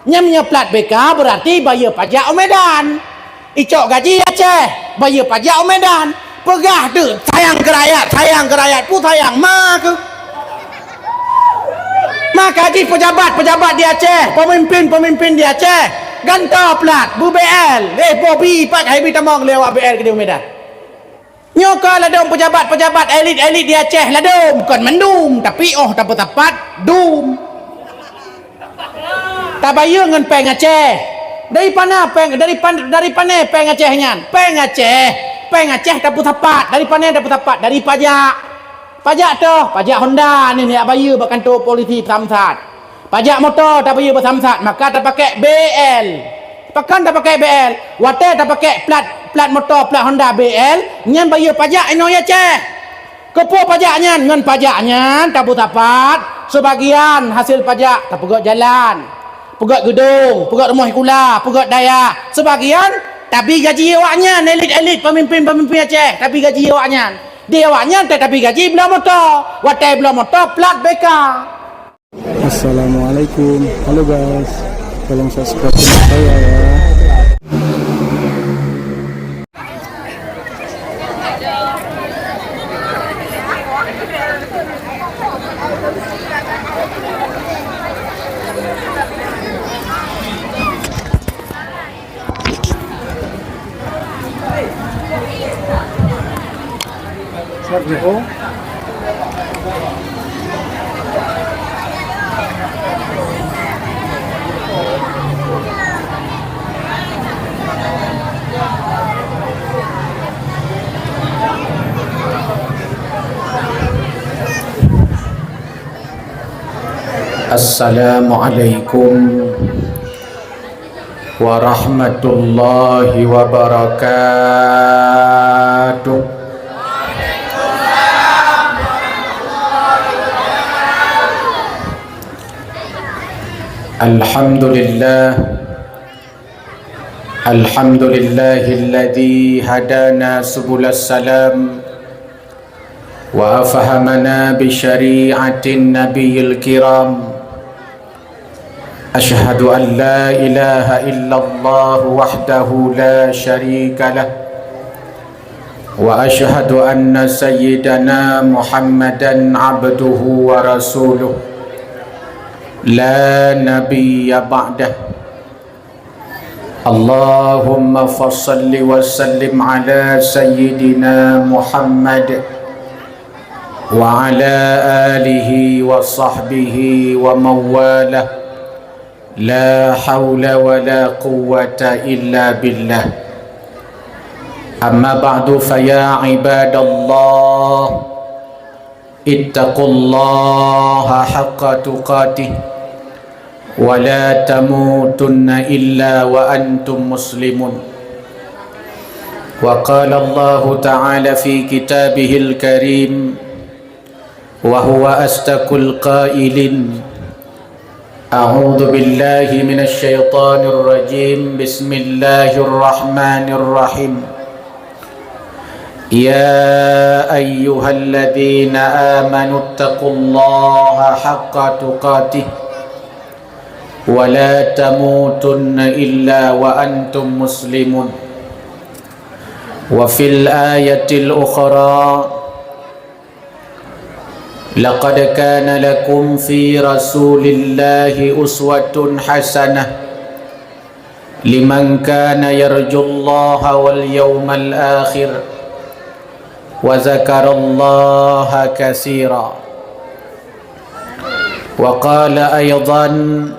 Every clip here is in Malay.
Nyamnya plat BK berarti bayar pajak Medan. Icok gaji Aceh, bayar pajak Medan. Pegah tu, sayang ke rakyat pun sayang mak ke. Mak gaji pejabat di Aceh, pemimpin di Aceh. Ganta plat, BL. Bobi pak hai bi tamang lewat BL ke di Medan. Nyoka ladom pejabat elit di Aceh ladom bukan mendum tapi tak tepat dum. Tak bayar dengan peng Aceh. Dari mana peng Acehnya? Peng Aceh tak tepat. Dari mana tak tepat? Dari pajak. Pajak Honda ni nak bayar berkantor polisi Samsat. Pajak motor tak bayar bersamsat, maka tak pakai BL. Pakan tak pakai BL. Water tak pakai plat motor, plat Honda BL, nyan bayar pajak ino Aceh. Kepo pajaknya dengan pajaknya tak tepat. Sebagian hasil pajak tak pegot jalan, pegot gedung, pegot rumah kula, pegot daya. Sebagian tapi gaji awaknya elit pemimpin Aceh, tapi gaji awaknya. Dia awaknya tapi gaji belah motor. Watai belah motor plat BK. Assalamualaikum. Halo guys. Tolong subscribe channel saya ya. Assalamualaikum warahmatullahi wabarakatuh. Alhamdulillahilladzi hadana subulas salam wa afahamana bi syari'atin nabiyil kiram. Ashhadu an la ilaha illallah wahdahu la syarika lah wa ashhadu anna sayyidana Muhammadan abduhu wa rasuluh la nabiyya ba'dah. Allahumma fassalli wa sallim ala sayyidina Muhammad wa ala alihi wa sahbihi wa mawalah. La hawla wa la quwwata illa billah. Amma ba'du fa ya ibadallah, ittaqullaha haqqa tuqatih wa la tamutunna illa wa antum muslimun. Wa qala Allah ta'ala fi kitabihil karim wa huwa astaqul qailin. A'udzu billahi minasy syaithanir rajim. Bismillahirrahmanirrahim. Ya ayyuhalladzina amanu taqullaha haqqa tuqatih wa la tamutunna illa wa antum muslimun. Wa fil ayatil ukhra laqad kana lakum fi rasulillahi uswatun hasanah liman kana yarjullaha wal yawmal akhir wa zakarallaha katsira. Wa qala aydan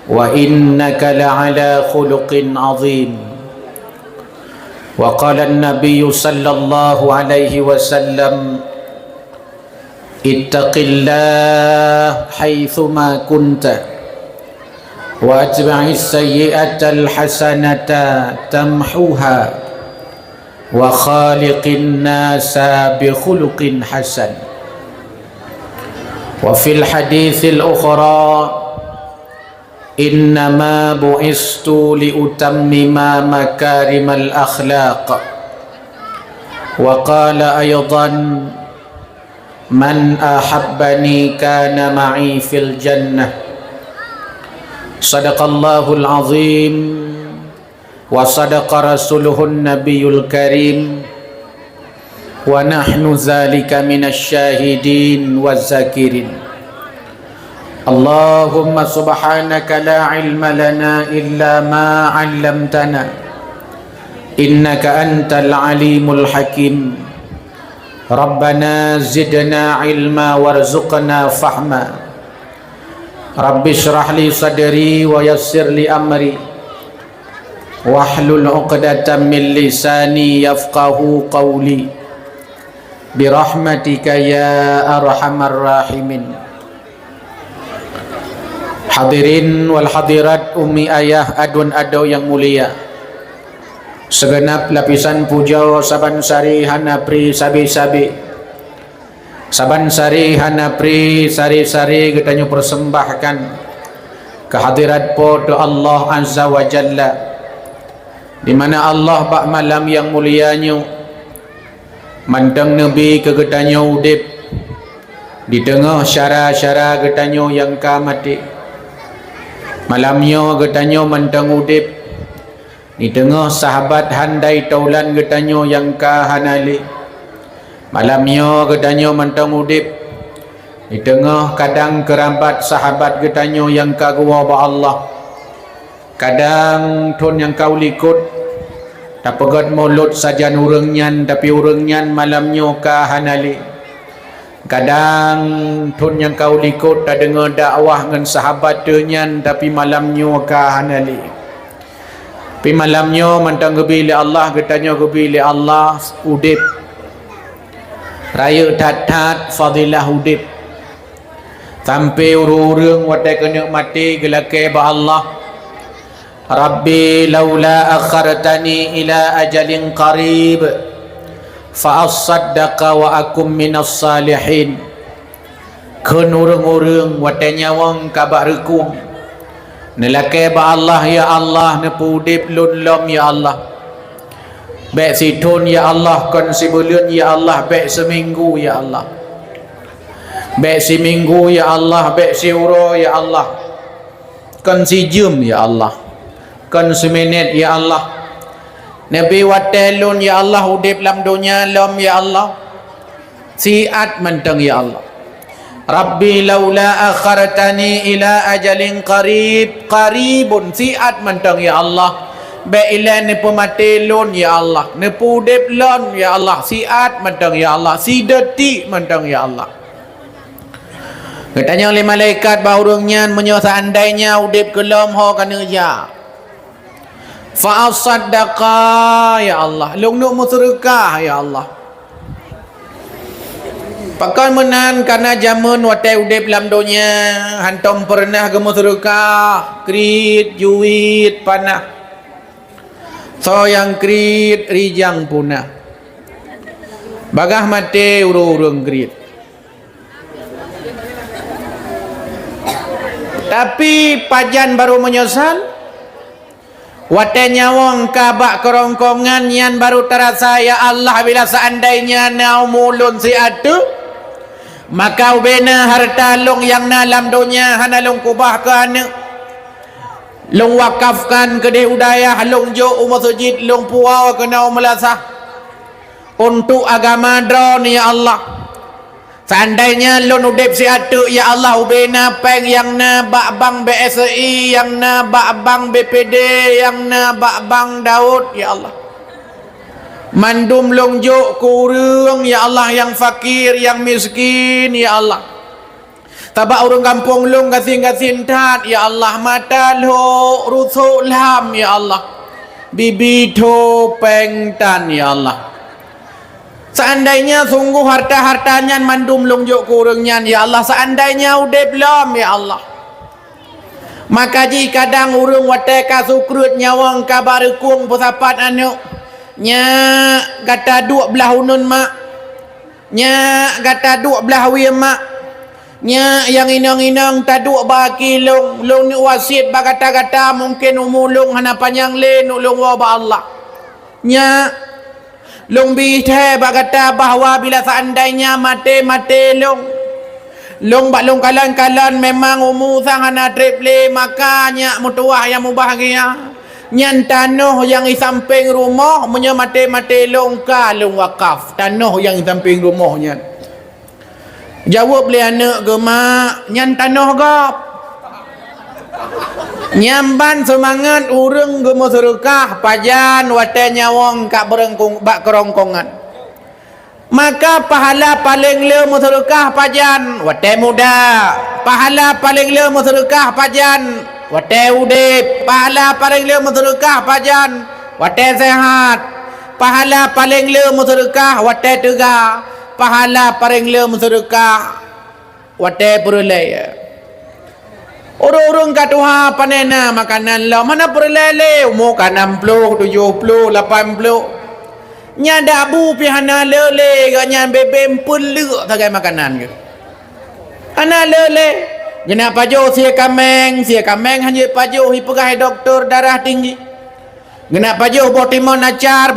wa innaka la'ala khuluqin 'azim. Wa qala an-nabiy sallallahu alaihi wasallam ittaqillah haitsuma kunta wa atbi'is sayyi'atal hasanata tamhuha wa khaliqin nasa bi khuluqin hasan. Wa fil haditsil ukhra innama bu'istu li utammima makarimal akhlaq. Wa qala aydan man ahabbani kana ma'i fil jannah Sadaqallahul azim wa sadaqa rasuluhun nabiyul karim wa nahnu zalika minasyahidin waz-zakirin. Allahumma subhanaka la ilma lana illa ma 'allamtana innaka antal alimul hakim. Rabbana zidna ilma warzuqna fahma. Rabbi syrah li sadri wa yassir li amri wahlul 'uqdatam min lisani yafqahu qawli birahmatika ya arhamar rahimin. Hadirin wal hadirat, umi ayah adun ado yang mulia, segenap lapisan puja saban sari hanapri sabi-sabi, saban sari hanapri sari-sari getanyo persembahkan kehadirat pada Allah Azza wa Jalla, di mana Allah bak malam yang mulianya mandang Nabi ke getanyo udip di tengah syara-syara getanyo yang ka mati. Malamnya getanyo mandang udip di tengah sahabat handai taulan getanyo yang ka hanali. Malamnya getanyo mandang udip di tengah kadang kerabat sahabat getanyo yang ka gua ba Allah. Kadang tun yang kau likut tak pegat mulut saja urangnya, tapi urangnya malamnya ka hanali. Kadang tun yang kau likut tak dengar dakwah dengan sahabat denyan, tapi malamnya ka hanali. Tapi malamnya mantang gebili Allah, getanya gebili Allah udip raya tat-tat fadilah udip sampai urung-urung watai kena mati gelake ba Allah. Rabbi laula akhartani ila ajalin qarib fa as-saddaqa wa akum minas salihin. Keun urung-urung watai nyawang kabar rekum nelake ba Allah, ya Allah nepudip lun lom ya Allah, baik situn ya Allah, kon sibulun ya Allah, baik seminggu ya Allah, baik seminggu ya Allah, baik siuro ya Allah, kon sijum ya Allah, kon seminit ya Allah. Nabi watelun ya Allah udip lam dunya lom ya Allah, siat menteng ya Allah. Rabbi laula akhartani ila ajalin qarib, qaribun siat mentang ya Allah, bailan ne pematelun ya Allah, ne pudep lon ya Allah, siat mentang ya Allah, si detik mentang ya Allah. Katanya oleh malaikat baurungnya menyusa andainya udip kelom ho kana ja fa saddaqa ya Allah, long nuk musyrikah ya Allah. Pakai menan karena zaman watai udip dalam dunia hantom pernah ke musyrikah krit juit panah so yang krit rijang punah bagah mati urung-urung krit. Tapi pajan baru menyesal watai nyawang kabak kerongkongan yang baru terasa ya Allah, bila seandainya nau mulun si atu maka ubena harta long yang dalam dunia hana long kubah ke anak long wakafkan ke udaya long jo masjid long puau ke nau melasah untuk agama drone ya Allah. Seandainya long udip si atu ya Allah, ubena peng yang na bak bang BSI, yang na bak bang BPD, yang na bak bang Daud ya Allah, mandum longjo kurung ya Allah, yang fakir yang miskin ya Allah, tabak orang kampung long gasin-gasin tat ya Allah, mata lo rusuk lam ya Allah, bibi to pengtan ya Allah. Seandainya sungguh harta-hartanya mandum longjo kurungnya ya Allah, seandainya udah belum ya Allah, maka jika kadang urung wateka sukrut nyawang kabar kung pusapat anu nya kata dua belah unun mak, nya kata dua belah wi mak, nya yang inang-inang taduk baki long ni wasit ba kata-kata mungkin umulung hana panjang len ulung wa ba Allah, nya long bithe ba kata bahwa bila seandainya mate long Long bak long kalan memang umur sang hana triple makanya mutuah yang mubahagia. Nyan tanah yang di samping rumah punya mati-mati long kalung wakaf. Tanah yang di samping rumahnya. Jawab boleh anak ke mak, nyan tanah gap. Nyamban semangat urang ge sedekah pajan watanya wong kak berengkung bak kerongkongan. Maka pahala paling le sedekah pajan wate muda. Pahala paling le sedekah pajan wate udip. Pahala paling le sedekah pajan wate sehat. Pahala paling le sedekah wate tega. Pahala paling le sedekah wate perulai. Urung-urung katuha panena makanan lah mana perlele umur 60 70 80 nya dabu pihana lele ganya bebem peluk sagai makanan ke ana lele gena pajo sia kameng hanya pajo hi pegah doktor darah tinggi gena pajo botimon acar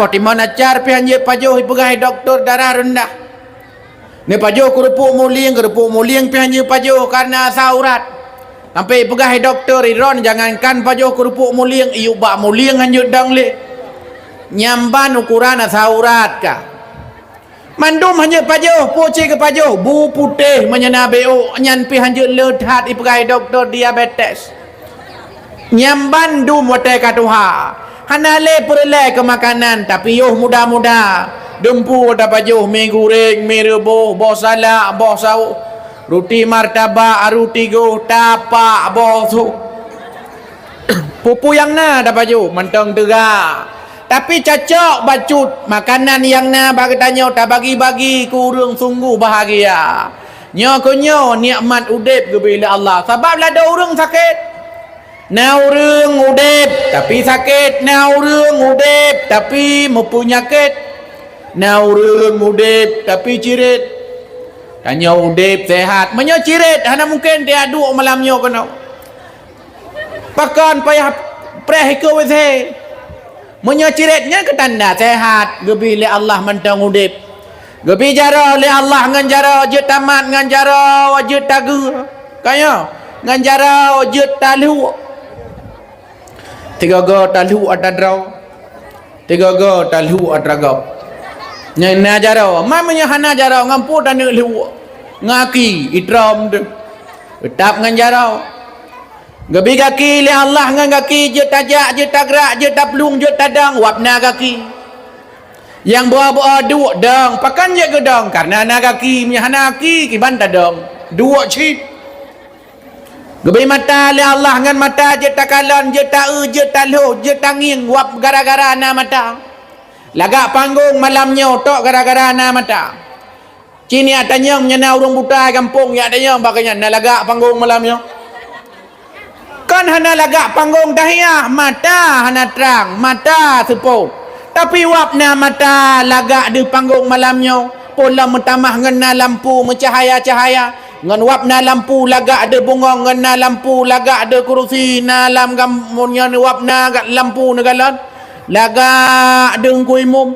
pi hanya pajo hi pegah doktor darah rendah ne pajo kerupuk muling pi hanya pajo karena saurat sampai pegah doktor iron jangankan pajo kerupuk muling iu bak muling hanya dang le nyamban ukuran saurat ka mandum hanya pajo poci ke pajo bu putih menyana beo nyan pi hanya lehat ipegai doktor diabetes nyamban dum wate katuha hanale perle ke makanan tapi yoh muda-muda dempu wata pajo mi goreng mi rebus boh salak boh sau roti martabak roti go tapak boh su pupu yang na da pajo mentang tegak. Tapi cocok bacut makanan yang na bagi tanya tak bagi-bagi kurang sungguh bahagia. Nyo nikmat udip ke bila Allah. Sebab ada orang sakit. Na orang udip tapi sakit. Na orang udip tapi mempunyakit. Na orang udip tapi cirit. Tanya udip sehat. Menyo cirit. Hana mungkin dia aduk malamnya kena. Pakan payah preh ke wese. Menyociretnya ke tanda sehat gebi le Allah mentang udip gebi jara le Allah ngan jara je tamat ngan jara wajud tagu kaya ngan jara wajud talu 3 go talu atadrau 3 go talu atragap nyana jara mamanya hana jara ngampu dan lu ngaki itram de tetap ngan jara gebi kaki le Allah ngan kaki je tajak je tagrak je taplung je tadang wapna kaki yang buah-buah duk dang pakan je gedang karena na kaki punya hana kaki kiban tadang duk cip gebi mata le Allah ngan mata je takalan je tae je taluh je tanging wap gara-gara na mata lagak panggung malamnya tok gara-gara na mata cini atanya menyana urang buta kampung ya adanya bakanya na lagak panggung malamnya kan hana lagak panggung dahiyah mata hana terang mata sepo tapi wapna mata lagak di panggung malamnya pola mentamah ngena lampu mencahaya-cahaya ngan wapna lampu lagak ada bunga ngena lampu lagak ada kerusi nalam gamunnya ni wapna lampu negalan lagak ada ngku imum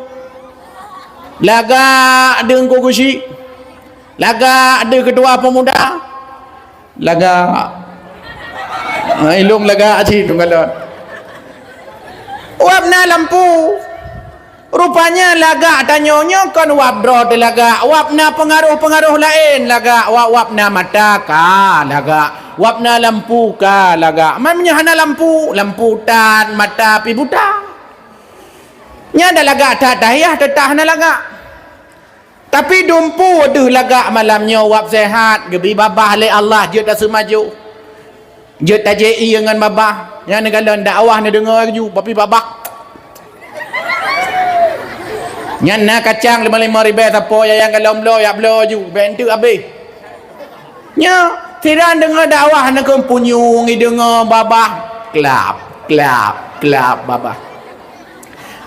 lagak ada ngku kusi lagak ada kedua pemuda lagak ilung laga aji tunggalon wapna lampu rupanya laga tanyonyo kan wap dro de laga wapna pengaruh-pengaruh lain laga wapna mata ka laga wapna lampu ka laga mamnya hana lampu tan mata pi buta nya ada laga tak dayah tetah hana laga tapi dumpu deuh laga malamnya wap sehat gebi babah le Allah je tak semaju je taji dengan babah yang negala dakwah ni dengar ju tapi babak nyan na kacang 55 ribu tapo yang kalau blo ya blo ju bentu habis nya tiran dengar dakwah nak punyung dengar babah klap babah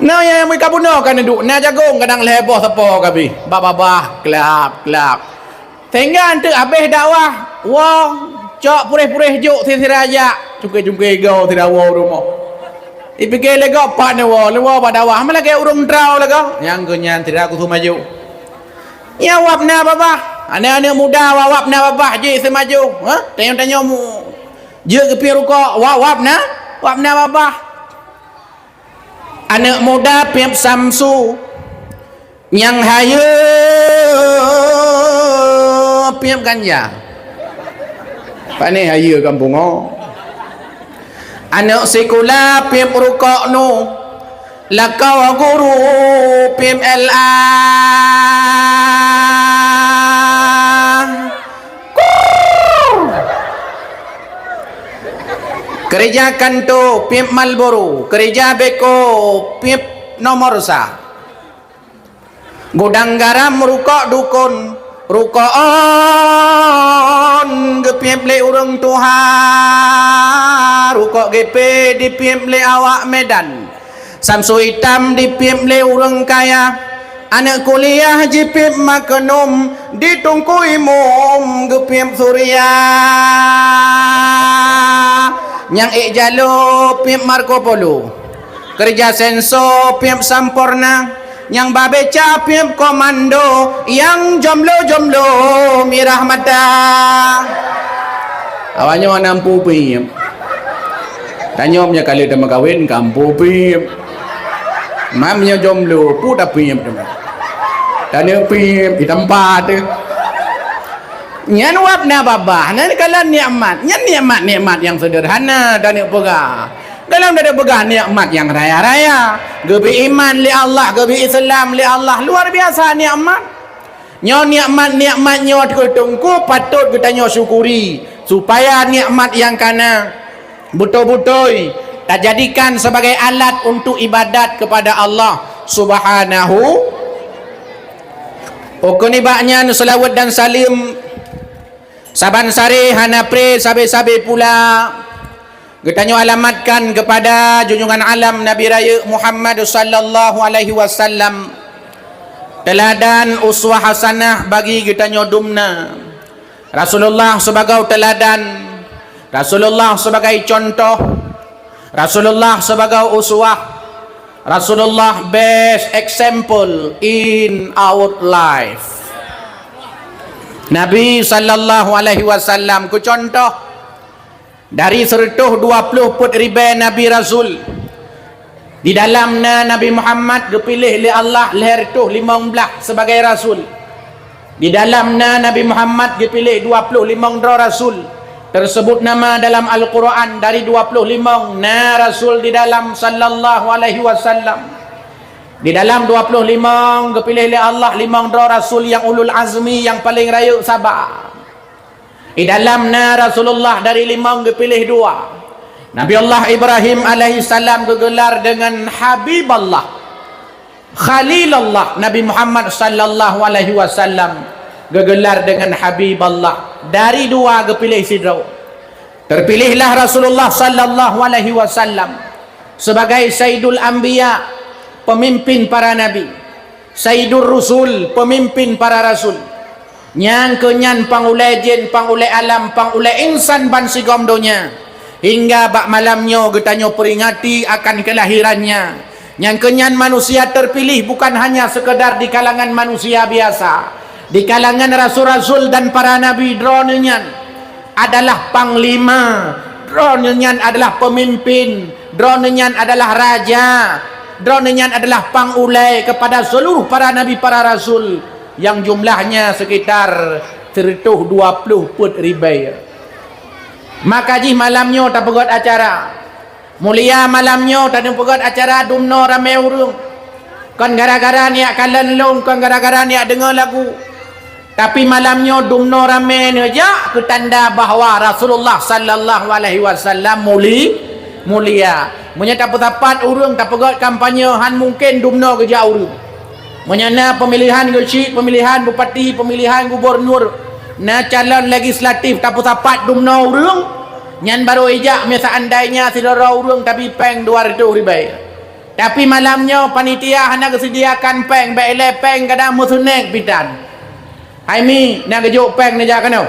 nah yang mereka puno kan duk na jagung kadang leboh tapo kabi babah klap tinggal tu habis dakwah wah cok purih-purih juk si raja cungke-cungke gau tidak wow rumah ipikir lega pak ni wow lewa pada wah malah kayak urung trau lega yang kenyan tidak aku tu maju ya wapna baba Anak-anak muda wawap na babah je semaju. Ha? Tanya-tanya mu. Je ke pi rukuk wawap na babah. Anak muda piap samsu. Yang haya piap ganja. Pak ni haya kampung oh. Anak sekolah piap rukuk nu. Lakau guru piap LA. Kerja kanto piap Marlboro, kerja beko piap nomor sah. Gudang garam rukuk dukun, rukuk on gepiap le urang Tuhan, rukuk GP di piap le awak Medan, Samsu hitam di piap le urang kaya, anak kuliah di piap Makenum, ditungku imum gepiap Surya. Yang jalo piap Marco Polo, kerja senso piap Sampurna, yang babeca piap komando, yang jomblo mirah mata. Awalnya orang nampu piap. Tanya punya kali dah kawin kampu piap. Mamnya jomblo puta piap teman. Tanya piap di tempat tu. Nyan wap na babah, nan kalau nikmat, nyan nikmat yang sederhana dan yang pegah. Dalam ada pegah nikmat yang raya-raya, gebi iman li Allah, gebi Islam li Allah, luar biasa nikmat. Nyo nikmat nyo ketungku patut kita nyo syukuri supaya nikmat yang kana betul-betul tak jadikan sebagai alat untuk ibadat kepada Allah Subhanahu. Okonibaknya selawat dan salim saban sari hanapre sabe-sabe pula kita nyo alamatkan kepada junjungan alam Nabi Raya Muhammad sallallahu alaihi wasallam, teladan uswah hasanah bagi kita nyo dumna. Rasulullah sebagai teladan, Rasulullah sebagai contoh, Rasulullah sebagai uswah, Rasulullah best example in our life. Nabi sallallahu alaihi wasallam ku contoh dari 120 put ribai Nabi Rasul. Di dalamnya Nabi Muhammad dipilih oleh Allah leher tu 15 sebagai Rasul. Di dalamnya Nabi Muhammad dipilih 25 Rasul. Tersebut nama dalam Al-Quran dari 25 Rasul di dalam sallallahu alaihi wasallam. Di dalam 25 dipilih oleh Allah 5 Rasul yang ulul azmi yang paling raya sabar. Di dalamnya Rasulullah dari 5 dipilih 2. Nabi Allah Ibrahim alaihissalam digelar dengan Habiballah, Khalilullah. Nabi Muhammad sallallahu alaihi wasallam digelar dengan Habiballah. Dari 2 dipilih sidro. Terpilihlah Rasulullah sallallahu alaihi wasallam sebagai Sayyidul Anbiya, pemimpin para nabi, Sayyidur Rusul, pemimpin para rasul. Nyang kenyan pangulai jin, pangulai alam, pangulai insan ban sigom donya. Hingga bak malamnya getanyo peringati akan kelahirannya. Nyang kenyan manusia terpilih bukan hanya sekedar di kalangan manusia biasa, di kalangan rasul-rasul dan para nabi. Dronenyan adalah panglima, dronenyan adalah pemimpin, dronenyan adalah raja, dronenyan adalah pangulai kepada seluruh para nabi para rasul yang jumlahnya sekitar 120 put ribai. Maka jih malamnya tak pegot acara mulia, malamnya tak pegot acara dumno ramai urung. Kan gara-gara ni kalan long, kan gara-gara ni dengar lagu. Tapi malamnya dumno ramai ni aja ketanda bahawa Rasulullah sallallahu alaihi wasallam mulia. Menyata petapat urung tak pegot kampanye han mungkin dumno kerja urung. Menyana pemilihan gecik, pemilihan bupati, pemilihan gubernur, na calon legislatif tak petapat dumno urung. Nyan baru ijak biasa andainya sidara urung tapi peng 200 ribai. Tapi malamnya panitia hendak sediakan peng, baile peng kadang musunek pitan. Hai mi nak gejuk peng najak kanau.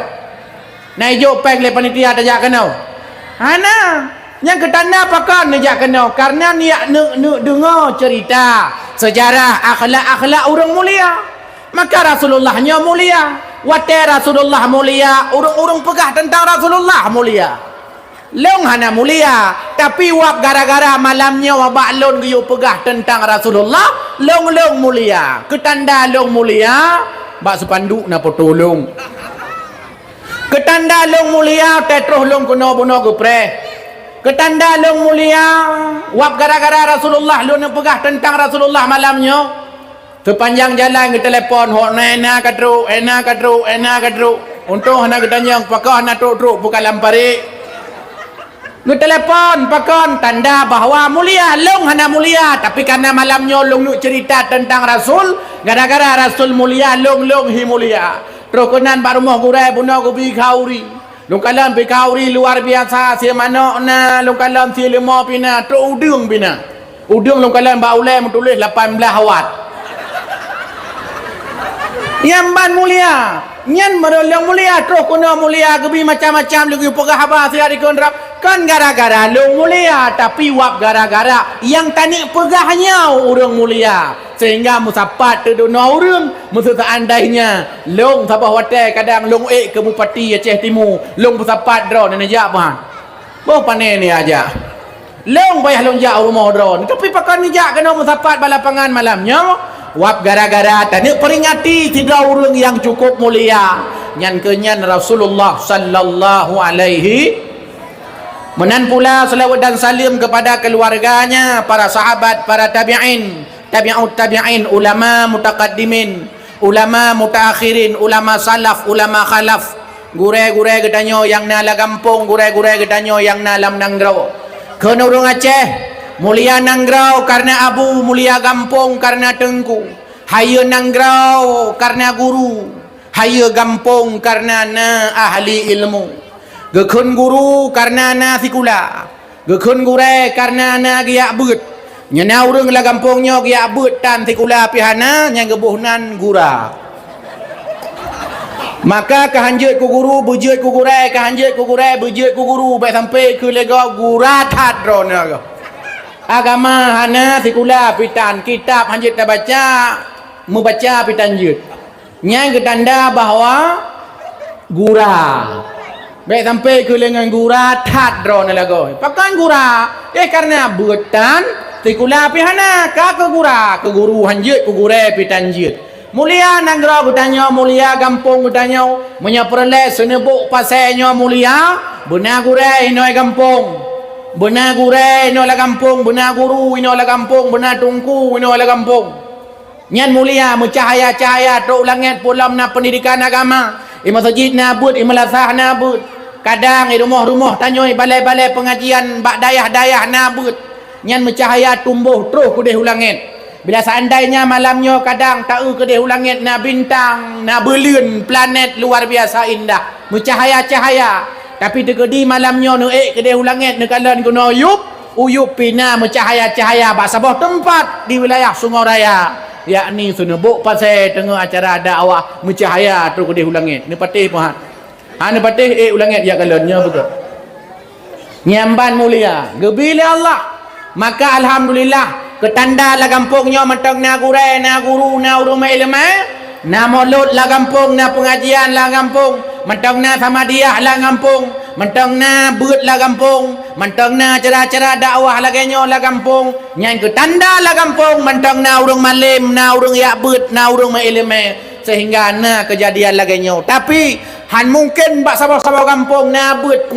Nak gejuk peng le panitia tajak kanau. Hana yang ketanda pakan najak kenal karena niat dengar cerita sejarah akhlak-akhlak orang mulia. Maka Rasulullahnya mulia, Wate Rasulullah mulia, urung-urung pegah tentang Rasulullah mulia. Long hana mulia, tapi wap gara-gara malamnya wabak long giyu pegah tentang Rasulullah, long mulia. Ketanda long mulia, bak sepanduk na potolong. Ketanda long mulia, tetroh long kuno buno gupre. Ketanda long mulia, wap gara-gara Rasulullah long pegah tentang Rasulullah malamnya. Sepanjang jalan ke telefon, hok enak kadru. Untung hana ketanya pakah hana truk bukan lampari. Ke telepon pakon tanda bahawa mulia, long hana mulia, tapi karena malamnya long nuk cerita tentang Rasul, gara-gara Rasul mulia, long hi mulia. Terus kenan pak rumah gurai buna gubi kauri. Long kalam pi kauri luar biasa, sia manok na, long kalam sia lima pina, terus udung pina. Udung long kalam ba ulai tulis 18 awat. Yamban mulia, nyan merolong mulia, terus kena mulia, gebi macam-macam lagi pegah apa sehari kondrap. Kan gara-gara long mulia, tapi wap gara-gara yang tani pegahnya orang mulia. Sehingga musapat terduna orang, musa seandainya long sabah watai kadang long ke Bupati Aceh Timur, long musapat drone nejak apa? Boh panen ni aja. Long bayar long jak rumah drone, tapi pakai nejak kena musapat balapangan malamnya. Wap gara-gara tadi peringati tiga orang yang cukup mulia. Nyan kenyan Rasulullah sallallahu alaihi menan pula selawat dan salim kepada keluarganya, para sahabat, para tabi'in, tabi'ut tabi'in, ulama mutaqaddimin, ulama mutaakhirin, ulama salaf, ulama khalaf. Gure-gure gedanyo yang nala kampung, gure-gure gedanyo yang nalam nangrau. Kena orang Aceh mulia nanggrau karena abu, mulia gampung karena tengku. Haya nanggrau karena guru, haya gampung karena na ahli ilmu. Gekun guru karena na sikula, gekun gure karena na giak but. Nyana urang la gampungnya giak but tan sikula pihana yang gebuhnan gura. Maka kehanjut ku guru, bujut ku gure, kehanjut ku gure, bujut ku guru, baik sampai ke lega gura tat drone. Agama hana sikula pitan kitab hanjut dah baca, membaca pitan jut. Nyai ketanda bahawa gura. Baik sampai ke lengan gura tat drone lagu. Pakai gura, karena buatan sikula pihana ka ke gura, ke guru hanjut ku gure pitan jut. Mulia nanggara kutanya, mulia gampung kutanya, menyaperle senebuk pasainya mulia, benar gure inoi gampung. Benar gure ino la kampung, benar guru ino la kampung, benar tungku ino la kampung. Nyan mulia mencahaya-cahaya tok langit pulam na pendidikan agama. I masjid na but, i malasah na but. Kadang i rumah-rumah tanyoi balai-balai pengajian bak dayah-dayah na but. Nyan mencahaya tumbuh terus ke dehu langit. Bila seandainya malamnya kadang tahu ke dehu langit na bintang, na berlian planet luar biasa indah. Mencahaya-cahaya. Tapi tegedi malamnya ke dehu langit nekalan guna uyup pina mencahaya-cahaya bak sabah tempat di wilayah Sungai Raya, yakni sunebuk pasai tengah acara dakwah mencahaya tu ke dehu langit. Ni patih puan. Ni patih ulangit ya kalannya betul. Nyamban mulia, gebila Allah. Maka alhamdulillah ketanda la kampungnya mentang na gure, na guru, na uruma ilmu, na mulut la kampung, na pengajian la kampung. Mentang na samadiyah la kampung, mentang na but la kampung, mentang na cara-cara dakwah laganya la kampung, nyan ke tanda la kampung, mentang na urang malim, na urang yak but, na urang mailme, sehingga na kejadian laganya. Tapi han mungkin bak sabar-sabar kampung na but,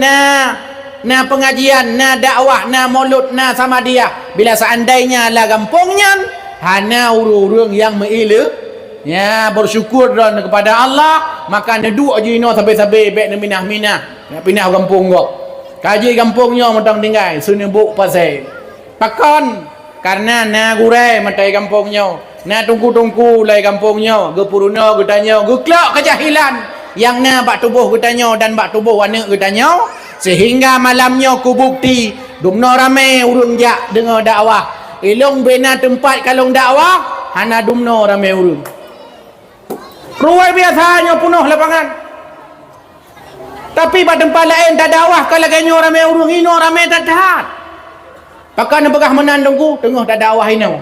na pengajian, na dakwah, na maulud, na samadiyah. Bila seandainya la kampungnya hana urang yang mailme, ya bersyukur dan kepada Allah, maka neduk je ino sampai-sampai baik minah-minah nak pindah kampung kau. Kaji kampungnya mentang tinggal sunebuk pasai. Pakon karena na gurai matai kampungnya, na tungku-tungku lai kampungnya, gepuruna getanya, geklak kejahilan yang na bak tubuh getanya dan bak tubuh anak getanya, sehingga malamnya ku bukti dumno ramai urang jak dengar dakwah. Ilong bina tempat kalong dakwah hana dumno ramai urang. Ruai biasanya penuh lapangan. Tapi pada tempat lain tak dakwah kalau kayaknya ramai urung ino ramai tak tahat. Pakai nak pegah menandungku tengah tak dakwah ino.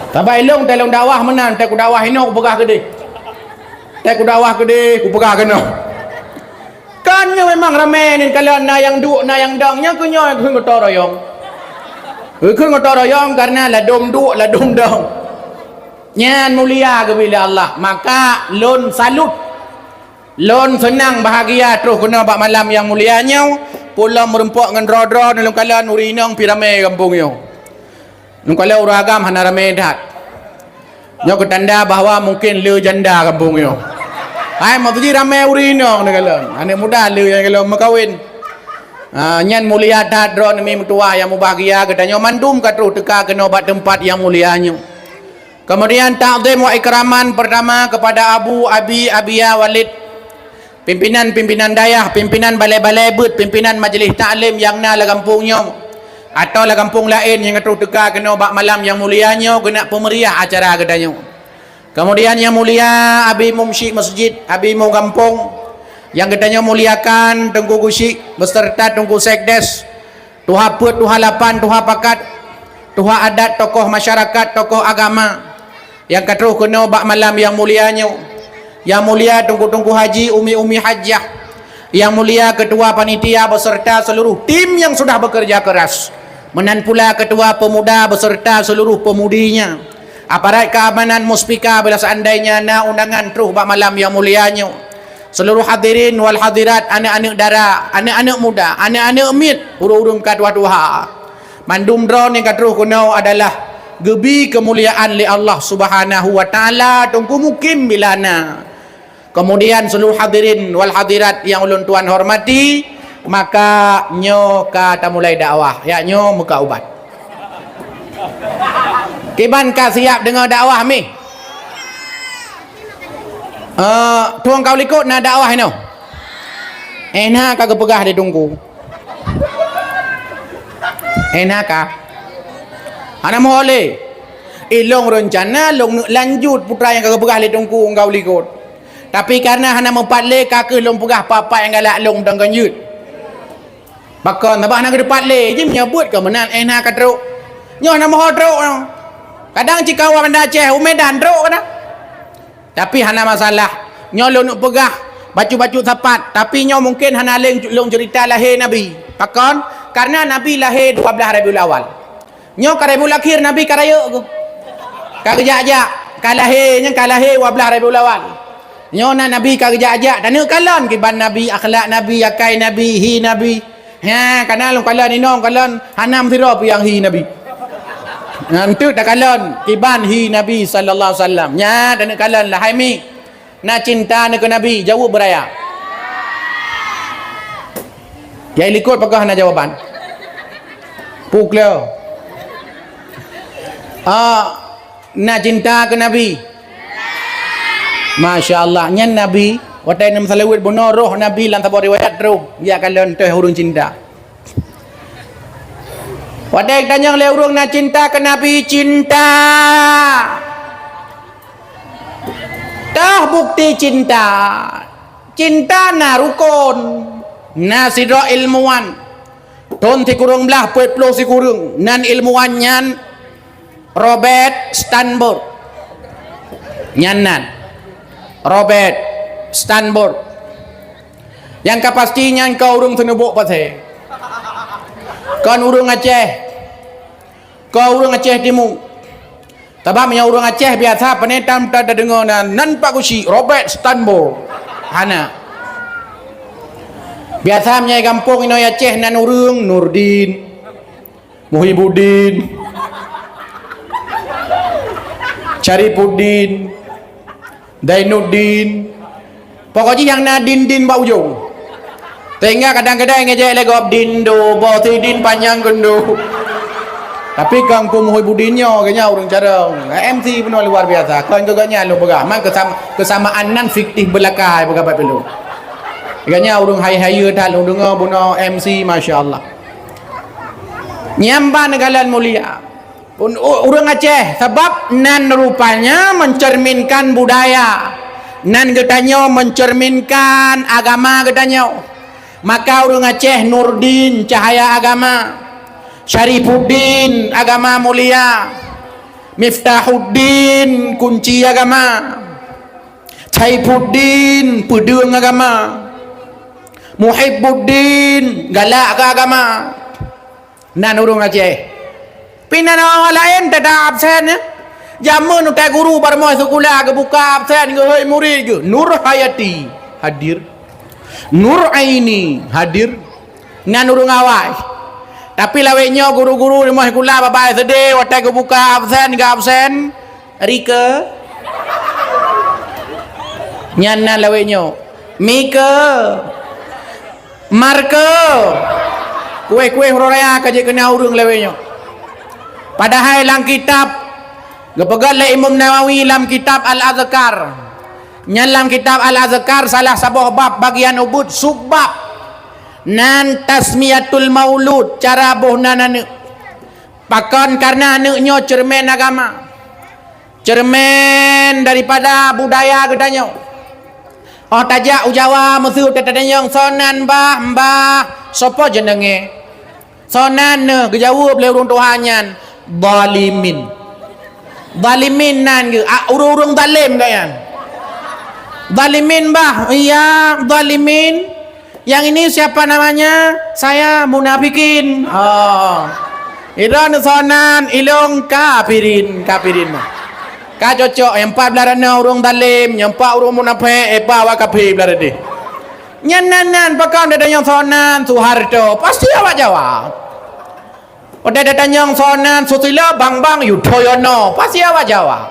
Tabai long dalam dakwah menan tak ku dakwah ino ku pegah gede. Tak ku dakwah gede ku pegah kena. Kannya memang ramai ni kalau na yang duk na yang dangnya kunyo ku ngotor royong. Ku ngotor royong karena la dom duk la dom dang. Nyan mulia kepada Allah, maka lon salut. Lon senang bahagia terus kena bak malam yang mulianya. Pula merempok dengan dro-dro dalam kalan urinang piramai kampung yo. Nung kalau uragam hana ramai dah. Nyo ketanda bahawa mungkin le janda kampung yo. Hai mau pergi ramai urinang ni kalau. Anak muda le yang kalau makawin. Nyan mulia dah dro nami mertua yang bahagia katanya mandum kat terus teka kena bat tempat yang mulianya. Kemudian ta'zim wa ikraman pertama kepada Abu Abi Abiyah Walid. Pimpinan-pimpinan dayah, pimpinan balai-balai but, pimpinan majlis taklim yang na la kampungnya atau la kampung lain yang terus teka kena bak malam yang mulianya kena pemeriah acara katanya. Kemudian yang mulia Abi Mumsyik Masjid, Abi Mu Kampung yang katanya muliakan Tengku Gusyik beserta Tengku Sekdes, Tuha Put, Tuha Lapan, Tuha Pakat, Tuha Adat, tokoh masyarakat, tokoh agama yang terus kena bak malam yang mulianya. Yang mulia Tengku-tengku haji, umi-umi hajjah. Yang mulia ketua panitia beserta seluruh tim yang sudah bekerja keras. Menan pula ketua pemuda beserta seluruh pemudinya. Aparat keamanan Muspika bila seandainya na undangan terus bak malam yang mulianya. Seluruh hadirin wal hadirat, anak-anak dara, anak-anak muda, anak-anak mit, urung-urung kadwa-dua. Mandum drone yang terus kena adalah gebi kemuliaan li Allah Subhanahu wa taala tunggu mukim bilana. Kemudian seluruh hadirin wal hadirat yang ulun tuan hormati, maka nyo ka ta mulai dakwah ya nyo muka ubat. Kiban ka siap dengar dakwah mi? Tuang kau likut na dakwah no. Enak kagak pegah di tunggu. Enak ka? Ana mohole. Ilong rencana long lanjut putra yang kagak pegah di tunggu kau likut. Tapi karena hana mempat le kakak long pegah papa yang galak long dan ganjut. Bakon tabah nak depat le je menyebut ke menan enak ka truk. Nyo hana moho truk no. Kadang cikawa benda Aceh Umedan truk kana. Tapi hana masalah. Nyo long nak pegah baju-baju sapat, tapi nyo mungkin hana long cerita lahir Nabi. Bakon karena Nabi lahir 12 Rabiul Awal. Nyo ka Rabiul Akhir Nabi karaya ku. Ka gejak-jak, ka lahirnya ka lahir 12 Rabiul Awal. Nyona Nabi ka gejak-jak dan kalon kiban Nabi, akhlak Nabi, akai Nabi, hi Nabi. Ha kanal kalon inong kalon hanam sira yang hi Nabi. Nanti tak kalon kiban hi Nabi sallallahu alaihi wasallam. Nya dan kalon lah hai mi. Na cinta ne ke Nabi, jawab beraya. Dia likut pakah na jawaban. Pukleo. Na cinta ke Nabi. Masya Allah, nyan Nabi watai nam salawat bono roh Nabi lan tabor riwayat roh dia kalon teh urung cinta. Watai tanyang le urung na cinta ke Nabi cinta. Tah bukti cinta. Cinta na rukun. Na sidra ilmuwan. Ton ti kurung belah puet puluh si kurung nan ilmuwan nyan Robert Stanford. Nyanan Robert Stanford yang kepastinya kau urung tenebuk pasai kan urung Aceh kau urung Aceh Timur tabaknya urung Aceh biasa penetam tak ada dengar nan Pak Gusi Robert Stanford hana biasa menyai kampung ino Aceh nan urung Nurdin Muhyiddin Syarifuddin Dainuddin pokoknya yang nadin-din bau ujung sehingga kadang-kadang ngejek legop dindo botidin panjang gendo tapi kang Muhyiddinnya kayaknya orang cara MC penuh luar biasa kan kagaknya lu begah man kesamaan nan fiktif belakang begapat dulu kayaknya orang hai-hai dah lu dengar buno MC Masya Allah nyamba negalan mulia urang Aceh sebab nan rupanya mencerminkan budaya nan getanya mencerminkan agama getanya maka urang Aceh Nurdin cahaya agama Syarifuddin agama mulia Miftahuddin, kunci agama. Saifuddin, pedang agama. Muhibbuddin, galak ke agama. Nan urung Aceh. Pinan orang lain tak ada absen ya. Jamun utai guru bar moy sekolah ke buka absen ke hei murid ke. Nur Hayati hadir. Nur Aini hadir. Ngan urung awai. Tapi lawenya guru-guru di moy sekolah babai sedih watai ke buka absen ke absen. Rika. Nyan lawenya. Mika. Marka. Kue-kue huraya kaje kena urung lawenya. Padahal dalam kitab gepegat le Imam Nawawi dalam kitab Al-Azkar. Dalam kitab Al-Azkar salah sebuah bab bagian ubud subbab nan tasmiyatul maulud cara bohna anak. Pakan karena anaknya cermin agama. Cermin daripada budaya katanya. Oh tajak ujawa mesut tetadanya sonan mbah sapa jenenge? Sonan ne gejawab le urung tuhannya. Zalimin. Zalimin nan ke? Urung-urung zalim kan yan? Zalimin bah? Iya, zalimin. Yang ini siapa namanya? Saya munafikin. Oh. Iran sonan ilong kafirin, kafirin mah. Ka cocok yang 4 belarana urung zalim, yang 4 urung munafik, bawa kafir belarana deh. Nyanan pakau ada yang sonan Soeharto, pasti awak jawab. Udah datang sonan Susilo Bambang Yudhoyono, pasti awak jawab.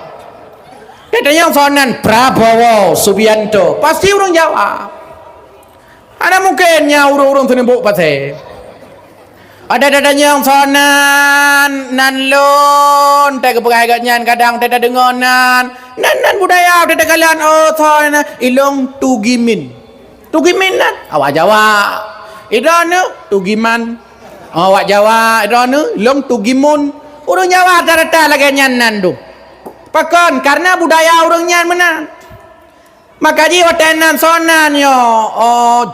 Datang sonan Prabowo Subianto, pasti urung jawab. Ada mungkinnya urung-urung senembuk pasti. Ada datang sonan nanlon, tak kepegagannya kadang tak dengonan. Nan budaya ada kalian oh sonan ilong tugimin. Tugimin nan, awak jawab. Idana tugiman. Awak Jawa idana long tugimun. Urang Jawa rata-rata lagi nyanan tu. Pakon karena budaya urang nyan mana. Maka ji watanan sonan yo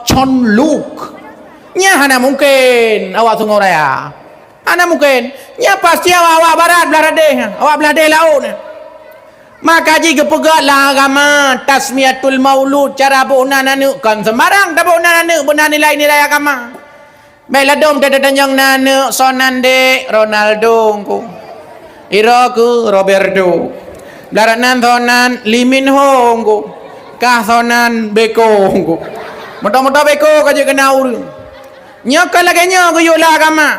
John Luke. Nya hana mungkin awak sungai raya. Hana mungkin. Nya pasti awak barat belah deh. Awak belah deh laut. Maka ji kepegat lah agama tasmiyatul maulud cara bohna nanu kan sembarang dah bohna nanu benar nilai-nilai agama. Baiklah dom dah yang nanu sonan de Ronaldo ku. Iro ku Roberto. Daranan sonan Limin Ho ku. Kah sonan Beko ku. Mudah-mudah Beko kaje kena urang. Nyokal lagi nyok yo lah agama.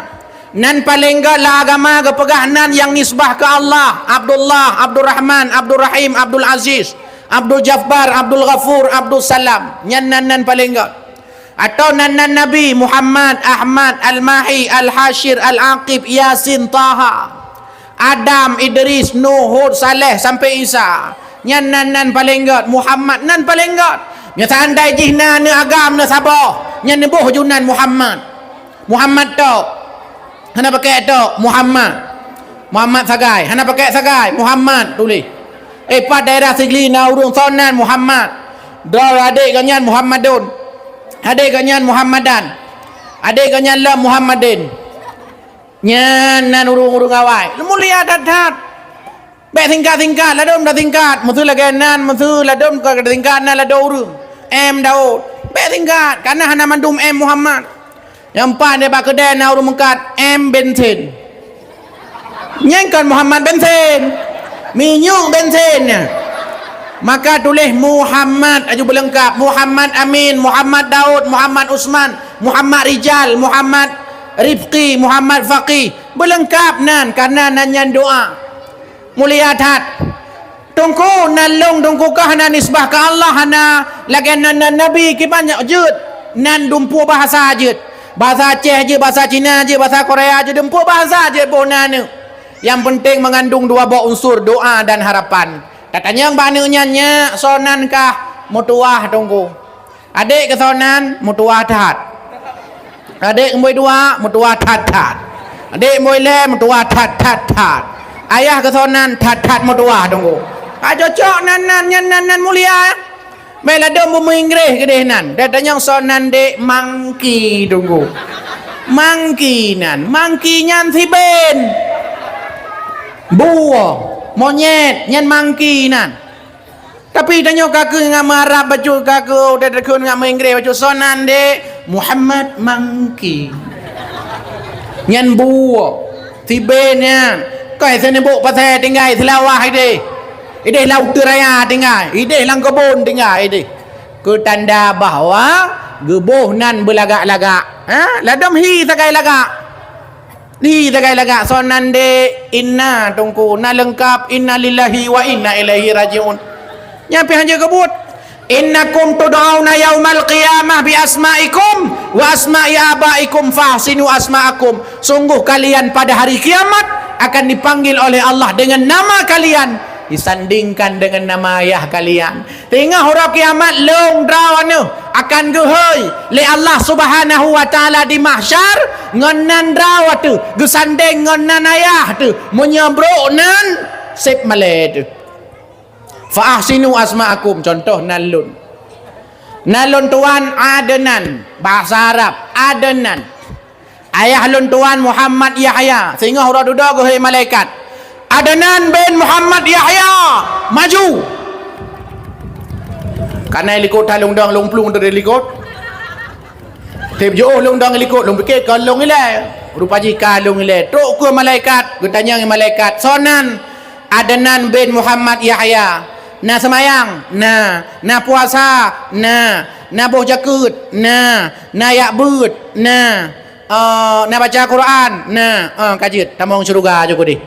Nan paling enggak lah agama kepeganan yang nisbah ke Allah. Abdullah, Abdul Rahman, Abdul Rahim, Abdul Aziz, Abdul Jabbar, Abdul Ghafur, Abdul Salam. Nyan nan paling enggak. Atau nan Nabi Muhammad, Ahmad, Al-Mahi, Al-Hashir, Al-Aqib, Yasin, Taha, Adam, Idris, Nuh, Hud, Saleh sampai Isa. Nyan nan paling enggak. Muhammad nan paling enggak. Nya tandai jihna ne agam ne sabah. Nyan ne boh junan Muhammad. Muhammad tu hana pakai tu Muhammad. Muhammad sagai. Hana pakai sagai Muhammad tulis. Pat daerah Sigli na urung sonan Muhammad. Dor adik ganyan Muhammadun. Adik ganyan Muhammadan. Adik ganyan la Muhammadin. Nyan nan urung-urung awai. Mulia dat-dat. Baik tingkat-tingkat ladom dah tingkat. Mutu lagi nan mutu ladom ke tingkat nan ladom urung. M Daud. Baik tingkat karena hana mandum M Muhammad. Yang 4 dia bak kedai na urung mengkat M bensin. Nyangkan Muhammad bensin. Minyak bensinnya. Maka tulis Muhammad aju berlengkap. Muhammad Amin, Muhammad Daud, Muhammad Usman, Muhammad Rijal, Muhammad Rifqi, Muhammad Faqih. Berlengkap nan karena nanyan doa. Mulia hat. Tungku nalung tungku kah hana nisbah ke Allah hana lagi nan Nabi ki banyak jut. Nan dumpu bahasa jut. Bahasa Aceh je, bahasa Cina je, bahasa Korea je, dumpu bahasa je bonana. Yang penting mengandung 2 buah unsur doa dan harapan. Katanya yang banaknya nya sonan kah mutuah tunggu. Adik ke sonan mutuah tat. Adik moy 2 mutuah tat. Adik moy le mutuah tat. Ayah ke sonan tat mutuah tunggu. Cocok nan mulia. Mela dom bumi Inggris ke deh nan. Datanya sonan dek mangki tunggu. Mangki nan. Mangki nyan si ben. Buah. monyet nyan monkey nan. Tapi tanya kakak ngam Arab baju kakak udah dekun ngam Inggris baju sonan de Muhammad monkey. Nyan buo tibenya kai sene bo pasai tinggai selawah ide laut raya tinggai ide lang kebun tinggai ide ke tanda bahwa gebuh nan berlagak-lagak ladam hi sakai lagak ni sakai lagak sonan de inna tungku na lengkap inna lillahi wa inna ilaihi rajiun nyampe hanya kebut innakum tud'auna yaumal qiyamah bi asma'ikum wa asma'i abaikum fahsinu asma'akum. Sungguh kalian pada hari kiamat akan dipanggil oleh Allah dengan nama kalian disandingkan dengan nama ayah kalian. Tengah huruf kiamat long drawana akan gehoi le Allah Subhanahu wa taala di mahsyar ngonan drawa tu gesanding ngonan ayah tu menyebrok nan sep male tu. Fa ahsinu asma'akum, contoh nalun. Nalun tuan Adnan, bahasa Arab Adnan. Ayah lun tuan Muhammad Yahya, sehingga huruf duda ke malaikat. Adnan bin Muhammad Yahya, maju. Karena likut talung dang lung plung dari likut. Tip jauh lung dang likut, lung pikir kalung ile. Rupa jika lung ile. Tok ke malaikat, getanya malaikat. Sonan Adnan bin Muhammad Yahya. Na semayang, na puasa, na boh jakut, na yakbut, na baca Quran, kajit, tamong syurga juga di.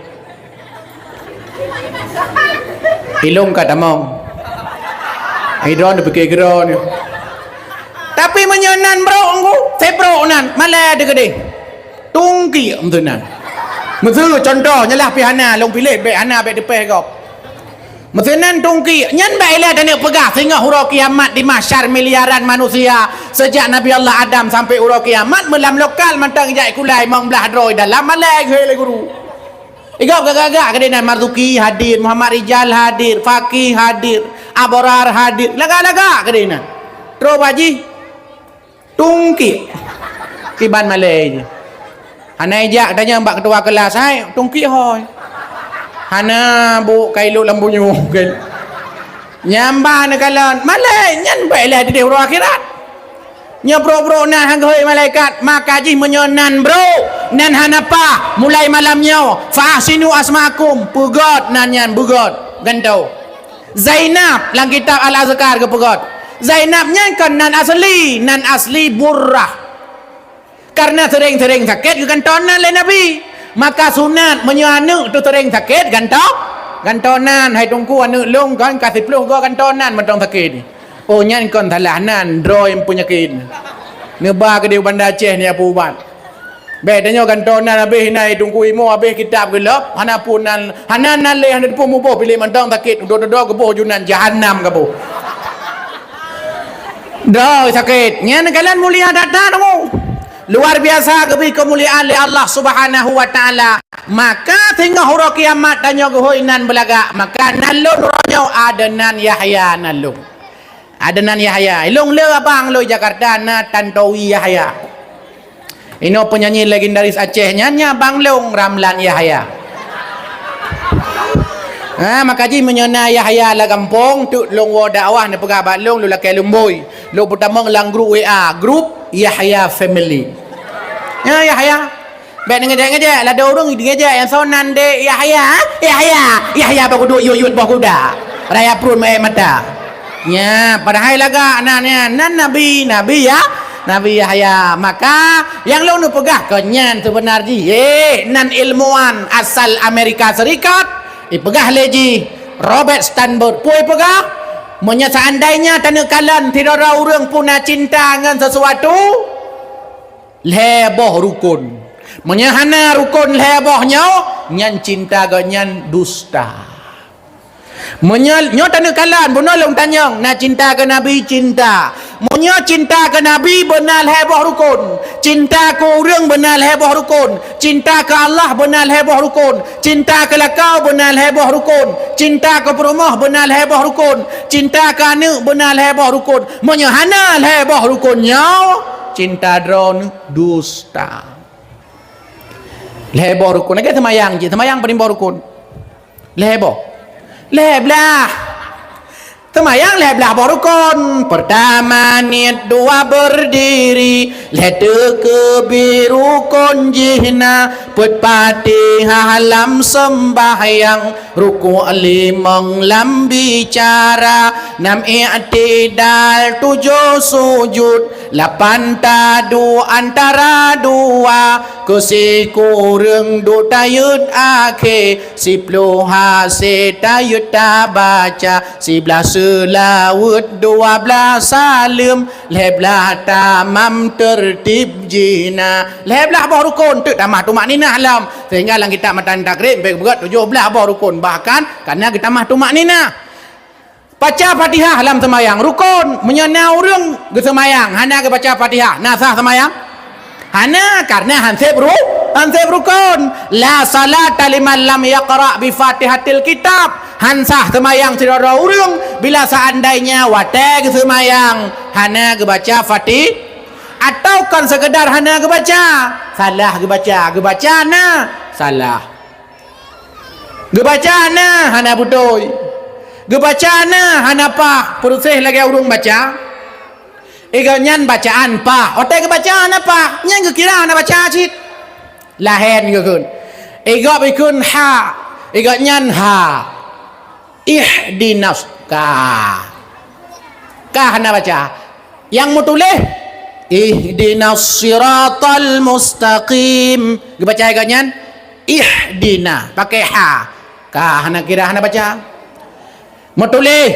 Hilung ka tamong. Hidron dipikir geron. Tapi menyenan bro engko, bro nan, malah de gede. Tungki emtunan. Mesti contohnya lah pihana long pilih be ana be depeh kau. Mesenan tungki nyan baiklah dan pegah sehingga huruf kiamat di mahsyar miliaran manusia sejak Nabi Allah Adam sampai huruf kiamat melam lokal mantang jai kulai mong belah droi dalam malai hele guru igap gagak kedenan Marzuki hadir, Muhammad Rijal hadir, Faqih hadir, Aborar hadir, laga-laga kedenan tro baji tungki kiban malai je anai jak tanya mbak ketua kelas hai tungki hoi hana bu kailu lambunya kan nyambah nakalan malai nyan baiklah di huruf akhirat nya bro nan hang hoi malaikat maka ji menyonan bro nan hanapa mulai malamnya fahsinu asmakum pugot nan nyan bugot gantau Zainab lang kitab Al-Azkar ke pugot Zainab nyan kan nan asli burrah karena sering-sering sakit ke kantonan lain Nabi maka sunat menyanu tu sering sakit gantonan hai tungku anu long kan kasih peluh go gantonan mentong sakit ni oh nyan kon salah nan droi penyakit neba ke dia Bandar Aceh ni apa ubat bedanya gantonan habis nai tungku imo habis kitab gelap hana punan hana nan le hana depu mubo pilih mentong sakit do-do ke boh junan jahanam ke boh droi sakit nyan kalian mulia datang kamu luar biasa kebi kemuliaan li Allah Subhanahu wa taala maka tengah huruf kiamat tanya gehoinan belaga maka nalun ronyo Adnan Yahya nalun Adnan Yahya ilung le abang lo Jakarta na Tantowi Yahya ini penyanyi legendaris Aceh nya Bang Long Ramlan Yahya maka ji menyona Yahya la kampung tu long wo dakwah ne pegabat long lu lakai lumboi lu pertama lang grup WA grup Yahya family Yahya baik ngejek lah ada orang ngejek yang sonan de Yahya baku duk yut baku dah raya prun mai mata nya padahal laga anaknya nan nabi ya Nabi Yahya maka yang lu nu pegah kenyan sebenarnya nan ilmuwan asal Amerika Serikat ipegah leji Robert Stanford pui pegah monya seandainya tanekalan tidak ada orang puna cinta dengan sesuatu leboh rukun monya hana rukun lebohnya nyan cinta ganyan dusta monya nyo tanekalan bunolong tanyang na cinta ke nabi cinta monya cinta ke nabi benar leboh rukun cinta ke orang benar leboh rukun cinta ke Allah benar leboh rukun cinta ke lakau benar leboh rukun cinta ke perumah benar leboh rukun cinta ke anak benar leboh rukun monya hana leboh rukunnya cinta drone dusta leboh rukun lagi semayang je semayang penimba rukun Lebo. Leblah. Semayang leblah borukon. Pertama niat dua berdiri. Lede kebirukon jihna. Put patihah lam sembahyang. Ruku limang lam bicara. 6 i'tidal 7 sujud. 8 tadu antara dua. Kusi kurang du tayut akhir. 10 hasil tayut tak baca. 11 selawat 12 salim. Leblah tamam tertib jina. Leblah bawah rukun tu tamah tu maknina alam. Sehingga lang kita matan takrib berat 17 bawah rukun. Bahkan karena kita mah tu maknina. Baca Fatihah dalam semayang rukun menyenau urang ke semayang. Hana ke baca Fatihah nasah semayang. Hana karena hansib rukun. La salata liman lam yaqra bi Fatihatil kitab. Hansah semayang saudara urang bila seandainya wate ke semayang hana ke baca Fatih atau kan sekedar hana ke baca salah ke baca na salah ke baca na hana butoy ke baca na hana pa proses lagi urang baca iganyan bacaan pa ote ke bacaan apa nyan ke kira hana baca cit lahen ke kun iga bikun ha iganyan ha ihdinas ka hana baca yang mau tulis ihdinas siratal mustaqim baca ganyan ihdina pakai ha ka hana kira hana baca mau tulis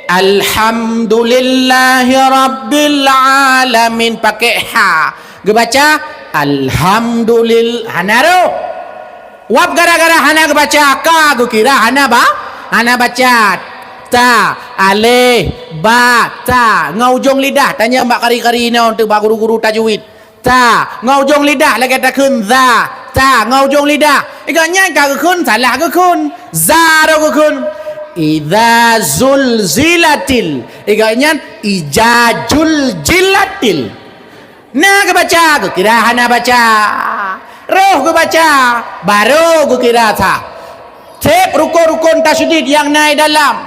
alhamdulillahi rabbil alamin pakai ha baca alhamdulillah hana ro wab gara-gara hana baca ka kira hana Hana baca ta alif ba ta ngaujung lidah tanya mbak kari-kari ni untuk bak guru-guru tajwid ta ngaujung lidah lagi tak kun za ta ngaujung lidah iganya ka kun salah ke kun za ro ke kun idza zulzilatil iganya ijajul jilatil na ke baca ke kira hana baca roh ke baca baru ke kira ta Cep rukun-rukun tasydid yang naik dalam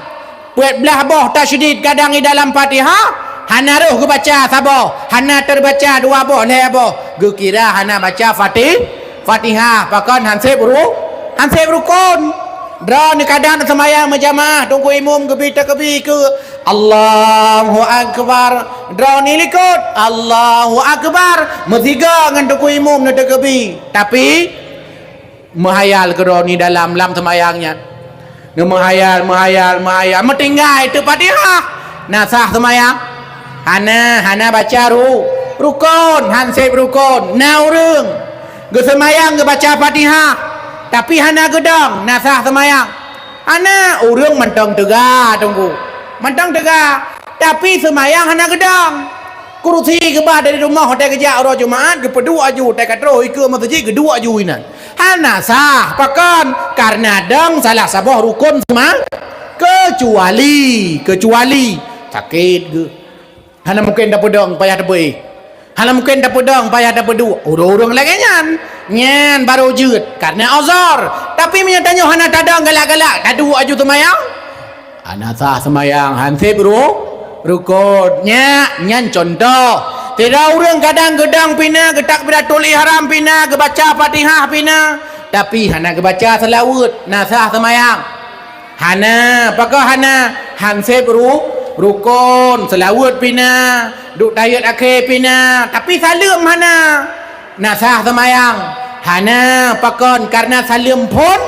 buat belah boh tasydid kadang di dalam Fatihah hana roh ke baca sabar hana terbaca dua boh le boh ge kira hana baca Fatihah pakan hansib rukun dra ni kadang semayang berjamaah tunggu imam gebi takbir ke Allahu akbar dra ni likut Allahu akbar metiga ngan tunggu imam nak takbir tapi menghayal ke ni dalam lam semayangnya menghayal metinggal itu Fatihah nasah semayang hana baca rukun hansib rukun naurung ke semayang ke baca Fatihah tapi hana gedang nasah semayang hana urung mentang tega tapi semayang hana gedang kursi ke bah dari rumah hotel kerja orang Jumaat ke pedua aju hotel katro ke masjid kedua aju inan hana sah pakan karena dang salah sabah rukun semua kecuali sakit ke hana mungkin dah pedang payah tebui hana mungkin dah pedang payah dah pedua urang lagi nyan baru jut karena azar tapi menyatanya hana tadang galak-galak tadu aju semayang hana sah semayang hansib rukunnya nyan contoh tidak orang kadang gedang pina getak beratul ihram pina kebaca Fatihah pina tapi hana kebaca selawat nasah semayang hana apakah hana hansib rukun selawat pina duk tayat akhir pina tapi salim hana nasah semayang hana apakah karena salim pun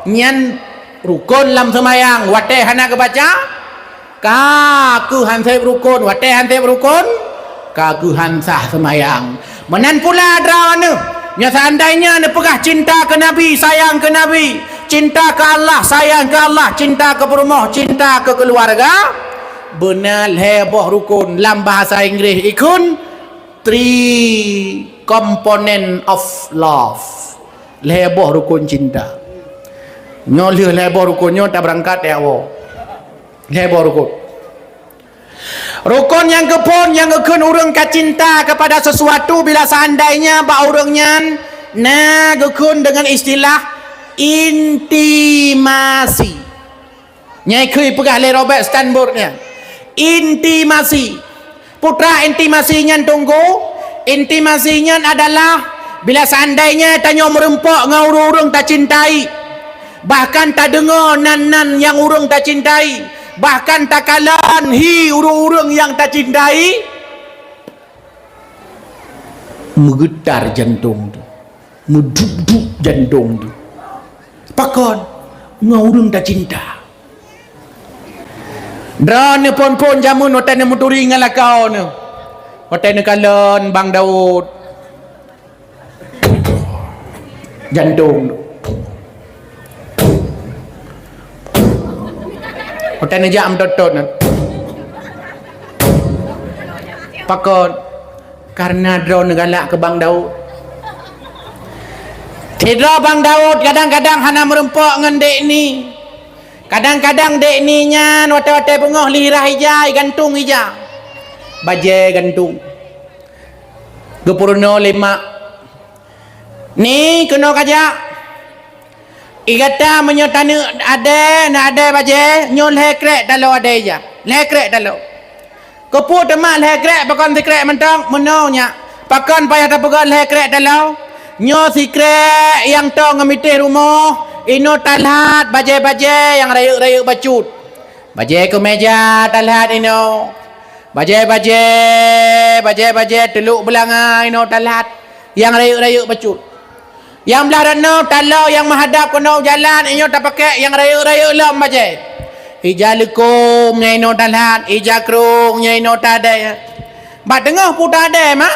nyan rukun lam semayang wate hana kebaca kaku hansib rukun wate hansib rukun kaku hansah semayang menan pula drana nya seandainya ne pegah cinta ke Nabi sayang ke Nabi cinta ke Allah sayang ke Allah cinta ke rumah cinta ke keluarga benar heboh rukun dalam bahasa Inggeris ikun 3 component of love heboh rukun cinta nyolih heboh rukunnya tak berangkat ya wo heboh rukun yang kepon yang kekun urang kacinta kepada sesuatu bila seandainya ba urangnya na gekun dengan istilah intimasi. Nyai kui pegah le Robert Stanfordnya. Intimasi. Putra intimasinya tunggu. Intimasinya adalah bila seandainya tanya merempok dengan urung-urung tak cintai. Bahkan tak dengar nan-nan yang urung tak cintai. Bahkan tak kalan hi urung-urung yang tak cintai. Menggetar jantung tu. Meduk-duk jantung tu. Pakon dengan urung tak cinta. Drone pon-pon jamun hotel ni muturi ngalah kau ni. Hotel ni kalan Bang Daud. Jantung tu. Hotel ni jam totot ni. Pakon karena drone galak ke Bang Daud. Tidak Bang Daud kadang-kadang hana merempok dengan dek ni. Kadang-kadang dek ni nya wate-wate pengoh lirah hijai gantung hijau. Baje gantung. Gepurno lima. Ni kena kajak. Igata menyotane ada na ada baje nyol hekrek dalau ada aja. Hekrek dalau. Keput demak hekrek pakon sikrek mentong menaunya. Pakon payah tapegal hekrek dalau. Nyo sikrek yang tong ngemitih rumah. Ino talhat baje-baje yang rayuk-rayuk bacut. Baje ke meja talhat ino. Baje-baje teluk belanga ino talhat yang rayuk-rayuk bacut. Yang belah rana talau yang menghadap kena jalan ino tak pakai yang rayuk-rayuk lam baje. Ija lekum nya ino talhat, ija krung nya ino tadai. Bak tengah pun tak ada mak.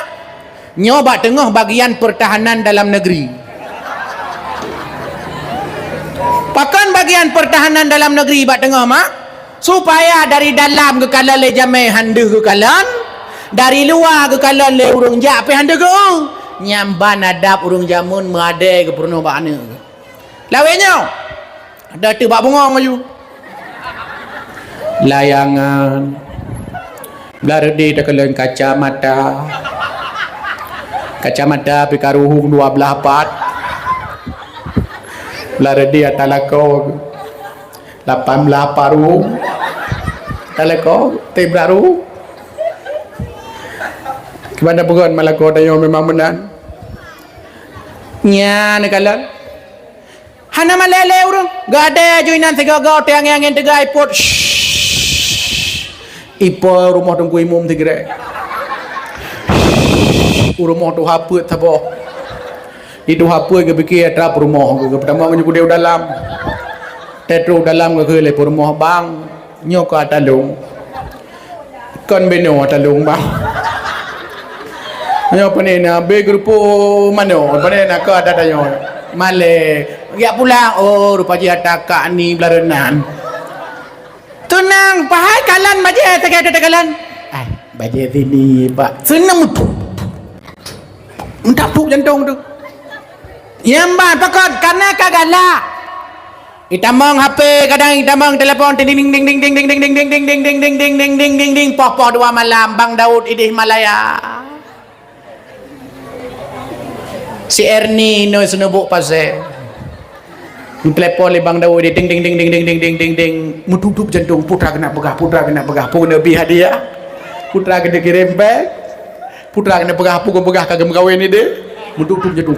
Nyo bak tengah bagian pertahanan dalam negeri. Pakan bagian pertahanan dalam negeri bak tengah mak supaya dari dalam ke kalan le jamai hande ke kalan, dari luar ke kalan le urung jak pe hande ke nyamban adab urung jamun mengade ke purno bakna lawenya ada tu bak bengong aju layangan blardi tekelen kacamata pikaruhung 12 part blardi atalako 18 paru talako tebraru kemana bukan malako tayo memang menan nya nekalan hana malele urung gak ada joinan segagau tiang angin tegai pot ipo rumah tunggu imum tigre rumah tu haput tabo itu haput ke pikir trap rumah ke pertama menyu dia dalam tetro dalam ke le rumah bang nyok atalung kon beno atalung bang nyo panena be grupo mano panena ka ada nyo male ya pulang oh rupanya ataka ni blarenan tunang pahai kalan baje tegak kalan ai baje sini pak senang tu entah tu jantung tu yamba pakot karena kagala itamang HP kadang itamang telepon ding ding ding ding ding ding ding ding ding ding ding ding ding ding ding ding ding ding popo 2 malam Bang Daud idih Malaya si Ernie no senubuk pase telepon le Bang Daud ding ding ding ding ding ding ding ding ding mututup jantung putra kena pegah pun lebih hadiah putra kena kirim bag putra kena pegah kagak mengawin ni dia mututup jantung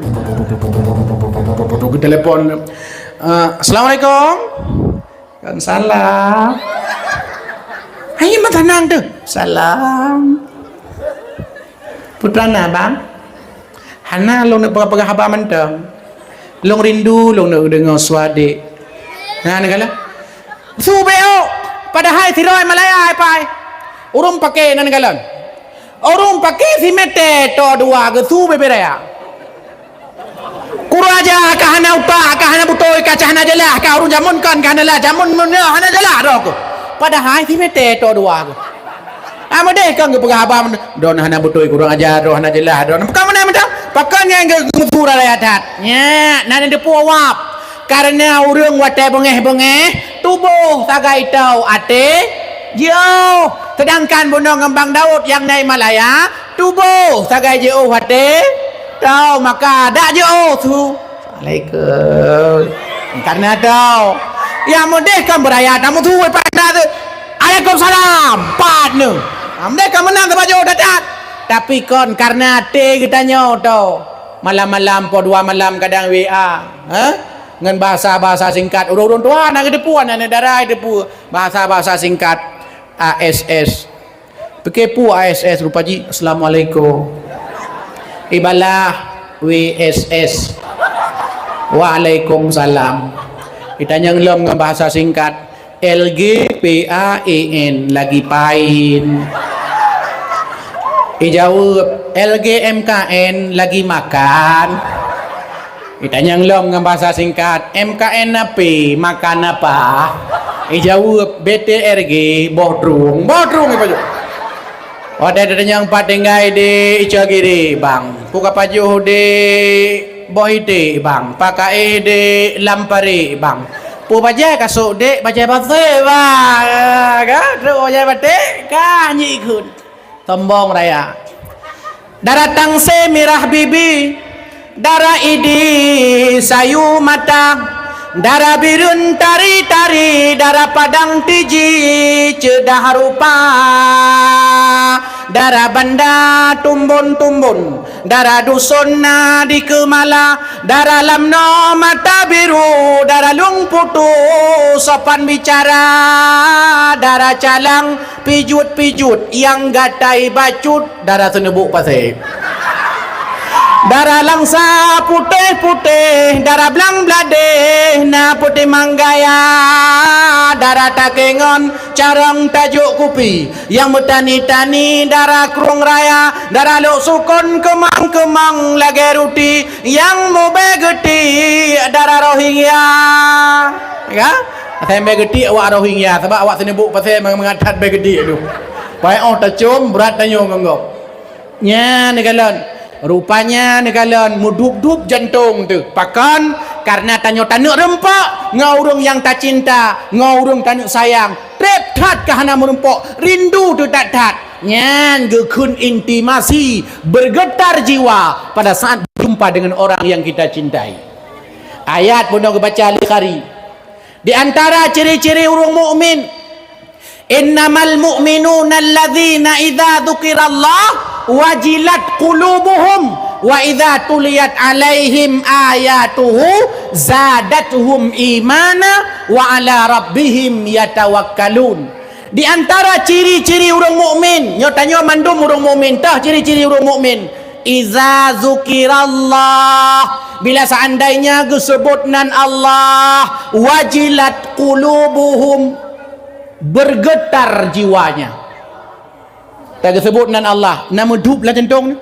telepon Assalamualaikum kan salam ayo mah tenang tu salam putra na bang hana long nak pegah haba mentang long rindu long nak dengar suara dik nah negala su beo padahal tiroi Malaya ai pai urung pakai nan negala urung pakai si mete to dua ke su beberaya kuraja kahana upa kahana butoi kacahana jelah ka urung jamun kan kahana lah jamun mana hana jelah rok padahal si mete to dua ke amade kan ke pegah haba don hana butoi kurang ajar don hana jelah don bukan mana mentang pakanya yang ngepura rayatat nya nan depu awap karena urang wate bengeh tubuh tagai tau ate jauh sedangkan bunong Bang Daud yang naik Malaya tubuh tagai jauh hati tahu maka dak jauh tu Assalamualaikum Karena tau yang merdeka beraya namu tu pada tu Waalaikumsalam partner mereka menang ke baju dadat tapi kon karena te kita nyoto malam-malam po 2 malam kadang WA dengan bahasa-bahasa singkat urun tua nak depuan nak darai depu bahasa-bahasa singkat ASS pekepu ASS rupa ji Assalamualaikum ibalah WSS Waalaikumsalam kita nyenglom dengan bahasa singkat LGPAEN lagi pain jawab LGMKN lagi makan kita nyenglom dengan bahasa singkat MKN apa makan apa jawab BTRG bodrung apa ada yang patengai di Icagiri bang puka pajuh di Bohide bang pakai de Lampari bang pu baca kasuk dek baca bahasa bang kan terus baca batik kan ikut tombong raya darah tangse mirah bibi darah idi sayu mata darah birun tari-tari darah padang tiji cedah rupa darah banda tumbun-tumbun darah dusun di kemala darah lamno mata biru darah lung putu sopan bicara darah calang pijut-pijut yang gatai bacut darah senebuk pasir darah langsa putih-putih darah belang bladeh na putih manggaya darah takengon carang tajuk kupi yang bertani-tani darah kerung raya darah luk sukun kemang-kemang lagi ruti yang mau begeti darah Rohingya ya saya begeti awak Rohingya sebab awak senebuk pasal mengatat begeti tu baik tercum berat tanya ngonggok nya negalon rupanya negalon mudup-dup jantung tu pakan karena tanya-tanya rempak ngaurung yang tak cinta ngaurung tanya sayang trep tat kahana merempok rindu tu tak tat nyan gekun intimasi bergetar jiwa pada saat berjumpa dengan orang yang kita cintai ayat pun aku baca hari di antara ciri-ciri orang mukmin innamal mu'minuna alladzina idza dzukirallah wajilat qulubuhum wa idza tuliyat alaihim ayatuhu zadatuhum imana wa ala rabbihim yatawakkalun. Di antara ciri-ciri orang mukmin nyatanya mandum orang mukmin tah ciri-ciri orang mukmin iza zukirallah bila seandainya disebut nan Allah wajilat qulubuhum bergetar jiwanya tak disebut nan Allah nama dup lah jantung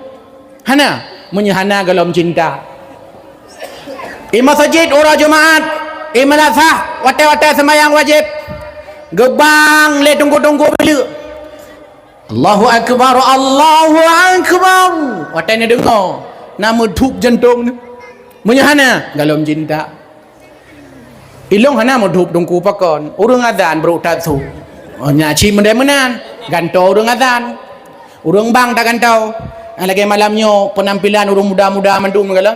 hana menyahana galam cinta imam masjid orang jemaat imam lazah wate-wate sembahyang wajib gebang le tunggu-tunggu bila Allahu akbar wate ni dengar nama dup jantung ni menyahana galam cinta ilong hana mau dup tunggu pakon urang azan berutat su nyaci mendemenan gantau urang azan urang bang tak gantau lagi malamnya penampilan urang muda-muda mandum galah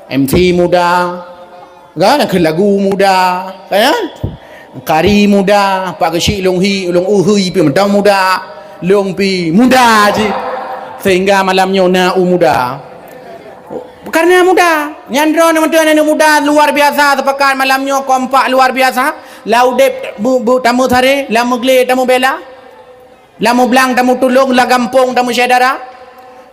MC muda kan lagu muda kan kari muda pak kecil long uhui pi mentang muda long pi muda je sehingga malamnya na muda karena muda nyandro nama muda luar biasa sepekan malamnya kompak luar biasa laudep bu tamu thare lamu gle tamu bela lamu blang tamu tulung la gampung tamu saudara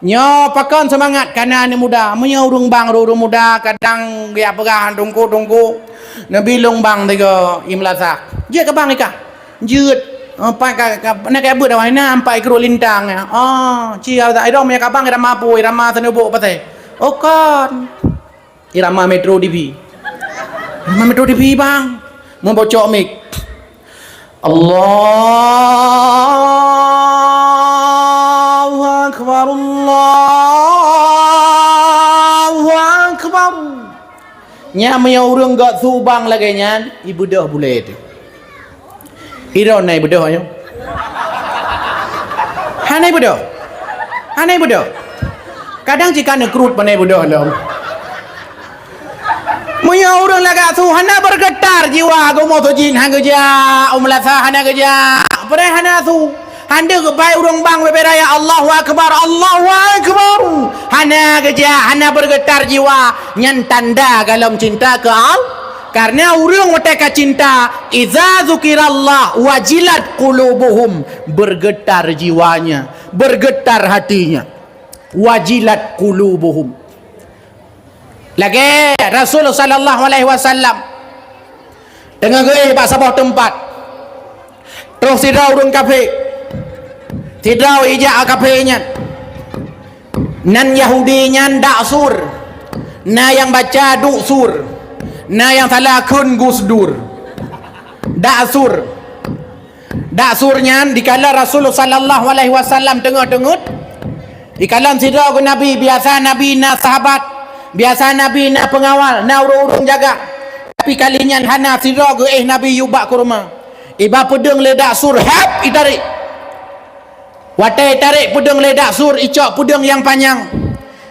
nyo pakon semangat karena ni muda menyo urung bang urung muda kadang dia pegang tungku nabi long bang tiga imlasa je ke bang ika jeut apa nak ke but awak na ampai kru lintang cia ai dong me ka bang irama pu irama senubu pasai kan irama Metro TV bang membocok mic Allahu akbar nya punya orang gak subang lagi nya ibu dah boleh tu hero naik bedah nya hanai bedah kadang jika nekrut panai bedah lam mu Moyo urang laga tu hana bergetar jiwa gomo tu jin hang geja umlasa hana geja. Pare hana tu. Handa ke bai urang bang beraya Allahu akbar Allahu akbar. Hana geja hana bergetar jiwa nyan tanda dalam cinta ke Allah. Karena urang mereka cinta iza zukirallah wajilat qulubuhum, bergetar jiwanya, bergetar hatinya. Wajilat qulubuhum. Lagi Rasulullah sallallahu alaihi wasallam dengan geuih pak sabah tempat. Terus tidak urang kafir. Tidak ijak kafirnya. Nan Yahudi nyan dak sur. Na yang baca duk sur. Na yang salah kun gusdur. Daksur. Daksurnya dikala Rasulullah sallallahu alaihi wasallam tengah-tengah. Dikala sidra ke Nabi, biasa Nabi na sahabat, biasa Nabi na pengawal, na urung-urung jaga. Tapi kalinya hana sidra ke Nabi yubak ke rumah. Iba pedeng le daksur hap itarik. Watai tarik pedeng le daksur icok pedeng yang panjang.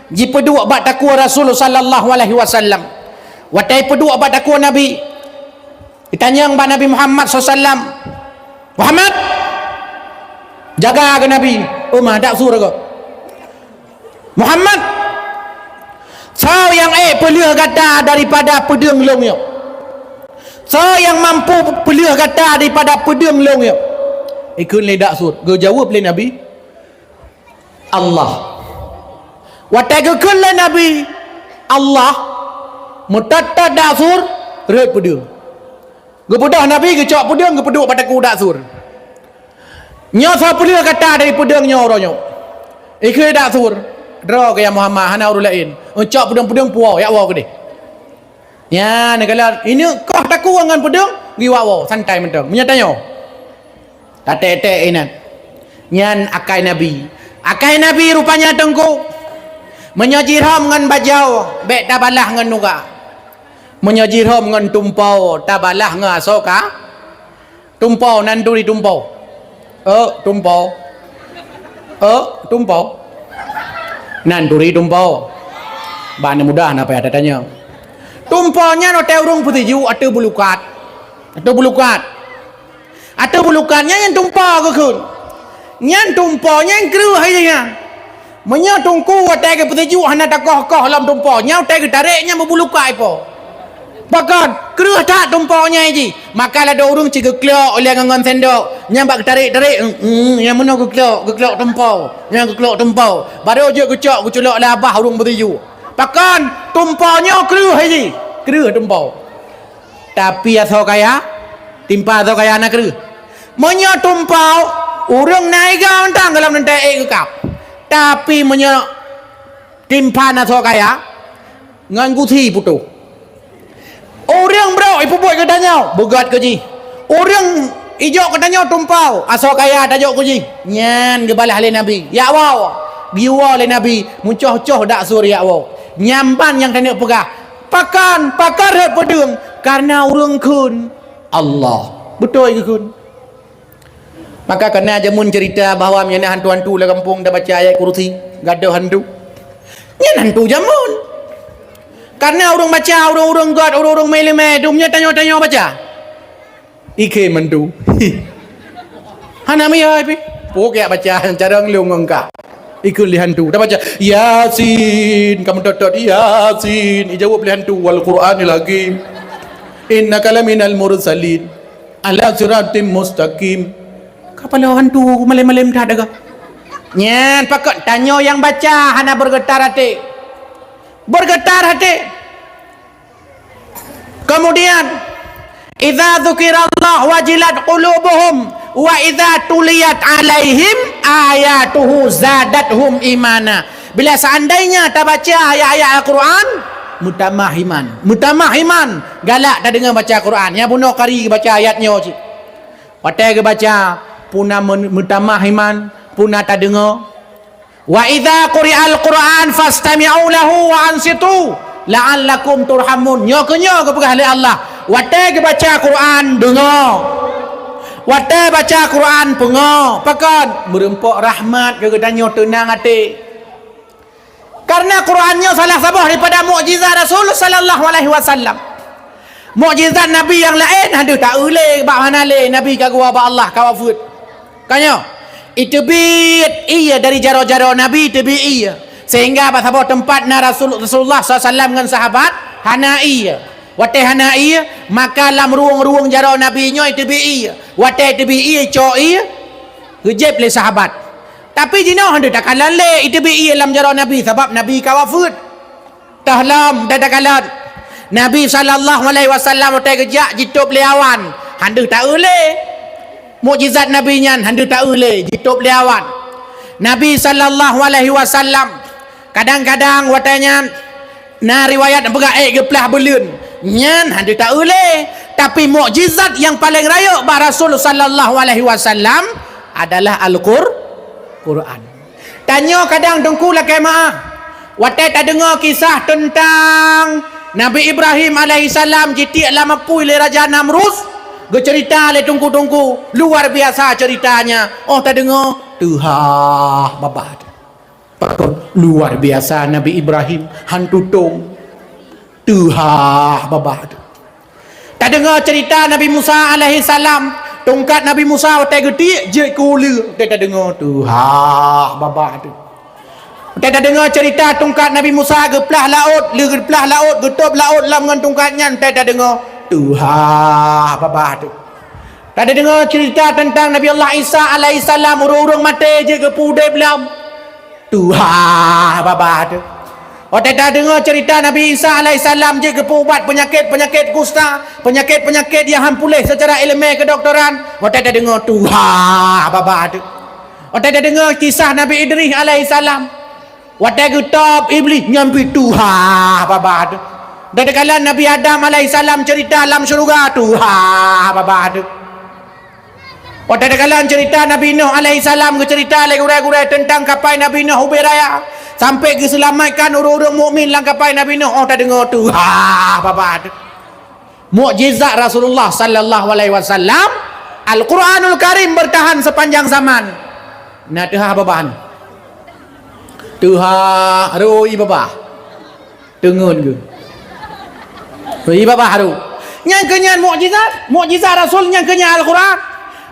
Ji peduk bak takwa Rasulullah sallallahu alaihi wasallam. Watai pedu abad takwa Nabi. Ditanya mbak Nabi Muhammad SAW. Muhammad, jaga ke Nabi. Mah tak suruh ke? Muhammad, so yang pelih kata daripada pedang longnya. So yang mampu pelih kata daripada pedang longnya. Ikut le dak sur. Go jawab le Nabi. Allah. Watai ke le Nabi. Allah. Mutata dasur red pedang. Gepedah Nabi gecak pedang gepeduk pada ku dasur. Nya sa pelih kata dari pedangnya orangnya. Ikut dasur. Dra ke yang Muhammad hana urus lain. Ucap pedang-pedang puau ya wa ke dia. Ya negala ini kau taku dengan pedang gi wa santai mentang. Menyatanya. Tate-tate inan. Nyan akai Nabi. Akai Nabi rupanya tengku. Menyajirham dengan bajau, bek tabalah dengan nuga. Menyajirham dengan tumpau, tabalah dengan asoka. Tumpau nanduri tumpau. Tumpau. Tumpau. Nanduri tumpau. Bana mudah napa ya tanya. Tumpaunya no teh urung putiju atau bulukat. Atau bulukat. Atau bulukatnya yang tumpau ke kun. Nyan tumpaunya yang keruh aja. Menya tungku watai ke petuju hana takoh-koh dalam tumpaunya watai ke tariknya berbulukai po. Bahkan keruh tak tumpaunya aja. Maka ada orang cik keklok oleh ngangon sendok. Nyambak tarik-tarik. Yang mana keklok tumpau. Yang keklok tumpau. Baru je kecok keculok labah orang petuju. Bahkan tumpaunya keruh aja. Keruh tumpau. Tapi asal kaya timpa asal kaya anak keruh. Menya tumpau orang naik gantang dalam nanti kekap. Tapi menyo timpan atau kaya nganggu thi putu. Orang bro ibu boy katanya begat ke ji. Orang ijo katanya tumpau asal kaya tajuk ke ji. Nyan gebalah le Nabi. Ya wow. Biwa le Nabi muncoh-coh dak sur ya wow. Nyampan yang tanya pegah. Pakan pakar hak pedung karena orang kun Allah. Betul ke kun? Maka kena jamun cerita bahawa menyenah hantu-hantu lah kampung dah baca ayat kursi gaduh hantu. Nyen hantu jamun. Karena orang baca, orang-orang god, orang-orang mele-mele, dumnya tanya-tanya baca. Ike mantu. Hana mi ai pi. Pok ya baca cara ngelung engka. Ikut li hantu. Dah baca Yasin, kamu dot Yasin. Ijawab li hantu wal Quran lagi. Innaka laminal mursalin ala siratim mustaqim. Kepala hantu malam-malam dah ada. Nyan pakak tanya yang baca hana bergetar hati. Bergetar hati. Kemudian idza dzukirallah wajilat qulubuhum wa idza tuliyat alaihim ayatuhu zadatuhum imana. Bila seandainya tak baca ayat-ayat Al-Quran mutamahiman galak tak dengar baca Quran. Yang bunuh kari baca ayatnya cik. Patai ke baca puna mutamahiman puna tak dengar. Wa idza quri'al Quran fastami'u lahu wa ansitu la'allakum turhamun. Nyokenyo ke pegah Allah. Watai ke baca Quran dengar. Watai baca Quran pengah. Pakan merempok rahmat ke tanya tenang hati. Karena Qurannya salah sabah daripada mukjizat Rasulullah sallallahu alaihi wasallam. Mukjizat Nabi yang lain ada tak boleh bak mana le Nabi ka gua ba Allah ka wafud. Kanyo. Itu bit iya dari jaro-jaro Nabi itu bit iya. Sehingga pada tempat na Rasulullah SAW dengan sahabat hana iya. Wate hana iya maka lam ruang-ruang jaro Nabi nyo itu bit iya. Wate itu bit iya co iya. Hujib le sahabat. Tapi jino hendak tak kalan le itu bit iya lam jaro Nabi sebab Nabi ka wafud. Tahlam dadakalan. Nabi SAW utai kejak jitup liawan handu tak boleh mukjizat Nabi nyan handu tak boleh jitup liawan. Nabi SAW kadang-kadang watanya na riwayat begaik geplah belun nyan handu tak boleh. Tapi mukjizat yang paling raya bah Rasul SAW adalah Al-Quran. Tanya kadang dengku lah kemah watai tak dengar kisah tentang Nabi Ibrahim alaihissalam jiti lama pui le Raja Namrus. Ge cerita le tungku-tungku. Luar biasa ceritanya. Oh tak dengar? Tuha babat. Pakon luar biasa Nabi Ibrahim hantu tong. Tuha babat. Tak dengar cerita Nabi Musa alaihissalam. Tongkat Nabi Musa watai gede je kula. Tak dengar? Tuha babat. Kita dah dengar cerita tongkat Nabi Musa geplah laut, geplah laut, getup laut lam dengan tongkatnya. Kita dah dengar Tuhan apa tu. Tak ada dengar cerita tentang Nabi Allah Isa alaihissalam urung-urung mati je gepude belam. Tuhan apa tu. Oh tak ada dengar cerita Nabi Isa alaihissalam je gepubat penyakit-penyakit kusta, penyakit-penyakit yang hampulih secara ilmiah kedokteran. Oh tak ada dengar Tuhan apa tu. Oh tak ada dengar kisah Nabi Idris alaihissalam. Wadah getop iblis nyampi Tuhan apa tu. Dan kala Nabi Adam alaihissalam cerita alam syurga Tuhan apa tu. Wadah kala cerita Nabi Nuh alaihissalam cerita lagi gurai-gurai tentang kapai Nabi Nuh ubiraya sampai diselamatkan orang-orang mukmin lang kapai Nabi Nuh. Oh tak dengar Tuhan apa tu. Mukjizat Rasulullah sallallahu alaihi wasallam Al-Quranul Karim bertahan sepanjang zaman. Nah Tuhan apa bahan? Tuhan roi bapa tengun ke roi bapa haru yang kenyan mukjizat Rasul yang kenyan Al-Quran.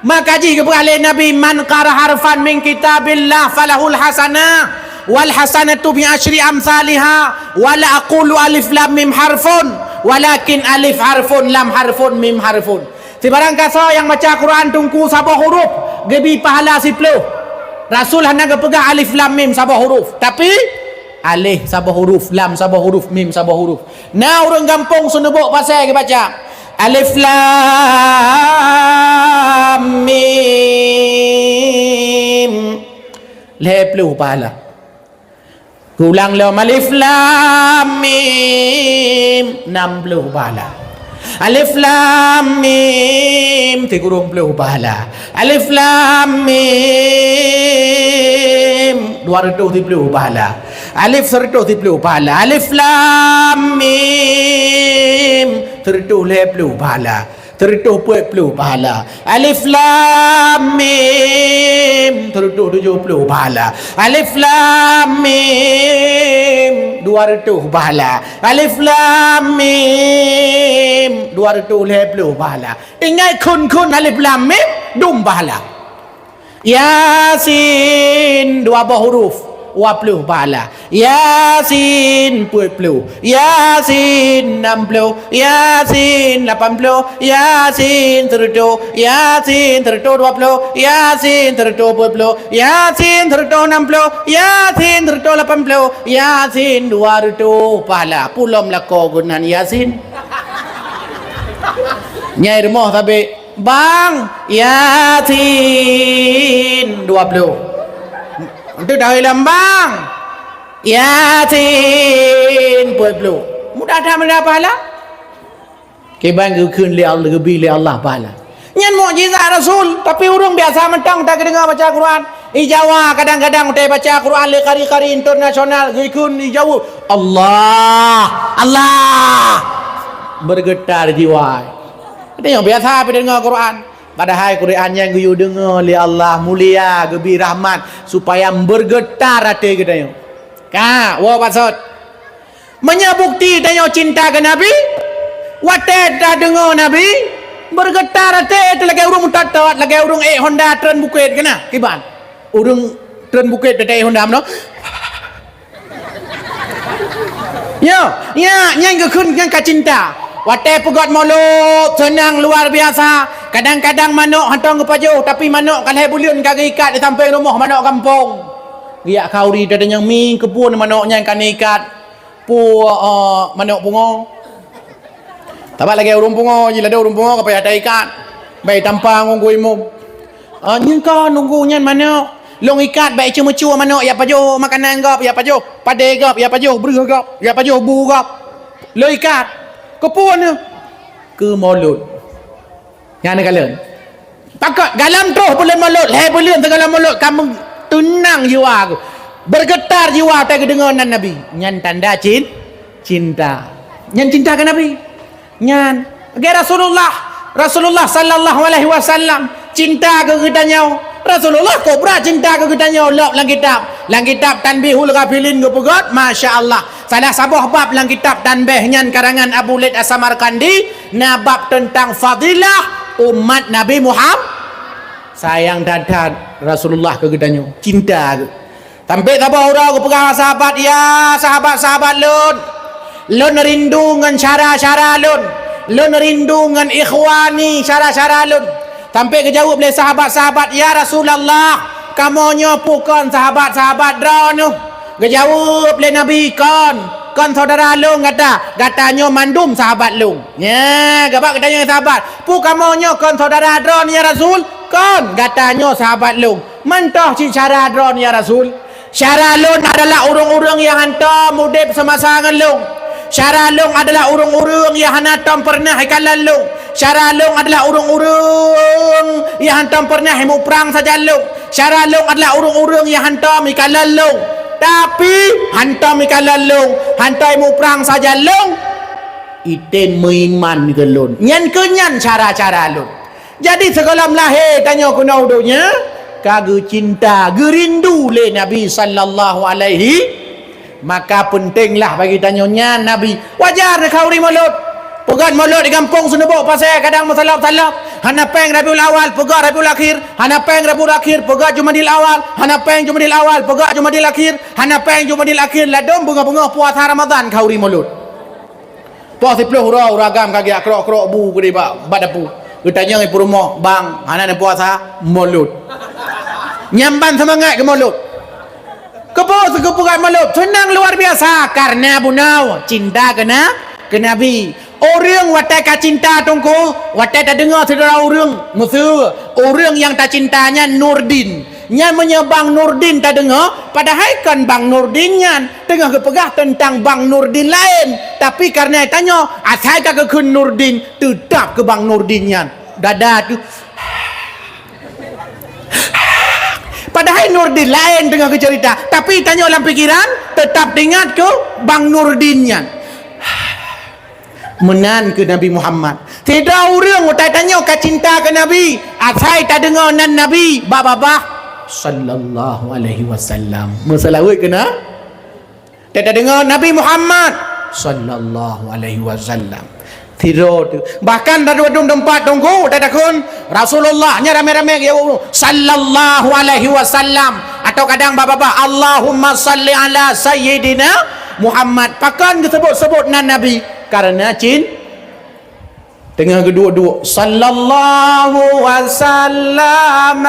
Maka jika beralih Nabi man qara harfan min kitabillah falahul hasanah wal hasanatu bi asyri amsalha wala aqulu alif lam mim harfun walakin alif harfun lam harfun mim harfun. Sebarang kasa yang baca Quran tungku sabah huruf gebi pahala 10. Rasul hendak pegang alif lam mim sabah huruf. Tapi alif sabah huruf, lam sabah huruf, mim sabah huruf. Nah orang kampung sunebok pasal ke baca alif lam mim. Leplu pahala. Ulang lo alif lam mim 60 pahala. Alif lam mim 30 pahala. Alif lam mim 230 pahala. Alif 130 pahala. Alif lam mim 130 pahala. 170 pahala. Alif lam mim 170 pahala. Alif lam mim 200 pahala. Alif lam mim 250 pahala. Ingat kun alif lam mim dum pahala. Yasin 2 huruf 20 pahala. Yasin 40. Yasin 60. Yasin 80. Yasin 100. Yasin 120. Yasin 140. Yasin 160. Yasin 180. Yasin 200 pahala. Pulau melako gunan Yasin. Nyai rumah tapi bang Yasin 20. Untuk dah lambang Yasin 40. Mudah dah mendapat pahala. Kebang keun li Allah gebi li Allah pahala. Nyan mukjizat Rasul tapi orang biasa mentang tak dengar baca Quran. Di Jawa kadang-kadang kita baca Quran le kari-kari internasional keun di Jawa. Allah bergetar jiwa. Kita yang biasa dengar Quran. Padahal Quran yang you dengar li Allah mulia gebi rahmat supaya bergetar hati kita yo. Ka, wa maksud. Menyabukti kita cinta ke Nabi. Wate dah dengar Nabi bergetar hati itu lagi urung tatat lagi urung Honda tren bukit kena kiban urung tren bukit tete Honda no yang kekun yang kacinta wate pegot molok senang luar biasa kadang-kadang manuk hantong ke paju tapi manuk kalau bulion kagak ikat di samping rumah manuk kampung dia kauri ada yang ming kebun manuknya kan ikat manuk pungo tabak lagi urung pungo jila ada urung pungo kapaya ada ikat baik tampang unggu imum nyen ka nunggu nyen manuk long ikat baik cuma-cuma manuk ya paju makanan gap ya paju pade gap ya paju beru gap ya paju bu gap lo ikat kepun ke mulut yang nak kalian takut galam tu boleh mulut boleh segala mulut kamu tenang jiwa aku bergetar jiwa tak dengar Nabi nyan tanda cinta nyan cinta ke Nabi nyan ke Rasulullah sallallahu alaihi wasallam cinta ke kitanya Rasulullah kobra cinta ke kitanya lop lang kitab tanbihul ghafilin ke pegot masya-Allah salah sabah bab lang kitab tanbih nyan karangan Abu Laid As-Samarkandi nabab tentang fadilah umat Nabi Muhammad sayang dadat Rasulullah ke kitanya cinta ke sampai tabah orang ke pegang sahabat ya sahabat-sahabat lun rindu ngan syara-syara lun rindu ngan ikhwani syara-syara lun sampai kejawab oleh sahabat-sahabat ya Rasulullah kamu nyopukan sahabat-sahabat dronu kejawab oleh Nabi kon saudara lu katanya mandum sahabat lu ya gabak katanya sahabat pu kamu nyokon saudara dron ya Rasul kon katanya sahabat lu mentah si syara dron ya Rasul syara lu adalah urung-urung yang hantar mudib semasa dengan lu syara lu adalah urung-urung yang hantar pernah ikalan lu syara lu adalah urung-urung yang hantar pernah himu perang saja lu syara lu adalah urung-urung yang hantar ikalan lu tapi hantar ikalan lu hantar himu perang saja lu iten mengiman ke lu nyan kenyan cara-cara lu jadi segala melahir tanya kuna udunya kagak cinta gerindu le Nabi sallallahu alaihi maka pentinglah bagi tanyanya Nabi wajar kau ri mulut pegat mulut di kampung sunebok pasal kadang masalah-masalah hana peng Rabiul Awal pegat Rabiul Akhir hana peng Rabiul Akhir pegat Jumadil Awal hana peng Jumadil Awal pegat Jumadil Akhir hana peng Jumadil Akhir ladom bunga-bunga puasa Ramadan kau ri mulut puas 10 ragam kaki akrok-akrok bu gede badapu ditanya ibu rumah bang hana puasa mulut nyamban semangat ke mulut kepukat mulut senang luar biasa karena bunau cinta ke Nabi orang watai ka cinta tungku watai tak dengar saudara orang musuh orang yang tak cintanya Nurdin nya menyebang Nurdin tak dengar padahal kan Bang Nurdin nyan tengah kepegah tentang Bang Nurdin lain tapi karena tanya asal ke Nurdin tetap ke Bang Nurdin nyan dada tu padahal Nurdin lain dengan cerita tapi tanya dalam pikiran tetap ingat ke Bang Nurdinnya menan ke Nabi Muhammad tidak orang tanya ke cinta ke Nabi asal tak dengar nan Nabi babah sallallahu alaihi wasallam masalahut kena tak dengar Nabi Muhammad sallallahu alaihi wasallam tidak bahkan dari wadung tempat tunggu tak takun Rasulullah nya rame-rame ya sallallahu alaihi wasallam atau kadang bapak-bapak Allahumma salli ala sayyidina Muhammad pakan disebut-sebut nan Nabi karena tengah kedua-dua sallallahu wasallam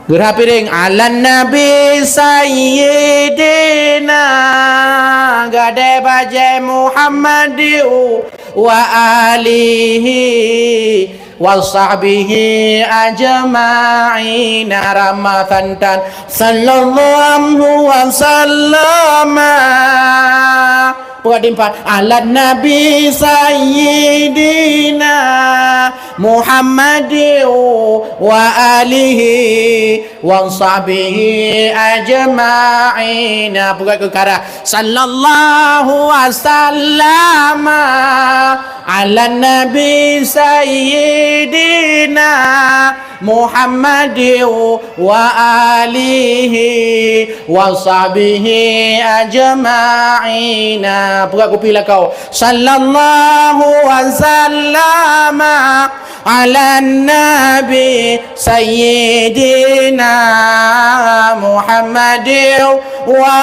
gerah piring ala nabi sayyidina gade baje Muhammadiu wa alihi wa sahbihi ajma'in ramatan sallallahu wasallam Pukul 4 ala nabi sayyidina Muhammadin wa alihi wa sahbihi ajma'in. Bukan kekara sallallahu wasallama ala nabi sayyidina Muhammadin wa alihi wa sahbihi ajma'in. Bukan kupilah kau sallallahu wasallama ala nabi sayyidina Muhammadin wa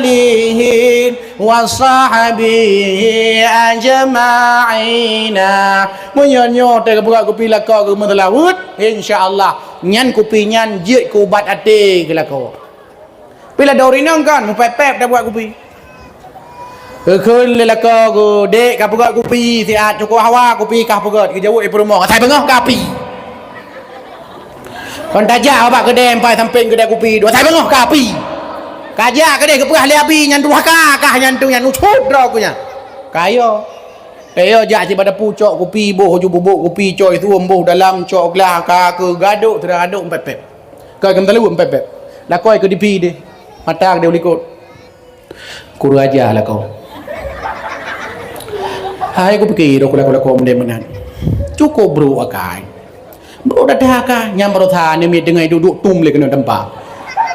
alihi wa sahbihi ajma'in. Menyanyo tak buka kopi lah kau ke mentelawut insyaallah nyan kopi nyan jit ku ubat ati ke lah kau bila dauri nang kan pep dah buat kopi keun le lah kau dek ka buka kopi siat cukup hawa kopi kah buka ke jauh ibu rumah sai bengah kopi kon tajak apa kedai empai samping kedai kopi dua sai bengah kopi kajak kedai ke perah liabi nyan dua kah nyan tu nyan ucut dah aku nya kayo jak si pada pucok kopi boh ju bubuk kopi coy tu embuh dalam cok gelas ka ke gaduk teraduk pep ka kem telu pep la koi ke dipi dia mata dia ulikut kuru aja lah kau hai aku fikir aku kau mendemenan cukup bro akai bro dah ka nyam bro tha ni mi dengai duduk tum le kena tempat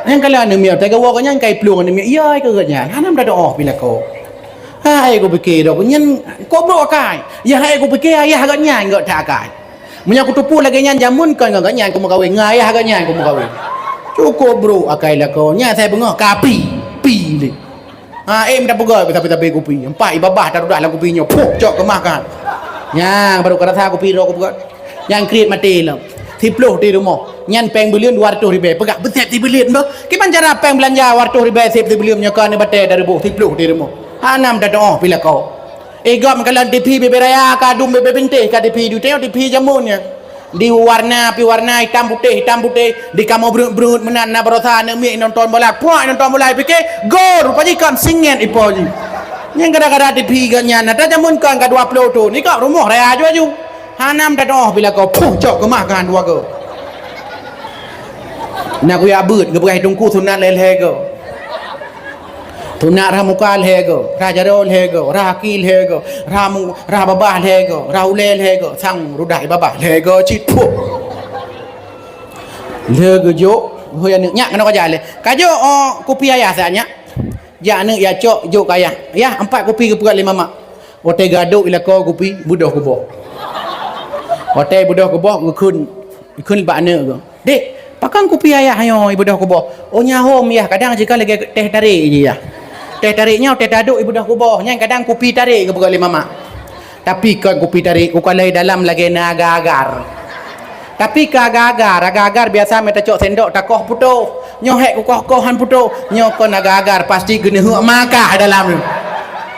yang kala ni mi ta ka wo ka nyang kai pluang ni mi iya ke nya hanam dah doh bila kau hai aku fikir aku nyan kau bro akai ya hai aku fikir ayah agak nyan enggak tak akai punya aku tupu lagi nyan jamun kan enggak nyan aku mau kawin ngai agak nyan aku mau kawin cukup bro akai lah kau nya saya bengah kapi pi le dah pegang tapi kopi empat ibabah dah dah lah kopinya puk cok kemakan yang baru kata saya kopi ro aku pegang yang kreat mati lah tiploh di rumah nyan peng belian 200 ribu pegang betet di belian bah kiman cara peng belanja 200 ribu sip di belian nyakan ni batai dari buh tiploh di rumah hanam dah doh bila kau gam kalau DP bebe raya kadum bebe bintih ka DP du tengok DP jamunnya di warna hitam putih di kamu berut menan na barosa na mi nonton bola puak nonton bola fikir gol pajikan singen ipoji yang kadang-kadang DP ganya na jamun kan ka 20 tu ni kau rumah raya aju hanam dah doh bila kau pucok kemakan dua go nak ya beut ke berai tungku sunat lelhe go tunnak ramuka lego rajarol lego rakil lego ramu rababah lego raulel lego sang rudai babah lego cipu lego jo hoya nyak kena kaja le kajo kopi ayah sanya ja ne ya cok jo kaya ya 4 kopi ke perat 5 mak ote gaduk ila ko kopi budoh ko boh ote budoh ko boh kun ba ne go dek pakang kopi ayah ayo budoh ko boh oh nyahom ya kadang jika lagi teh tarik je ya teh tariknya teh daduk ibu dah kubah yang kadang kopi tarik ke bukan lima mak tapi kan kopi tarik ku kalai dalam lagi na agar-agar tapi ka agar-agar biasa meta cok sendok takoh putuh nyohek ku koh-kohan putuh nyokon agar-agar pasti kena huk makah dalam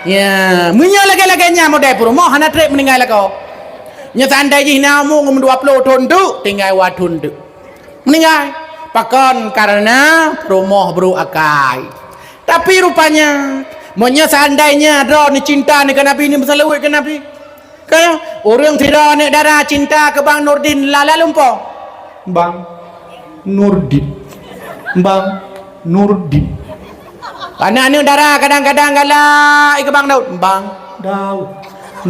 ya munyo lagi-lagi nya model puru moh hana trip meninggal kau nya tandai ji namu ngum 20 ton tu tinggal wadun tu meninggal pakon karena rumah bro akai tapi rupanya monya seandainya draw ni cinta ni ke Nabi ni bersalawat ke Nabi kaya orang tidak ni darah cinta ke Bang Nurdin lala lumpur Bang Nurdin anak ni darah kadang-kadang galak ke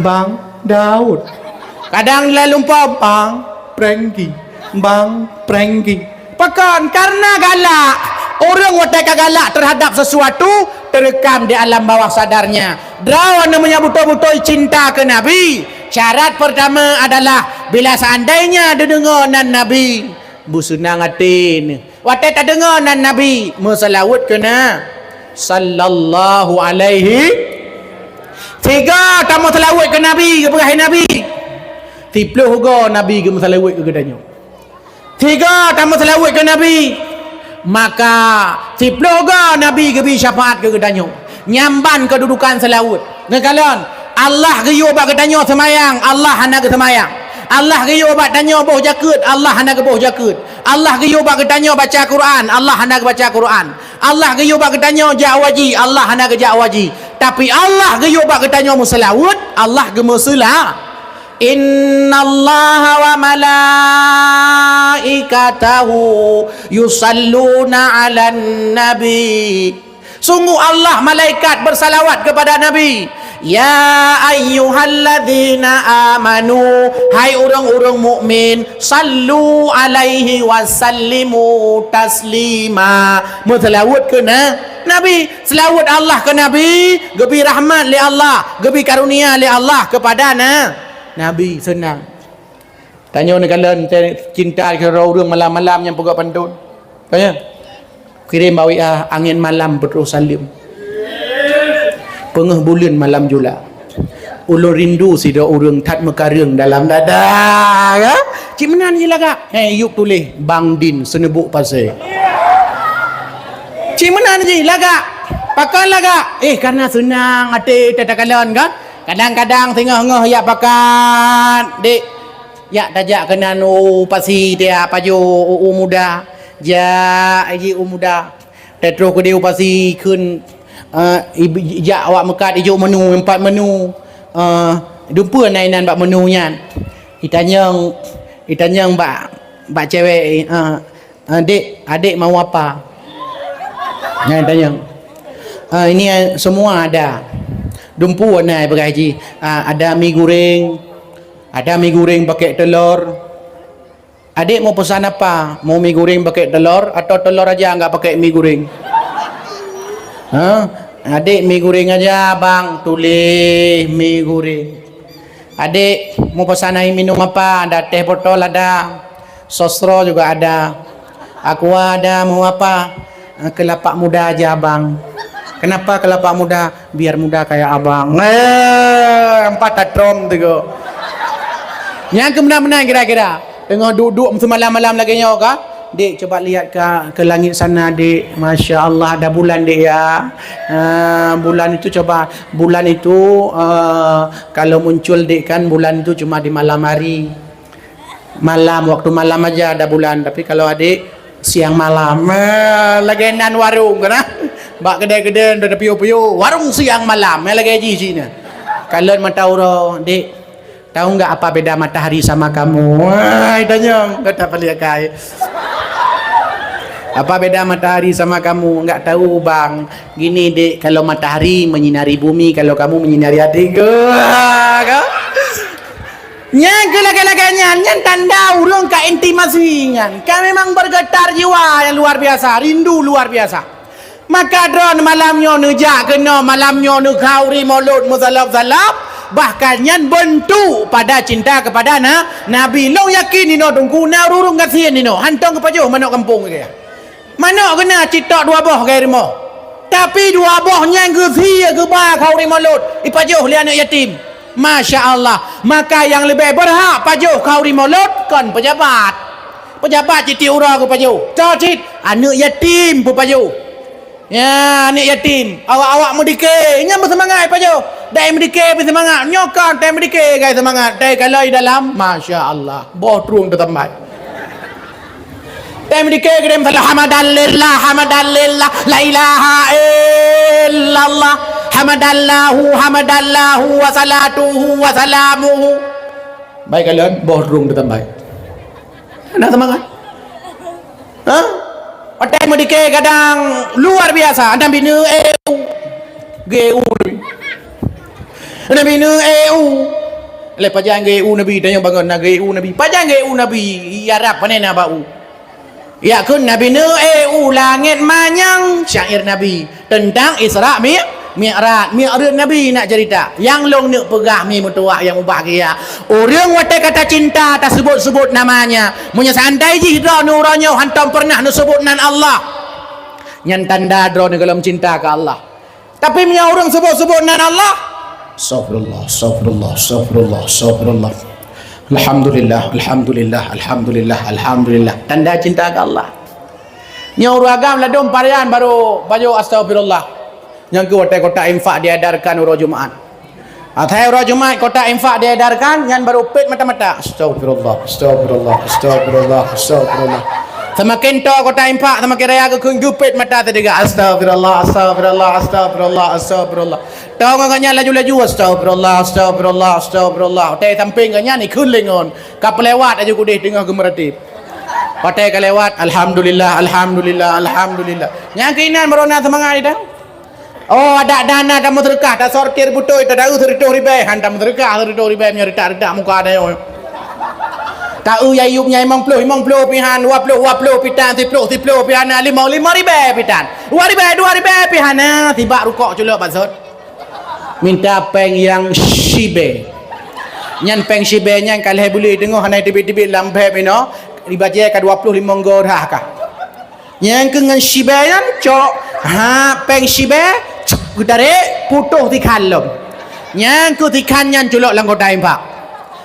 Bang Daud kadang lala lumpur Bang Prengki pakan karena galak orang watak galak terhadap sesuatu terekam di alam bawah sadarnya. Draw namanya betul-betul cinta ke Nabi. Syarat pertama adalah bila seandainya dengar nan Nabi busunang hati. Watak tak dengar nan Nabi bersalawat kena sallallahu alaihi. 3 tamu salawat ke Nabi ke berakhir Nabi. 30 go Nabi ke salawat ke gedanya. 3 tamu salawat ke Nabi. Maka tiploga Nabi gebi syafaat ke gedanyo nyamban kedudukan selawut ngekalan Allah geyo ba gedanyo semayang Allah hana ke semayang Allah geyo ba danyo boh jakut Allah hana ke boh jakut Allah geyo ba gedanyo baca Quran Allah hana ke baca Quran Allah geyo ba gedanyo jawaji Allah hana ke jawaji tapi Allah geyo ba gedanyo muselawut Allah ge musela innallaha wa malaikatahu yusalluna 'alan nabi. Sungguh Allah malaikat bersalawat kepada Nabi. Ya ayyuhalladzina amanu, hai orang-orang mukmin, sallu alaihi wasallimu taslima. Selawat ke Nabi, selawat Allah ke Nabi, gebi rahmat li Allah, gebi karunia li Allah kepada Nabi. Senang. Tanya ni kalian cinta ke orang malam-malam yang pegak pantun. Tanya. Kirim bawi angin malam Jerusalem. Pengeh bulan malam jula. Ulun rindu sida urang tat mekareng dalam dada. Ya? Cik menan je lagak. Yuk tulis Bang Din senebuk pasal. Cik menan je lagak. Pakai lagak. Karena senang hati tatakalon kan. Kadang-kadang tengah-tengah ya pakan. Dek. Ya tajak kena nu pasi dia paju muda. Ja aji muda. Tetro ke dia pasi kun ja awak mekat ijo menu 4 menu. Dumpa nainan bak menu nya. Itanyang bak cewek adik mau apa? Yang tanyang. Ini semua ada. Dumpu nai bagaji. Ada mi goreng. Ada mi goreng pakai telur. Adik mau pesan apa? Mau mi goreng pakai telur atau telur aja enggak pakai mi goreng? Adik mi goreng aja bang, tulis mi goreng. Adik mau pesan air minum apa? Ada teh botol ada, sosro juga ada, aqua ada, mau apa? Kelapa muda aja bang. Kenapa kelapa muda? Biar muda kayak abang. 4 tatrom tu. Yang kebenar-benar kira-kira. Tengah duduk semalam-malam lagi nyawa kah? Dek coba lihat ke langit sana dek. Masya Allah ada bulan dek ya. Bulan itu kalau muncul dek kan bulan itu cuma di malam hari. Waktu malam aja ada bulan. Tapi kalau adik siang malam lagi nan warung kan? Bak kedai-kedai ada piu-piu. Warung siang malam lagi di sini. Kalau tahu dek. Tahu enggak apa beda matahari sama kamu? Wah, tanya, kata peliakai. Apa beda matahari sama kamu? Enggak tahu, Bang. Gini, Dek, kalau matahari menyinari bumi, kalau kamu menyinari hati. Yang kelak-kelaknya, yang tanda urung ka intimasinya. Kami memang bergetar jiwa yang luar biasa, rindu luar biasa. Maka dron malamnya nejak kena malamnya nu kauri mulut musalab-salab. Bahkan yang bentuk pada cinta kepada Nabi. Lo yakin ino tunggu na rurung kasihan ino. Hantong kepajuh manok kampung ke. Manok kena citak 2 boh ke rumah. Tapi 2 bohnya kesian ke bah kau ri mulut. Ipajuh li anak yatim. Masya Allah. Maka yang lebih berhak pajuh kau ri mulut kan pejabat. Pejabat citi ura ke pajuh. Cocit anak yatim pu pajuh. Ya anak yatim. Awak-awak merdeka. Nya bersemangat pajuh. Dai merdeka bersemangat. Nyokan dai merdeka guys semangat. Dai kalau di dalam Masya Allah. Boh terung ke tempat. Dai merdeka kirim salam hamadalillah hamadalillah la ilaha illallah hamadallahu wa salatuhu wa salamuhu. Baik kalian boh terung ke tempat. Ada semangat. Dai merdeka kadang luar biasa. Ada bina GU Nabi lepas jangan GU Nabi tanya bangun nak GU Nabi pajang GU Nabi Arab panen nak bau ya kun Nabi langit manyang syair Nabi tentang Isra Mi'raj Nabi nak cerita yang long nak pegah mi mutuak yang bahagia orang wate kata cinta tak sebut-sebut namanya munya sandai ji dra nuranyo hantam pernah nu sebut nan Allah nyan tanda dra ni dalam cinta ke Allah tapi punya orang sebut-sebut nan Allah. Astagfirullah, astagfirullah, astagfirullah, astagfirullah. Alhamdulillah, alhamdulillah, alhamdulillah, alhamdulillah. Tanda cinta ke Allah. Nyaur agam ladum parian baru baju astagfirullah. Yang ke kota infak diedarkan urut Jumaat. Atai urut Jumaat kota infak diedarkan yang baru pet mata-mata. Astagfirullah, astagfirullah, astagfirullah, astagfirullah. Semakin to kota impak semakin raya ke kun gupit mata terdekat. Astagfirullah, astagfirullah, astagfirullah, astagfirullah. Tahu nganya laju-laju astagfirullah, astagfirullah, astagfirullah. Hotel samping nganya ni kun lengon. Kap lewat aja kudih tengah gemeratip. Hotel ke lewat alhamdulillah, alhamdulillah, alhamdulillah. Yang keinan merona semangat dah. Oh ada dana dah terkah dah sortir butoi dah daun seribu ribu hantam terkah seribu ribu nyerita-rita muka ada yo. Tahu ya yuk nyai 50 pihan 20 pitan 10 pihan 5 ribu pitan 2 ribu pihan tiba rukuk culuk pasut minta peng yang shibe nyan peng shibe nyan kalau boleh dengar hanai tibi-tibi lampe pino dibaca ke 25 gorah kah yang dengan shibe nyan cok ha peng shibe gudare putuh di kalom nyan ku di kan nyan culuk lang kota impak.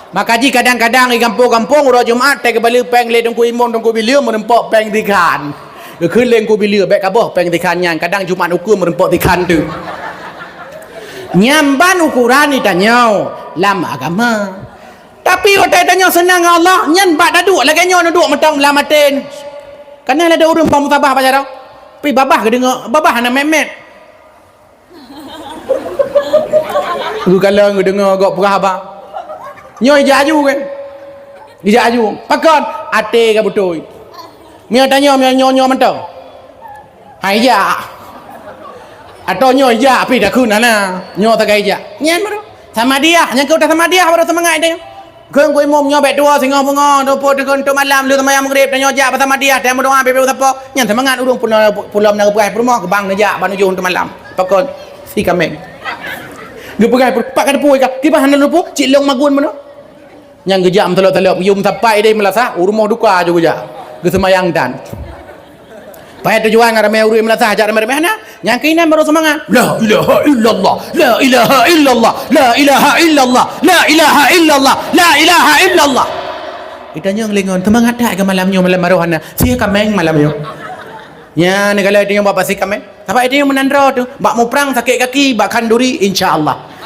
Maka ji kadang-kadang di kampung-kampung urut Jumaat tak kembali peng le dengku imam dengku bilia merempok peng dikan. Ke leng ku bilia baik kabah peng dikan nyan kadang Jumaat ukur merempok dikan tu. Nyamban ukuran ni tanyau lama agama. Tapi hotel tanya senang Allah nyan bak daduk lagi nyo duduk metang melamatin. Kana ada urang pamutabah apa cara? Pi babah ke dengar babah nak memet. Ku kalau dengar gok perah apa? Nyo ijak aju kan ijak aju pakon ate ke betul mia tanya mia nyo mentang hai ijak atau nyo ijak api dah kun ana nyo tak ijak nyen baru sama dia nya kau dah sama dia baru semangat dia kau imam nyo bet dua singa bunga dopo dekon tu malam lu semayang maghrib nyo ijak sama dia temu doa be apa nyen semangat urung pulau nak berai rumah ke bang ijak banu tu malam pakon si kameng gepegai pak kada puai ka kiba hanan lupu cik long magun mana yang gejam telok-telok yum sampai dia melasa rumah duka juga ke semayang dan payah tujuan ramai urut melasa ajak ramai mana yang keinan baru semangat la ilaha illallah la ilaha illallah la ilaha illallah la ilaha illallah la ilaha illallah kita nyong lengon semangat tak ke malamnya malam marohana sia kameng malamnya ya ni kalau dia bapak si kameng apa dia menandra tu bak mu perang sakit kaki bak kanduri insyaallah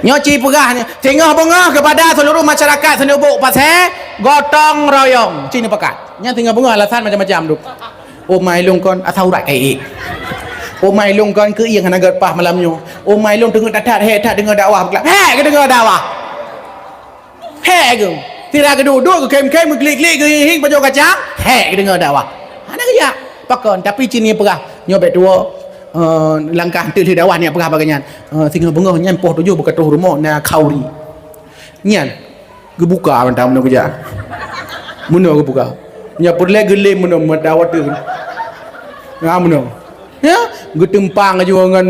nyoci pegahnya tengah bengah kepada seluruh masyarakat senubuk pasal gotong royong cini pekat nya tengah bengah alasan macam-macam tu oh mai long kon asal urat kai oh mai long kon ke yang hanagat pah malamnya oh mai long dengar datat he tak dengar dakwah belak he ke dengar dakwah he ke tidak ke duduk ke kem-kem klik-klik ke hing baju kacang he ke dengar dakwah ana kerja pakon tapi cini pegah nyobek dua langkah tu di dakwah ni apa bagian tinggal bengah nyan poh tujuh berkatuh rumah na khauri nyan gebuka bantam nak kerja muno gebuka nya perle gele muno madawat tu muno ya getempang aja ngan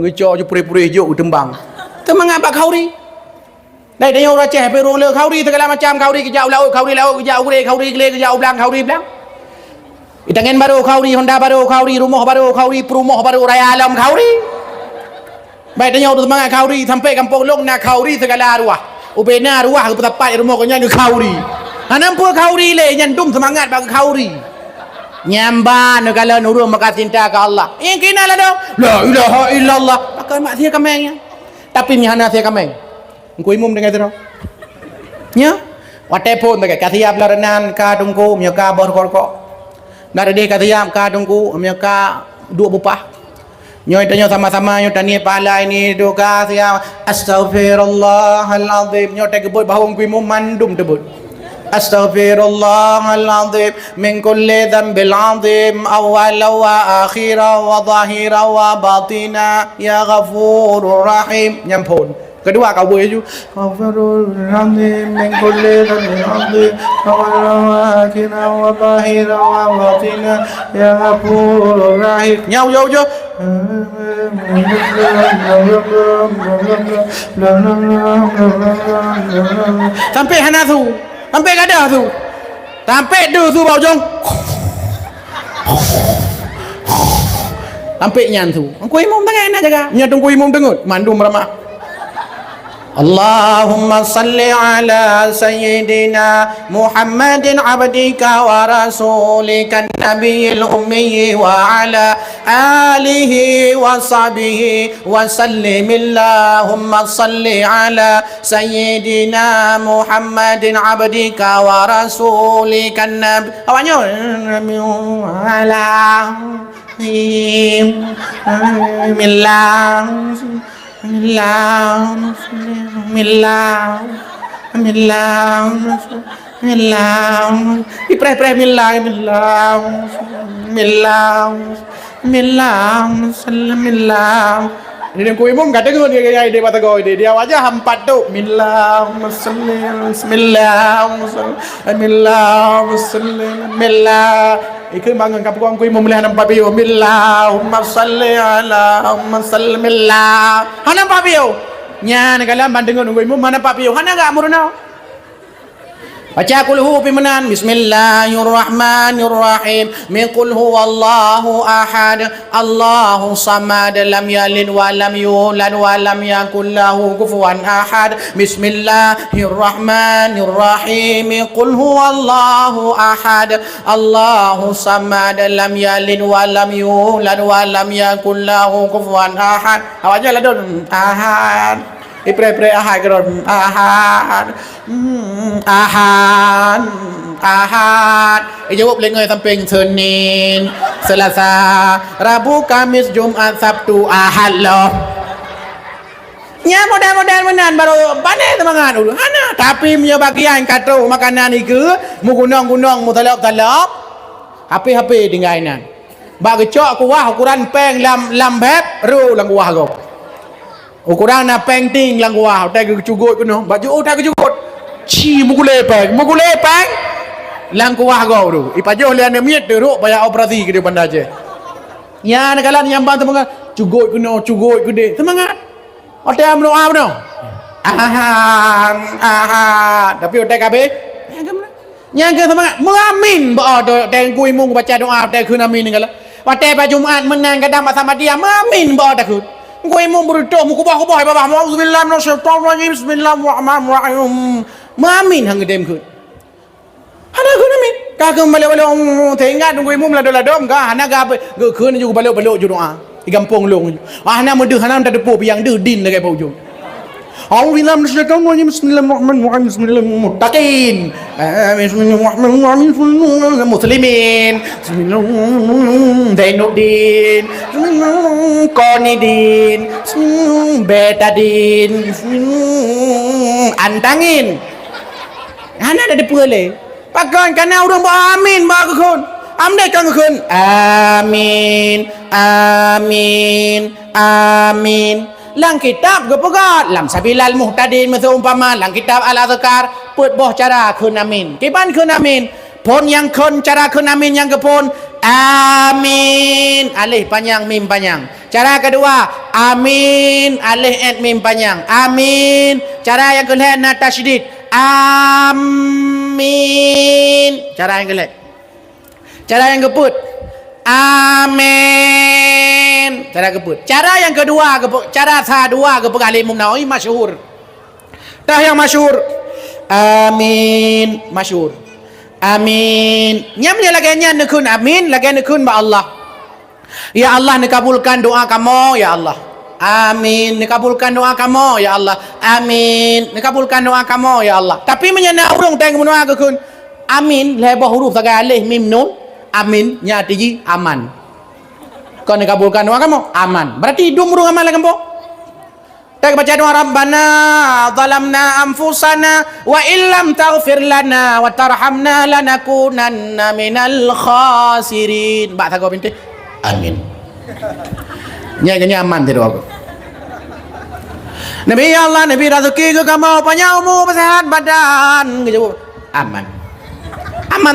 ngecok je puri-puri je getempang temang apa khauri dai dia orang ceh pe rong le khauri segala macam khauri kerja laut khauri ure khauri gele kerja ulang khauri belang Itangan baru khauri, Honda baru khauri, rumah baru khauri, perumah baru raya alam khauri. Baik tanya urut semangat khauri sampai kampung long nak khauri segala arwah. Ubena arwah ke petapat rumah kau nyan ke khauri. Hanampu khauri le nyan dum semangat bagi khauri. Nyamban kalau nurung maka cinta ke Allah. Yang kena lah dong. La ilaha illallah. Pakai mak sia kamengnya. Tapi mihana sia kameng. Engkau imum dengan tu. Nya. Wate pun tak kasiap laranan ka tungku mioka bor kor. Nak ada kata yang ka tunggu mereka dua bupah nyoy tanya sama-sama nyoy tani pala ini doa sia astaghfirullahalazim nyoy tak gebut bahung kuimu mandum tebut astaghfirullahalazim min kulli dhanbil azim awwal wa akhir wa zahir wa batina ya ghafurur rahim nyampun kedua kau boleh ju astaghfirullahalazim min kulli dhanbil azim wa akhir wa zahir wa batina ya ghafurur rahim nyau yo yo sampai hana tu sampai kada tu sampai du tu bau jong sampai nyan tu aku imam tangan nak jaga nya tunggu imam dengut mandum ramah اللهم صل على سيدنا محمد عبدك ورسولك النبي الأمي وعلى آله وصحبه وسلم اللهم صل على سيدنا محمد عبدك ورسولك النبي وعلى Ini kui mung kata ku dia dia bata go dia wajah hampat tu millah ikut bangun kapu kui memulih nampak bio millah salli ala salli millah hana nampak bio nya negala bandengon kui mung mana nampak bio hana gak murna baca qul hu pimenan bismillahirrahmanirrahim min qul huwallahu ahad Allahu samad lam yalid wa lam yulad wa lam yakul lahu kufuwan ahad bismillahirrahmanirrahim qul huwallahu ahad Allahu samad lam yalid wa lam yulad wa lam yakul lahu kufuwan ahad awaknya ladon ahad Ipre ahad keron ahad jawab lengoy samping Senin Selasa Rabu Kamis Jumat Sabtu Ahad loh nya modal menan baru pandai temangan dulu hana tapi punya bagian kata makanan itu mu gunung mu talap HP tinggalan bak kecok kuah ukuran peng lam beb ru lang kuah go ukuran na painting lang wah tay cugut kuno baju tay cugut chi mugule peng lang kuah go tu ipajo lian miet deruk bayar operasi ke dia bandar je nya nakalan yang bang temangan cugut gede semangat otai amno amno tapi otai kabe nya ke semangat mengamin ba tay kui mung baca doa tay kun amin ngala otai pa Jumat menang kadang sama dia mengamin ba takut Kau imam berdoa, muka bah, babah, Alhamdulillah, Bismillahirrahmanirrahim, Bismillahirrahmanirrahim. Mamin hang dem kun. Hana kun amin. Kagam balik tengah tunggu imam lado, enggak. Hana gak kun juga balik doa. Di kampung long. Hana mudah, hana tak depo, yang din lagi bau jo. Alhamdulillah, Bismillahirrahmanirrahim, Bismillahirrahmanirrahim. Bismillahirrahmanirrahim, Muslimin. Zainuddin. Konidin. Betadin. Antangin. Hana ada depo le. Pakai kana urang ba amin ba kun. Amdai kan kun. Amin. Lang kitab ke pegat lam sabilal muhtadin umpama lang kitab al-azkar put boh cara kun amin kiban kun amin pon yang kun cara kun amin yang ke pon amin alif panjang mim panjang cara kedua amin alif et mim panjang amin cara yang kedua na tasydid amin cara yang kedua cara yang keput amin cara keput cara yang kedua cara dua alif mum nawawi masyhur tah yang masyhur amin masyhur amin nyamnya lagi nekun amin lagi nekun ba Allah ya Allah nikabulkan doa kamu ya Allah amin nikabulkan doa kamu ya Allah amin nikabulkan doa kamu ya Allah tapi menyana urang teng doa kun amin lebah huruf sagai alif mim nun amin nya tiji aman kau nikabulkan doa kamu aman berarti hidung urung aman lagi kamu tak baca doa Rabbana zalamna anfusana wa illam taghfir lana wa tarhamna lanakunanna minal khasirin bak tak kau binti amin nya aman ti doa aku Nabi Allah Nabi rezeki ke kamu panjang umur sehat badan jawab aman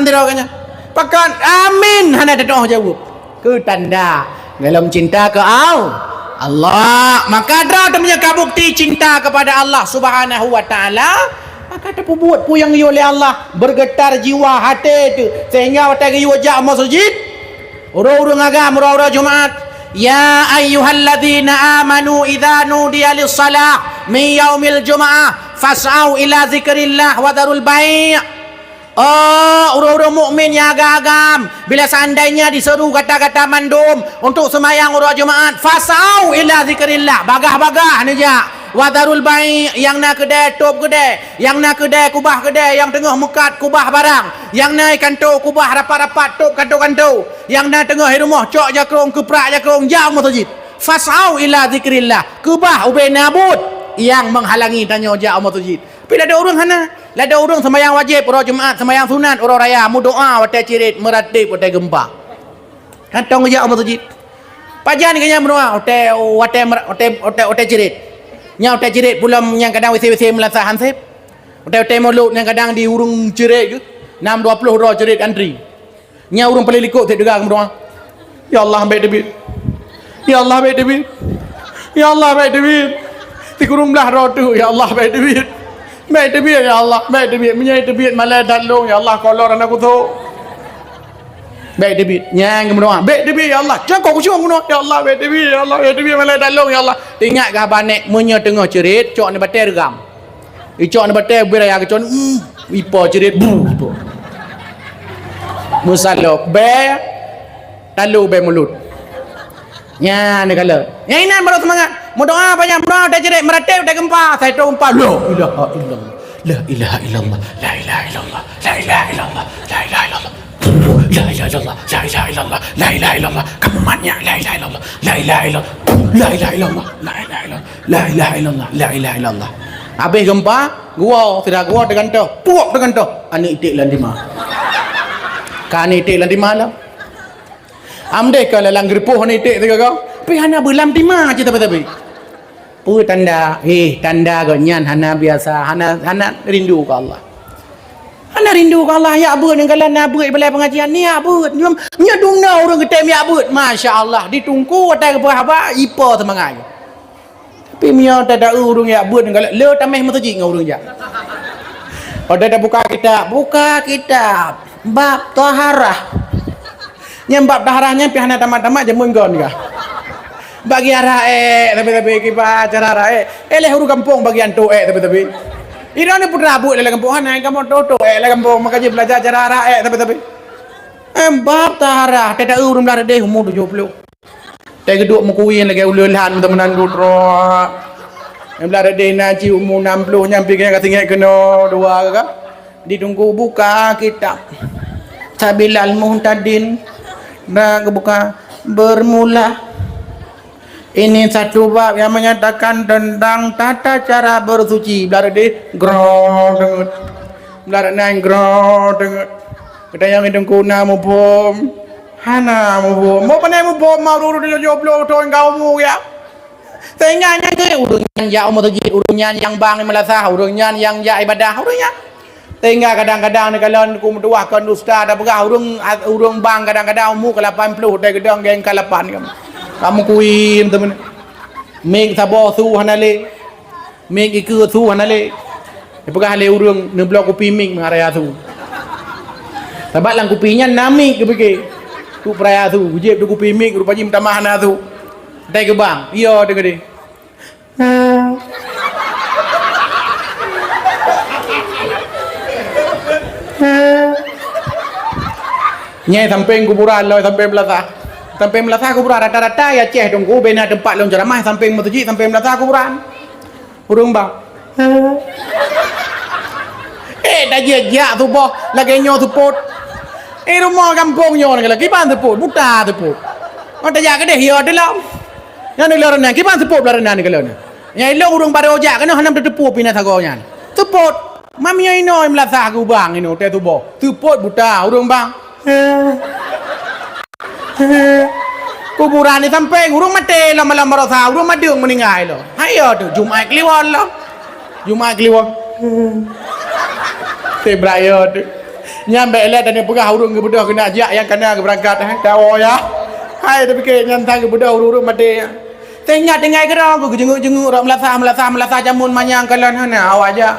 ti doa kanya Pakan amin hana doa jawab ke tanda dalam cinta ke Allah maka ada punya kabukti cinta kepada Allah Subhanahu wa taala maka ada buat pu yang oleh Allah bergetar jiwa hati itu sehingga wata gi wajah masjid urang-urang agama urang Jumat ya ayyuhalladzina amanu idza nudiya lis-salah min yaumil jum'ah fas'au ila zikrillah wa darul bai'. Oh, orang-orang mukmin yang agam, bila seandainya diseru kata-kata mandum untuk semayang urut Jumaat, fasau ila zikrillah, bagah-bagah ni je. Wadarul bai', yang nak kedai tutup kedai, yang nak kedai kubah kedai, yang tengah mekat kubah barang, yang naik kantor kubah rapat-rapat tutup kantor-kantor, yang nak tengah rumah cok jakrong keprak jakrong jauh masjid. Fasau ila zikrillah, kubah ubay nabut yang menghalangi tanya jauh masjid. Tapi ada orang sana, ada orang sembahyang wajib, orang Jumaat, sembahyang sunat, orang raya, mu doa, watai cirit, meratib, watai gempa. Kantong je masjid. Pajan kanya mendoa, watai cirit. Nya watai cirit pulang yang kadang wc melasah hansip. Watai mulut yang kadang di urung cirit ke. 620 orang cirit antri. Nya urung paling likut tak dengar mendoa. Ya Allah baik debit. Ya Allah baik debit. Ya Allah baik debit. Tikurung belah roh tu, ya Allah baik debit. Baik debit ya Allah, baik debit menyai debit malah dalung ya Allah kolor anak aku tu. Baik debit nyang berdoa. Baik debit ya Allah. Jangan kau kucing berdoa ya Allah baik debit ya Allah, baik debit malah dalung ya Allah. Ingat ke banek munya tengah cerit, cok ni batai regam. Cok ni batai beraya ke cok ipo cerit bu ipo. Musalo be talu be mulut. Nya ni kala. Yang ini baru semangat. Mau doa banyak berdoa dah cerit meratib dah gempa. Saya tu gempa. La ilaha illallah. La ilaha illallah. La ilaha illallah. La ilaha illallah. La ilaha illallah. La ilaha illallah. La ilaha illallah. Kamu banyak la ilaha illallah. La ilaha illallah. La ilaha illallah. La ilaha illallah. La ilaha illallah. La ilaha illallah. Habis gempa, gua tidak gua dengan tu. Puak dengan tu. Ani itik lan lima. Kan itik lan lima lah. Amdai kalau lang gerpuh ni itik tu kau. Tapi hana belam lima je tapi. Pu tanda, tanda kau nyan hana biasa, hana rindu ke Allah. Hana rindu ke Allah ya abut yang kalau nak abut balai pengajian ni abut. Nya dungna orang ketai mi abut. Masya-Allah ditunggu atas ke apa ipa semangat. Tapi mia tak ada urung ya abut kalau le tameh masjid ngau urung ja. Pada dah buka kitab bab taharah. Nya bab taharahnya pi hana tamat-tamat je munggon ka. Bagi arah tapi kipa cara arah leh huru kampung bagian tu tapi ira ni putra abut le kampung hana kamu toto le kampung makaji belajar cara arah tapi bab taharah tak urung lar deh umur 70 tak geduk mukuin lagi ululhan temenan dutro yang lar deh naji umur 60 nyampi kena katingat kena dua ke ditunggu buka kitab Sabilal Muhtadin dah buka bermula. Ini satu bab yang menyatakan tentang tata cara bersuci. Belar di grong dengut. Belar naik grong dengut. Kita yang hidung kuna mubom. Hana mubom. Mau panai mubom mau dulu dia joblo tu engkau mu ya. Tengahnya ke urunyan ya umur tujuh, urunyan yang bang melasah, urunyan yang ya ibadah, urunnya. Tengah kadang-kadang ni kalau aku mendoakan ustaz ada pegah urung bang kadang-kadang umur ke 80 dah gedang geng ke 8 kamu. Kamu kuim teman. Meg sabo su hanale. Meg iku su hanale. Pegah le urung ne blok kopi ming mengaraya su. Tabat lang kopinya namik ke bege. Tu peraya su, ujib tu kopi ming rupanya minta mahana su. Dai ke bang. Iya de gede. Nyai samping kuburan lo sampai belasah. Sampai melasah kuburan rata-rata ya ceh tunggu bena tempat long ceramah sampai masjid sampai melasah kuburan. Urung bang. Dah jejak tu boh lagi nyo tu pot. Rumah kampung nyo ni lagi pan tu pot, buta tu pot. Ada jak ke deh ya ada lah. Yang ni laran ni kipan tu pot laran ni kalau ni. Yang lo urung pada ojak kena hanam tepu pina sagonya. Tu pot. Mami yang ino melasah ku bang ino te tu boh. Tu pot buta urung bang. Kuburan ni sampai urung mati lama-lama rasa urung madung meninggal lo. Hayo tu Jumaat kliwon lo. Jumaat kliwon. Tebrayo tu. Nyampe le dan pegah urung ke budak kena ajak yang kena ke berangkat tahu ya. Hai tapi ke nyantang ke budak urung mati. Tengah gerang aku jenguk-jenguk rak melasah jamun manyang kalan hana awak aja.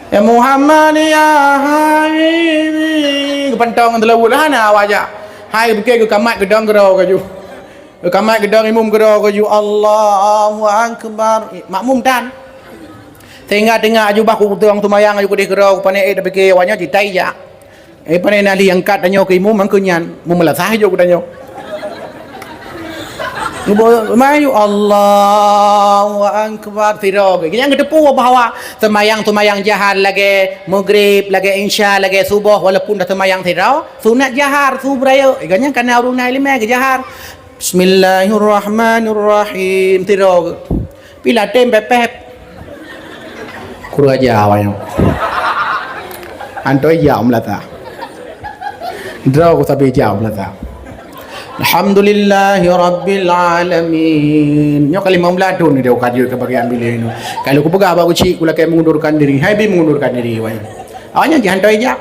Ya Muhammad ya Habibi. Kepantong telah hana awak aja. Hai fikir ke kamat ke dong gerau kaju. Kamai gedang imum gerak ke Allahu akbar. Makmum tan. Tengah-tengah aju baku tuang tumayang aju kudih gerak pane dah fikir wanya citai ja. Pane nali angkat danyo ke imum mangkunyan. Memelasah jo kudanyo. Mayu Allahu akbar tirog. Yang kedepu bahawa semayang jahar lagi maghrib lagi isya lagi subuh walaupun dah semayang tirau sunat jahar subrayo. Iganya kana urung nai lima ke jahar. Bismillahirrahmanirrahim tirog. Pila tem pepep. Kuru aja awalnya. Antoi jam lata. Draw ko sabi jam lata. Alhamdulillahi Rabbil Alamin. Nyo kali memladu ni dia kaji ke bagian bilik ini. Kalau aku pegang abang ucik, aku lagi mengundurkan diri. Hai bi mengundurkan diri. Awaknya dihantoi je.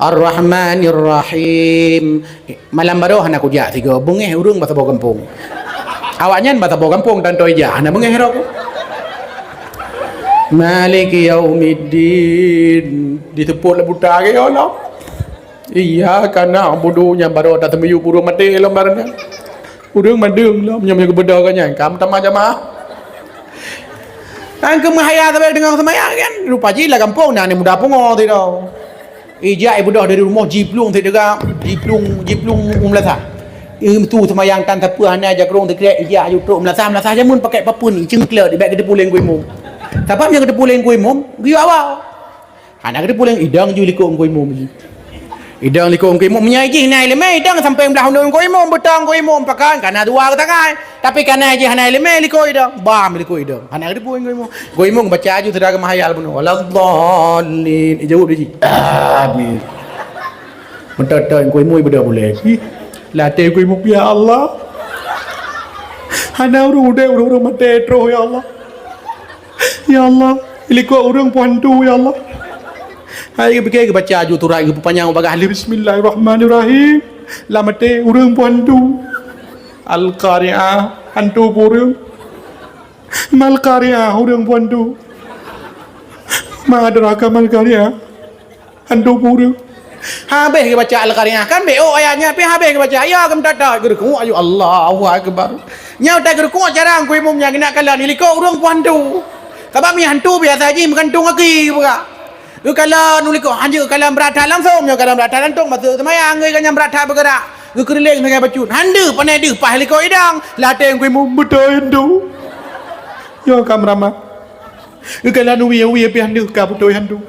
Ar-Rahmanir Rahim. Malam baru anak aku jak tiga. Bungeh urung bahasa bau kampung. Awaknya bahasa bau kampung dan toi je. Anak bungeh hero aku. Maliki Yaumiddin. Ditepuk le buta ke ya Allah. Iya karena bodohnya baru datang meyu burung mati lembarnya. Burung madung lah nyamnya kebedakannya. Kamu tamah jamaah. Kan kemahaya tapi dengan semaya kan. Rupa ji lah kampung nah ni muda pungo tu dah. Ija ibu dah dari rumah jiplung tu juga. Jiplung umlasa. Tu semayang tan tapi hanya aja kerong terkira ija ayu tu umlasa aja mun pakai papun ni cengkler di beg gede pulen kuih mum. Tapi yang gede pulen kuih mum, giu awal. Anak gede pulen idang ju liko kuih mum ji. Idang liko kuih mum menyaji nai leme idang sampai belah hundung kuih mum betang kuih mum pakan karena dua kata kan. Tapi karena aja nai leme liko idang, bam liko idang. Anak gede pulen kuih mum baca aju tidak mahayal pun. Waladhdallin. Jawab dia ji. Amin. Mendadak kuih mum beda boleh. Latih kuih mum ya Allah. Hana urung mati terus ya Allah. Ya Allah, iliko urang puandu ya Allah. Hai ke baca aju turai ke panjang bagah bismillahirrahmanirrahim. Lamate urang puandu. Al-Qari'ah hantu urang. Mal Qari'ah urang puandu. Ma adraka mal Qari'ah hantu urang. Habis ke baca Al-Qari'ah kan BO ayatnya tapi habis ke baca ya kam tata gerku ayu Allahu akbar. Nyau tak gerku jarang ku imumnya kena kalah iliko urang puandu. Sebab ni hantu biasa je menggantung kaki juga. Lu kalau nulik hanya kalau beratah langsung nya kalau beratah lantung masuk semayang ngai kan beratah bergerak. Lu keriling dengan bacut. Handa pandai deh pah liko idang. Latih ku mu betul hantu. Ya kamrama. Lu kalau nu wi pi handa ka betul hantu.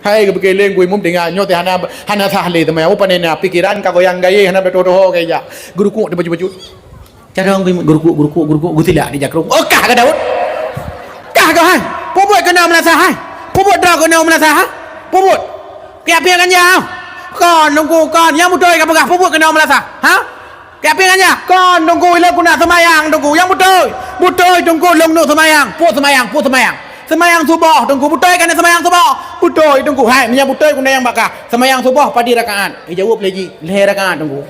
Hai ke bekeleng ku mu dengar nyo te hana sahle semayang pandai na pikiran ka goyang gaya hana betul kaya. Guruku de baju-baju. Cara guruku tidak di jakrung. Oh kah ka Daud. Kau hai, puput kena melasa hai, puput dah kena melasa hai, puput. Kiap kan ya, kon nunggu kon yang betul kau pegah puput kena melasa, ha? Kiap kan ya, kon nunggu ilang guna semayang nunggu yang betul nunggu long nu semayang, semayang subuh nunggu betul kan semayang subuh, betul nunggu hai, punya betul guna yang bakah semayang subuh padi rakaat, jawab lagi leher rakaat nunggu.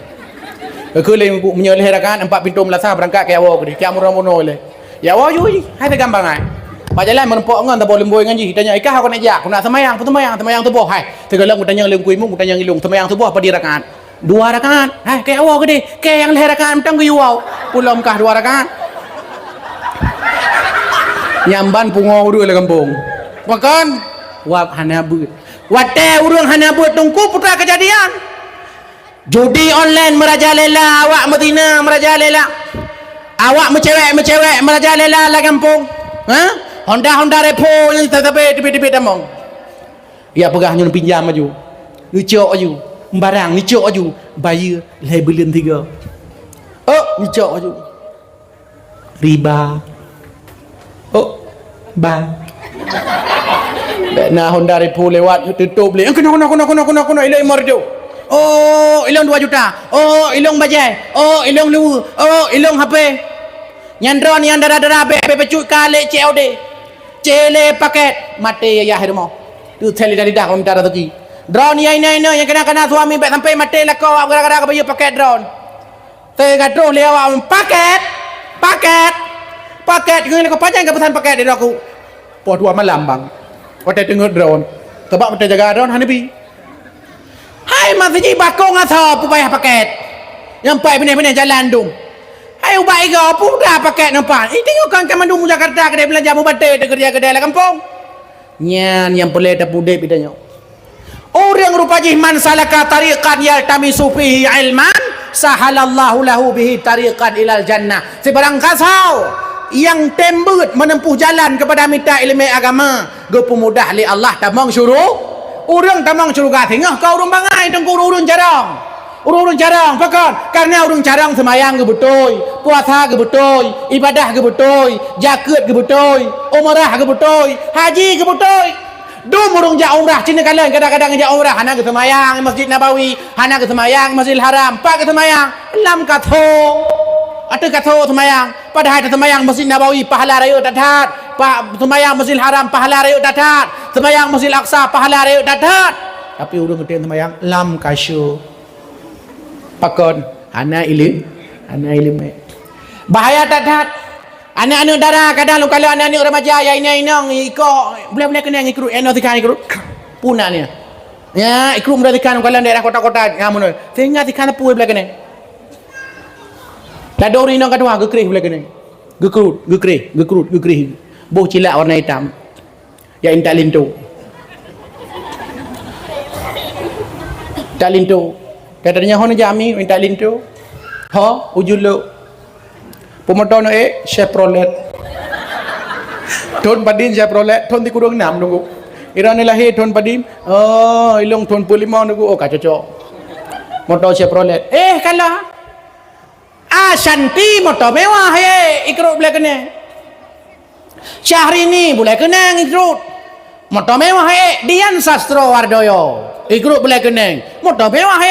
Keliling punya leher rakaat 4 pintu melasa berangkat ke awak ni, kiam murah le. Ya awak ju, hai tergampang hai. Pajalan menempok ngan tak boleh lemboi ngaji tanya ikah aku nak jak aku nak semayang tubuh hai segala aku tanya lem kuimu aku tanya ngilung semayang tubuh apa di rakaat 2 rakaat hai ke awal gede ke yang leher rakaat mentang ku awal pulam kah 2 rakaat nyamban pungo udu le kampung makan wap hana but wate urang hana but tungku putra kejadian judi online merajalela awak Madinah merajalela awak mencewek merajalela la kampung ha Honda repo yang tetapi debit among. Ya pegah nyon pinjam aju. Nicok aju. Barang nicok aju. Bayar labelin 3. Oh, nicok aju. Riba. Oh, bang. Nah Honda repo lewat tutup beli. Kena ilang marjo. Oh, ilang 2 juta. Oh, ilang bajai. Oh, ilang lu. Oh, ilang HP. Nyandron yang darah-darah pecut kali COD. Cele paket mati ya hermo tu teli dari dah kami darah tu drone yang yang kena suami baik sampai mati lah kau gara-gara kau bayar paket drone tergaduh lewat paket kau kau panjang kau pesan paket dari aku po 2 malam bang kau tengok drone sebab kita jaga drone hanibi hai masih bakong asal bayar paket yang pai benar-benar jalan dong Ayo baik ke apa dah pakai nampak. Tengok kan Mandung Jakarta kedai belanja mu batik dia kerja kedai lah kampung. Nyan yang boleh dah budek bidanya. Orang rupa jihman salaka tariqan yaltamisu fihi ilman sahalallahu lahu bihi tariqan ilal jannah. Sebarang kasau yang tembut menempuh jalan kepada minta ilmu agama, gepu mudah li Allah tamang syuruh. Orang tamang syurga tengah kau orang bangai tengku urun jarang. Urun jarang pakon karena urun jarang semayang ke betul, puasa ke betul, ibadah ke betul, zakat ke betul, umrah ke betul, haji ke betul. Dum urung ja umrah cina kalian kadang-kadang ja umrah hana ke semayang Masjid Nabawi, hana ke semayang Masjidil Haram, pak ke semayang lam katho. Ada katho semayang, padahal semayang Masjid Nabawi pahala raya dadat, pak semayang Masjidil Haram pahala raya dadat, semayang Masjidil Aqsa pahala raya dadat. Tapi urung gede semayang lam kasyu. Pakon anak ilim bahaya dadat anak-anak darah kadang lu kalau anak-anak remaja ya ini ikut boleh kena ikut tikan ikut punah ni ya ikut boleh tikan kalau daerah kota-kota ngamun sehingga tikan puai boleh kena dah dori nang kedua gekrih boleh kena gekrih boh cilak warna hitam ya intak lintu tak lintu katanya hon jami minta lintu ha ujulu pemotono Chevrolet thon padin Chevrolet thon di kurung nam nunggu irane lahi thon padin ilong thon 45 nunggu ka cocok motor Chevrolet kalah Shanti motor mewah ikrut boleh kena Syahrini boleh kena ikrut motor mewah Dian Sastro Wardoyo ikrut boleh kena motor mewah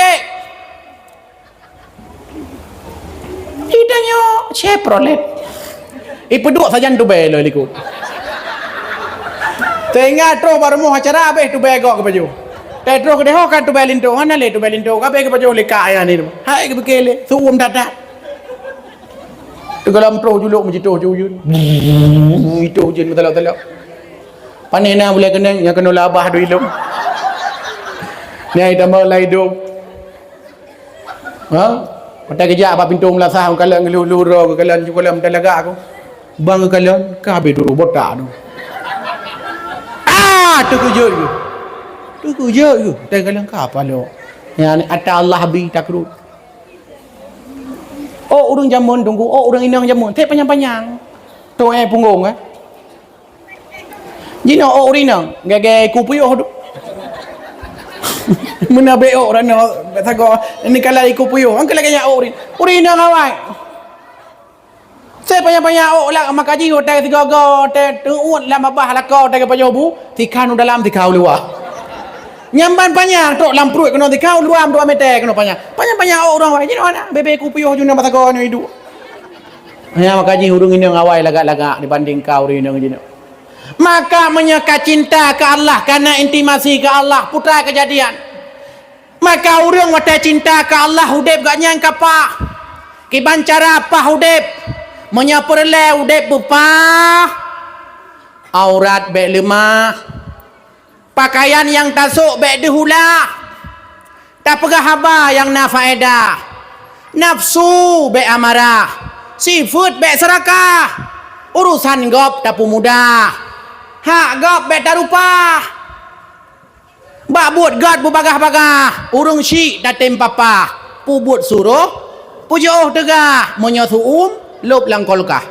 Hidanya Chevrolet. Duduk saja tu belo likut. Tengah terus baru mau acara habis tu bego ke baju. Terus ke deho kan tu belinto. Mana le tu belinto? Habis ke baju leka ayah ni. Hai ke bekele. Suum dadak. Tu kalau terus juluk macam tu jujun. Itu jun betul-betul. Panena boleh kena yang kena labah tu ilmu. Ni ai tambah lai duk. Ha? Mata kejap apa pintu melasah kalian ngelulu kalian juga dalam telaga aku. Bang kalian kabeh dulu botak tu. Tu kujur tu. Tu kujur tu. Dan kalian ka apa lo? Yang ata Allah bi takrut. Oh urang jamun tunggu. Oh urang inang jamun. Tek panjang-panjang. Tu punggung Jino oh urinang. Gage kupuyuh tu. Menabe orang nak tago ni kalau ikut puyuh angkat lagi urin dah awak saya banyak lah makaji hotel tiga hotel tuut lah mabah lah kau tak payah bu tikan dalam tikau luar nyamban panjang tok lamprut kena tikau luar 2 meter kena panjang orang wajib mana bebe ku puyuh juna matago ni hidup hanya makaji hurung ini ngawai lagak-lagak dibanding kau urin ini maka menyekat cinta ke Allah karena intimasi ke Allah putra kejadian maka orang wata cinta ke Allah hudep gak nyang kapa kiban cara apa hudep menyaperle hudep bepa aurat bek lemah pakaian yang tasuk bek dihula tak pegah haba yang na faedah nafsu bek amarah sifat bek serakah urusan gop tapu mudah hak gop bek tarupa bak buat gad berbagah-bagah urung syik datem papa pubut suruh pujuh tegah menyosuum lop langkolkah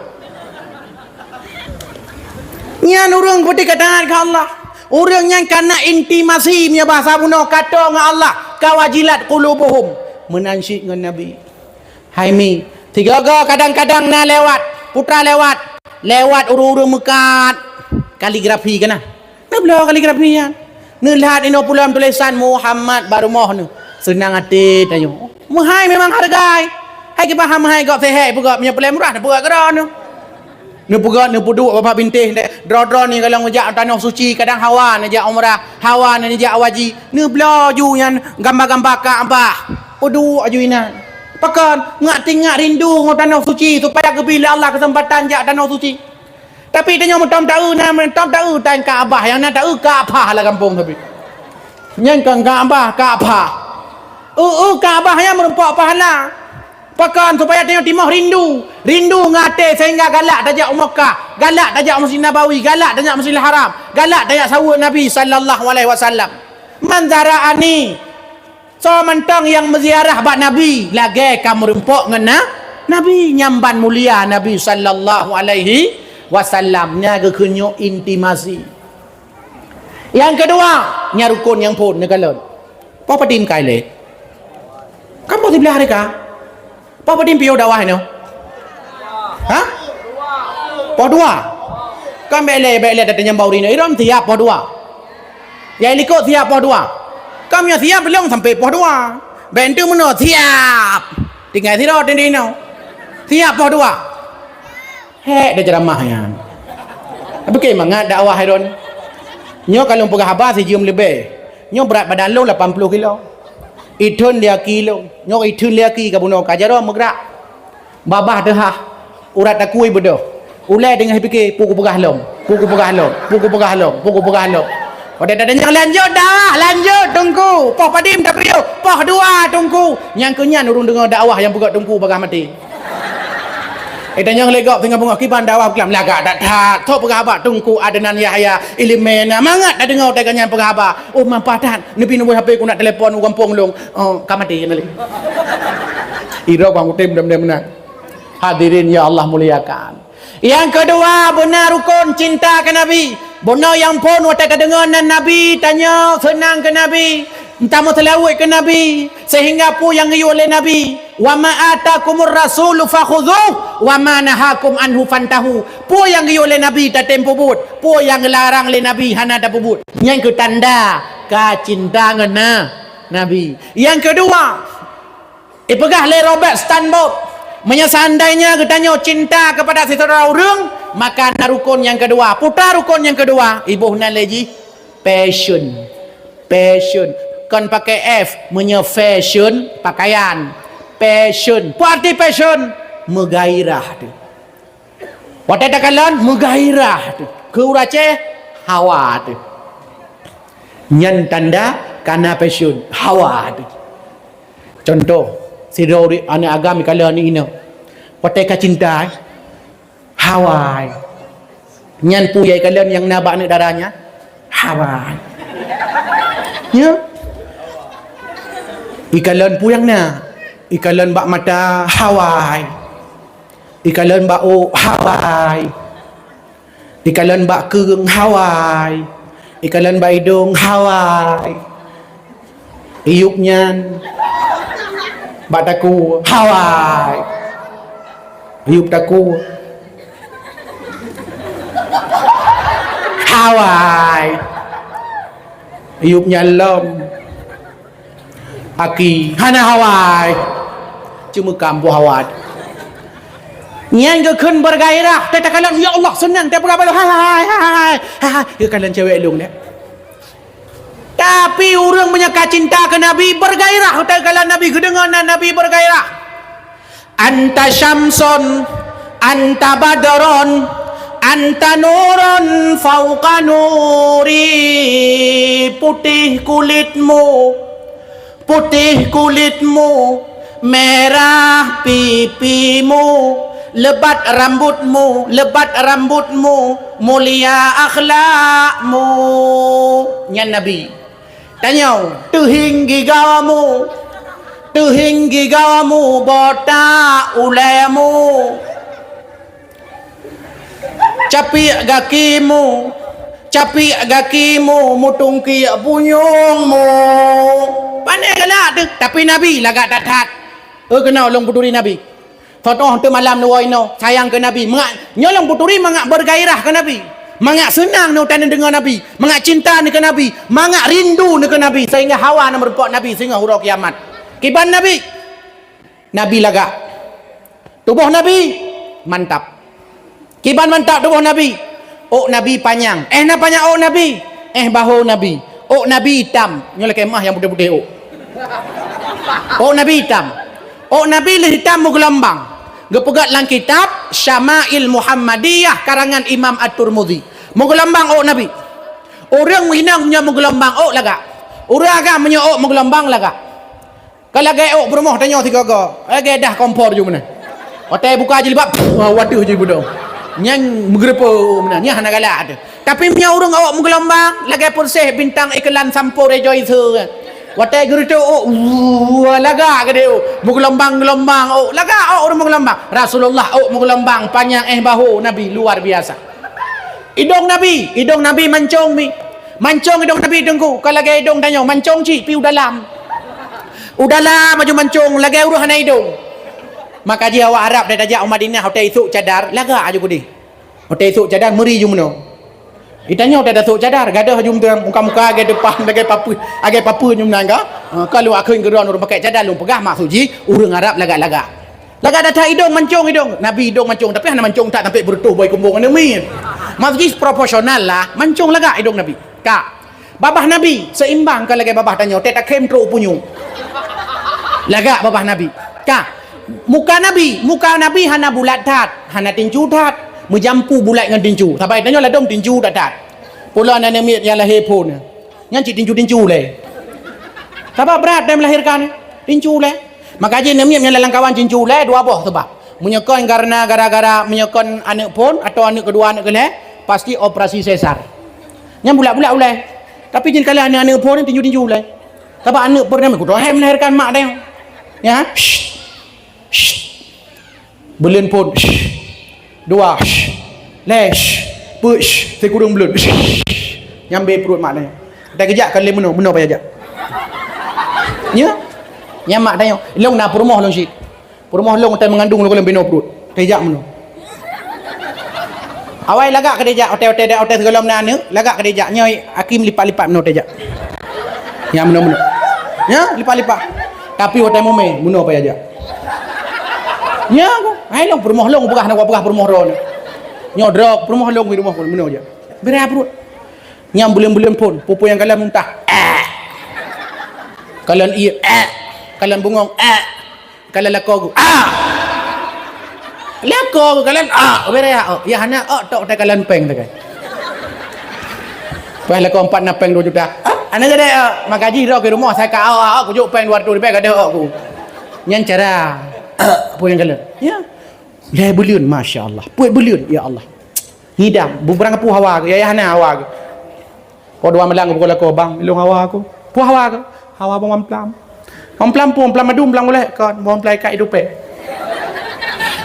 nyan urung putih katangan ke Allah urung yang karena intimasi punya bahasa bunuh kata dengan Allah kawajilat qulubuhum menansyid dengan Nabi Haimi tiga kadang-kadang na lewat putra lewat urung-urung mekat kaligrafi kena nak belah kaligrafi ya nelihat ini pulang tulisan Muhammad baru moh ni senang hati tanya mahai memang hargai hai ke paham hai gak sehat pegak punya pelan murah pegak geran ni pegak ni puduk bapak bintih dro ni kalau ngejak tanah suci kadang hawa ni jak umrah hawa ni jak waji ni belaju yang gambar-gambar ka apa puduk aju ina pakan ngak rindu ngau tanah suci supaya kebila Allah kesempatan jak tanah suci tapi dia nyom tak tahu tan Kaabah yang nak tahu Kaabah lah kampung tapi yang kan Kaabah Kaabah Kaabah yang merempak pahala Pakan supaya tengok timah rindu. Rindu ngate sehingga galak tajak Mekah, galak tajak Masjid Nabawi, galak tajak Masjidil Haram, galak tajak sawut Nabi sallallahu alaihi wasallam. Manzara ani. So mentang yang menziarah bak Nabi, lagi kamu rempok ngena Nabi nyamban mulia Nabi sallallahu alaihi wasallam. Nya ke kunyo intimasi. Yang kedua, nyarukun yang pun negalon. Apa din kaile? Kamu di belah mereka? Apa din piu dakwah ni? Ha? Po dua. Kan bele datanya bauri ni. Iram tiap po dua. Ya ikut tiap po dua. Kamu yang tiap belum sampai po dua. Bentu mana tiap. Tinggal siro di no. Tiap po dua. Hek dah ceramahnya. Apa ke mangat dakwah Hairon? Nyo kalau pegah habas si jum lebih. Nyo berat badan lo 80 kilo. Itun dia kilo. Nyo itun dia ki ka buno kajaro megrak. Babah dehah. Urat takui bedoh. Ulai dengan fikir puku pegah lom. Puku pegah lom. Puku pegah lom. Puku pegah lom. Pada dadanya lanjut dah. Lanjut tunggu. Poh padim tak perlu. Poh dua tunggu. Yang kenyan urung dengar dakwah yang pegak tunggu pegah mati. Yang legok tengah bunga kiban dakwah kelam lagak tak tak. Tok pegah tunggu Adnan Yahya Ilimena. Mangat dah dengar teganyan pegah abah. Oh mampatan. Nepi nombor HP ku nak telefon ku kampung long. Oh kamati nali. Ira bang utem dam-dam menang. Hadirin ya Allah muliakan. Yang kedua, benar rukun cinta ke Nabi. Benar yang pun watak kedengaran Nabi tanya senang ke Nabi. Entah mau telawik ke Nabi sehingga pu yang riu oleh Nabi. Wa ma atakumur rasulu fakhudhuh wa ma nahakum anhu fantahu. Pu yang riu oleh Nabi tak tempo but. Pu yang larang oleh Nabi hana tak pubut. Yang ke tanda ka cinta ngena Nabi. Yang kedua, pegah le Robert Stanbot. Seandainya katanya cinta kepada seseorang orang, maka rukun yang kedua. Putar rukun yang kedua. Ibu nak lagi passion. Passion. Kan pakai F, fashion pakaian. Passion. Apa arti passion? Menggairah tu. Wadah takalan menggairah tu. Ke urace hawa tu. Nyan tanda karena passion hawa tu. Contoh Sidori anak agama kala ni ina. Wateka cinta Hawaii. Nyan puyai kalian yang nabak ni darahnya Hawaii. Ya. Ikalan puyang na. Ikalan bak mata Hawaii. Ikalan bak o Hawaii. Ikalan bak kereng Hawaii. Ikalan bak hidung Hawaii. Iupnya bak taku Hawaii. Iup taku Hawaii. Iup nyalom Aki hana Hawaii. Cuma kampu Hawaii. Nyan ke kun bergairah. Tata kalian ya Allah senang. Tak berapa hai. Ya kalian cewek lung dia. Tapi orang menyeka cinta ke Nabi bergairah. Tak kalian Nabi kedengaran Nabi bergairah. Anta syamsun, anta badron, anta nurun fauqa nuri. Putih kulitmu, merah pipimu, lebat rambutmu, mulia akhlakmu. Nyan Nabi tanya, tuhing gigamu, botak ulemu, capik gakimu, mutungki punyungmu. Pandai kena tu. Tapi Nabi lagak tak. Kena long puturi Nabi. Contoh tu malam nu no sayang ke Nabi. Mangak nyolong puturi mangak bergairah ke Nabi. Mangak senang nu tanda dengan Nabi. Mangak cinta ni ke Nabi. Mangak rindu ni ke Nabi sehingga hawa nak berpok Nabi sehingga huruf kiamat. Kiban Nabi. Nabi lagak. Tubuh Nabi mantap. Kiban mantap tubuh Nabi. Oh Nabi panjang. Nak panjang oh Nabi. Bahu Nabi. Oh Nabi hitam. Nyolah kemah yang putih-putih oh. Oh Nabi hitam. Oh Nabi hitam menggelambang. Gepegat dalam kitab Syama'il Muhammadiyah karangan Imam At-Tirmidzi. Menggelambang oh Nabi. Orang minang punya menggelambang oh lagak. Orang agak punya oh menggelambang lagak. Kalau gaok berumah tanya tiga go. Dah kompor je mana. Hotel buka je libak. Waduh je budak. Nyang menggerepo mana. Nya hana galak ada. Tapi punya urang awak menggelombang, lagi pun seh bintang iklan sampo rejoice. Watai gerutu laga ke dia menggelombang-gelombang laga orang menggelombang Rasulullah menggelombang panjang bahu Nabi luar biasa. Hidung Nabi mancung mi. Mancung hidung Nabi dengku. Kalau lagi hidung tanya mancung ci pi dalam. Udahlah maju mancung lagi uruh hana hidung. Maka dia awak Arab dah ajak Madinah hotel isuk cadar laga aja kudi. Hotel isuk cadar meri jumno. Ditanya udah datuk cadar gadah jum tu muka-muka agak depan agak papa jum nangga. Kalau aku geron orang pakai cadar lu pegah mak suji urang Arab lagak-lagak. Lagak datang hidung mancung hidung. Nabi hidung mancung tapi hana mancung tak sampai berutuh boy kumbung ana min. Maksudnya proporsional lah mancung lagak hidung Nabi. Kak. Babah Nabi seimbang kalau lagi babah tanya tak kem tru punyu. Lagak babah Nabi. Kak. Muka Nabi hana bulat tat, hana tinju tat. Menjampu bulat dengan tinju. Sampai tanya lah dong tinju tat. Pula anak miat yang lahir pun. Yang cik tinju leh. Sebab berat dia melahirkan tinju leh. Maka je miat yang lalang kawan tinju leh dua buah sebab. Menyekon karena gara-gara menyekon anak pun atau anak kedua anak keleh pasti operasi sesar. Yang bulat-bulat uleh. Tapi jin kala anak-anak pun tinju leh. Sebab anak pun dia melahirkan mak dia. Ya. Belun pun. Dua lesh push sekurung belut nyambe perut mak dia tak kejap kan le meno payah ajak nya yang mak tanya long na perumah long sik perumah long tak mengandung long beno perut kejap meno awai lagak ke dia hotel segala mana anak lagak ke dia nya hakim lipat-lipat meno tajak yang meno nya lipat-lipat tapi hotel mume meno payah ajak nya aku hai long perumah long pegah nak pegah perumah ron nyodrok perumah long di rumah pun meno aja berapa perut nyam bulan-bulan pun pupu yang kalian muntah kalian kalian bungong kalian lakogu lakogu kalian berapa ya hana tok tak kalian peng tak pas lakon 4 napeng 2 juta anak jadi magaji ro ke rumah saya ka aku juk peng 200 ribu kada aku nyan cara punya kalian ya ya buliun masya-Allah puai buliun ya Allah hidam bubrang pu hawa ya hana hawa ko dua melang ko la ko bang ilung hawa aku pu hawa ko hawa bang mamplam pu mamplam madum blang boleh kon mamplai kai dupe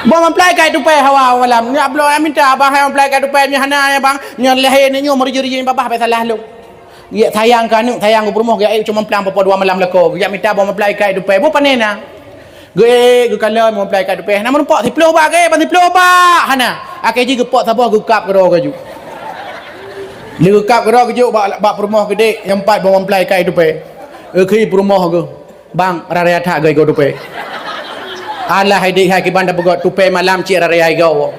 bo mamplai kai dupe hawa walam ni ablo minta abang hai mamplai kai dupe ni hana ya bang nyan lehe ni nyo meri-jeri babah salah lu ya sayang kan sayang ko rumah ya cuma mamplam po dua malam la ko ya minta bo mamplai kai dupe bo panena gue kalau mau apply kat depan nama nampak tiplo ba ke pasti tiplo ba hana akeji gepok sabah gukap ke roga ju le gukap ke roga ju bak rumah gede yang 4 mau apply kat depan ke rumah ke bang raya tak gai go depan ala haidi hai ke banda begot tupe malam ci raya go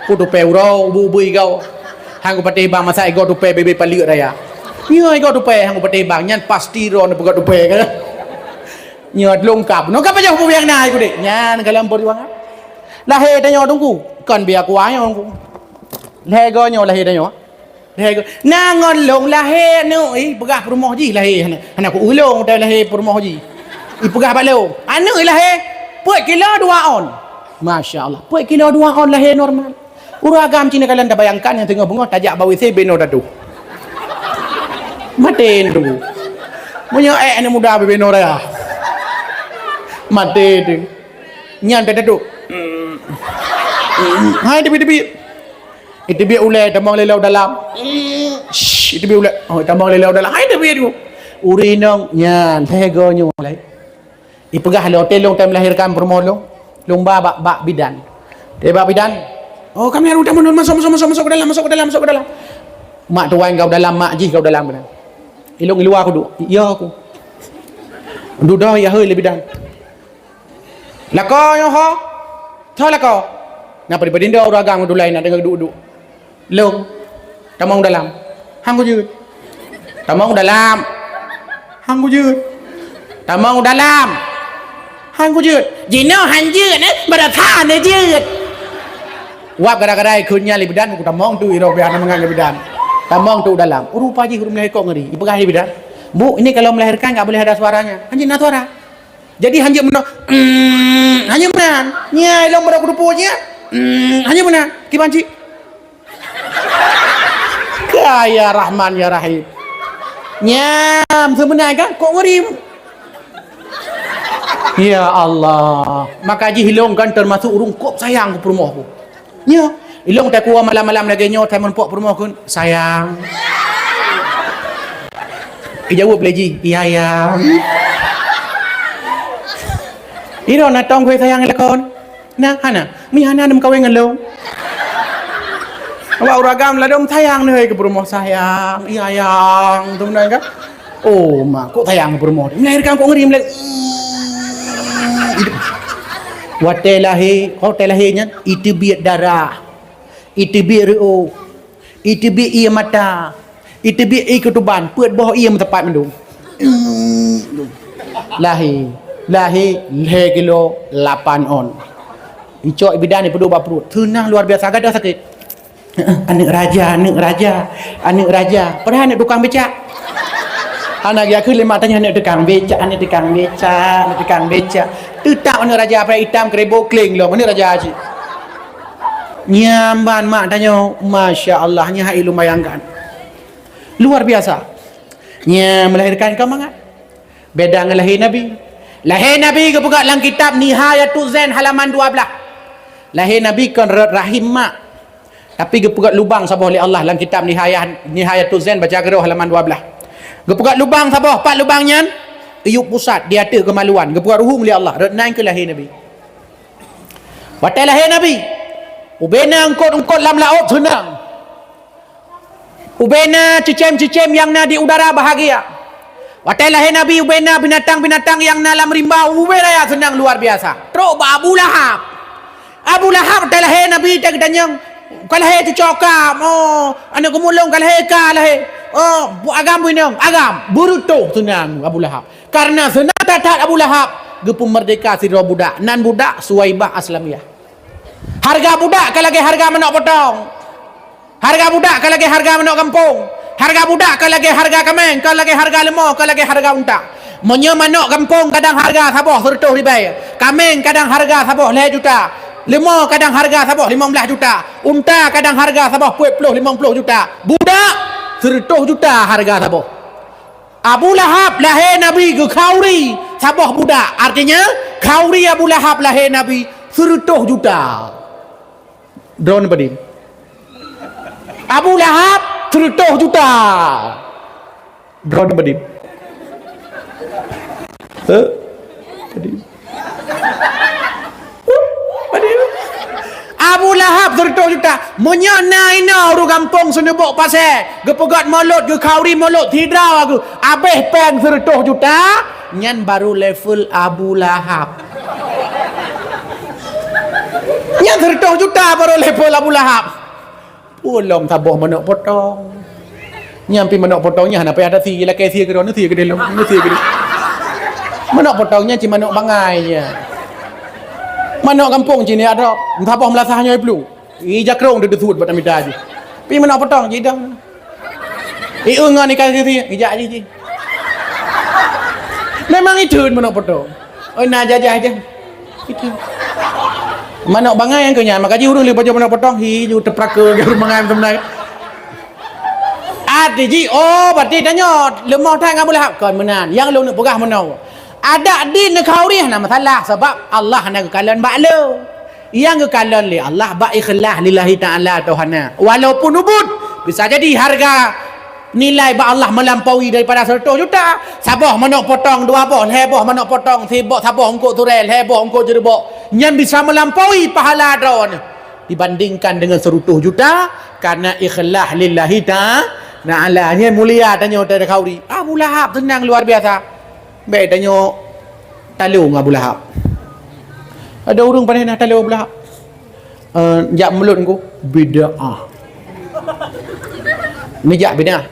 ku tupe uro bu go hang pati bang masa go tupe bebe palik raya yo go tupe hang pati bang nyan pasti ro begot tupe ke nyot longkap no kapa jauh yang naik ku dek nyan kalam perjuangan lahir tanya tunggu kan biar kuai aku lahir go nyo lahir tanya lahir go nangon long lahir no pegah rumah ji lahir hana ku ulung dah lahir rumah ji pegah balo anu lahir puai kilo 2 on masya-Allah puai kilo 2 on lahir normal uragam Cina kalian dah bayangkan yang tengah bengok tajak bawi se beno dadu maten tu punya ni muda beno raya mati tu nyan dah duduk hai tepi itu biar ulai tambang lelau dalam itu biar ulai tambang lelau dalam hai tepi tu urinong nyan tegonyo mulai ipegah le hotel long time melahirkan permoh long bak bidan bidan oh kami harus udah masuk ke dalam mak tuan kau dalam mak ji kau dalam benar ilong luar aku duk ya aku duk dah ya he le bidan lako yo ho tho lako napa di pedinda uragang du lain ada duduk long tamong dalam hang koยืด tamong dalam hang koยืด tamong dalam hang koยืด jino han ยืดนะบ่ได้ท่าเนี่ยยืดwap gara-gara ikutnya libidan ku tamong tu iro biar mengang libidan tamong tu dalam rupa ji hurum lahir kok ngeri ipegah libidan bu ini kalau melahirkan enggak boleh ada suaranya anjing suara Jadi hanya benar. Hanya benar. Nya ilong berak rupunya. Hanya benar. Kibanci. Ya Rahman ya Rahim. Nyam sebenarnya kan kok ngerim. Ya Allah. Maka Haji Hilong kan termasuk urung kop sayang ke rumah aku. Ya, Hilong tak kuat malam-malam lagi nyo taman pok rumah aku. Sayang. Jawab lagi. Iya ya. Iro natong kowe sayang lakon. Nah, hana. Mi hana nam kawin ngelo. Awak uragam lah dong sayang nih ke rumah sayang. Iya yang. Tu benar kan? Oh, mak kok sayang ke rumah. Melahirkan kok ngeri melahir. Wate lahirnya itu biar darah, itu biar reo, itu biar ia mata, itu biar ia ketuban, puat bawah ia tepat mendung. Lahir kilo 8 on. Icok bidan ni pedu baprut. Tenang luar biasa gadah sakit. Anak raja. Padahal anak tukang becak. Anak diaขึ้น lemak tanya anak tukang becak. Tetap anak raja apa hitam kerebok kling loh. Mana raja aji? Nyamban mak tanya, Masya Allah, nyahai lumayankan. Luar biasa. Melahirkan kau mangat. Beda dengan lahir Nabi. Lahir Nabi ke buka dalam kitab Nihayatul Zain halaman 12. Lahir Nabi kan rahim mak. Tapi ke buka lubang sabah oleh Allah dalam kitab Nihayatul Zain baca gerau halaman 12. Gepukat lubang sabah, 4 lubangnya iup pusat, dia ada kemaluan. Gepukat ruhum oleh Allah, rednain ke lahir Nabi. Batal lahir Nabi. Ubena engkot lam laut senang. Ubena cicem-cicem yang na di udara bahagia. Batal lahir Nabi, ubena binatang-binatang yang na lam rimba, ubena ya senang luar biasa. Teruk Abu Lahab. Abu Lahab batal lahir Nabi tak tanya, kalahir tu cokap, anak kumulung kalahir kalahir. Agam binong, agam buruto senang Abu Lahab. Karena senang tatat Abu Lahab, gepu merdeka sira budak, nan budak Suwaibah Aslamiyah. Harga budak kalau lagi harga menok potong. Harga budak kalau lagi harga menok kampung. Harga budak kalau lagi harga kameng, kalau lagi harga lemah, kalau lagi harga unta. Menyo manok kampung kadang harga sabah 100 ribu. Kameng kadang harga sabah 5 juta. Lemah kadang harga sabah 15 juta. Unta kadang harga sabah 50 juta. Budak 100 juta harga sabah. Abu Lahab lahir Nabi ke Khauri sabah budak. Artinya Khauri Abu Lahab lahir Nabi 100 juta. Drone badin. Abu Lahab 100 juta. Drone badin. Badin. Abu Lahab 100 juta. Menyana ina orang kampung senebok pasal. Gepegat mulut, ge Khauri mulut, tidak aku. Abeh peng 100 juta. Nyan baru level Abu Lahab. Nyan 100 juta baru level Abu Lahab. Pulang tabuh menok potong. Nyampi menok potongnya hana payah ada si laki si ke dalam, si ke dalam. Menok potongnya cuma menok bangainya. Manok kampung sini ada entah apa melasahnya belum. Ija krong de sud buat amida aja. Pi manok potong jidang. Ungan ni kasi ija aja. Memang itu manok potong. Na jajah aja. Itu. Manok bangai yang kenya maka ji urung li baca manok potong hi ju teprak ke mangai teman. Ada ji berarti tanya lemah tang Abu Lahab kan menan. Yang lu nak pegah menau. Ada di Khauri nak masalah sebab Allah nak kekalan baklo. Yang kekalan li Allah ba ikhlas lillahi taala Tuhana. Walaupun ubud bisa jadi harga nilai ba Allah melampaui daripada 100 juta. Sabah manok potong 2 boh, heboh manok potong, sibuk sabah engkau turel, heboh engkau jerebok. Yang bisa melampaui pahala drone dibandingkan dengan 100 juta karena ikhlas lillahi taala. Nya mulia tanya dari Khauri. Abu Lahab senang luar biasa. Baik tanya talung Abu Lahab. Ada orang pandai nak talung Abu Lahab. Jak mulut ku bid'ah. Mijak bid'ah.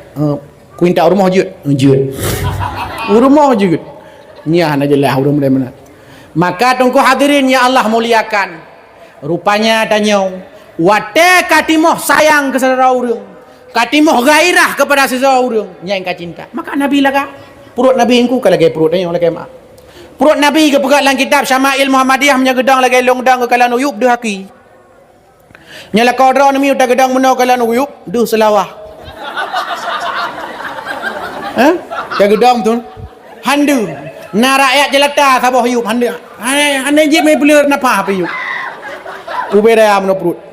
Kuinta rumah jut. Rumah jut. Nyah nak jelah orang mana. Maka tunggu hadirin ya Allah muliakan. Rupanya tanya wate katimoh sayang ke saudara orang. Katimoh gairah kepada seseorang. Nyai ka cinta. Maka Nabi laga. Perut Nabi engku kalau lagi perut tanya lagi mak. Perut Nabi ke pegat dalam kitab Syama'il Muhammadiyah punya gedang lagi long dang ke kalan uyup dah haki. Nyala qadra ni udah gedang mena kalan uyup duh selawah. Ha? Ke gedang tu. Handu. Na rakyat jelata sabah uyup handu. Ane je me boleh napa apa uyup. Ubeda amno perut.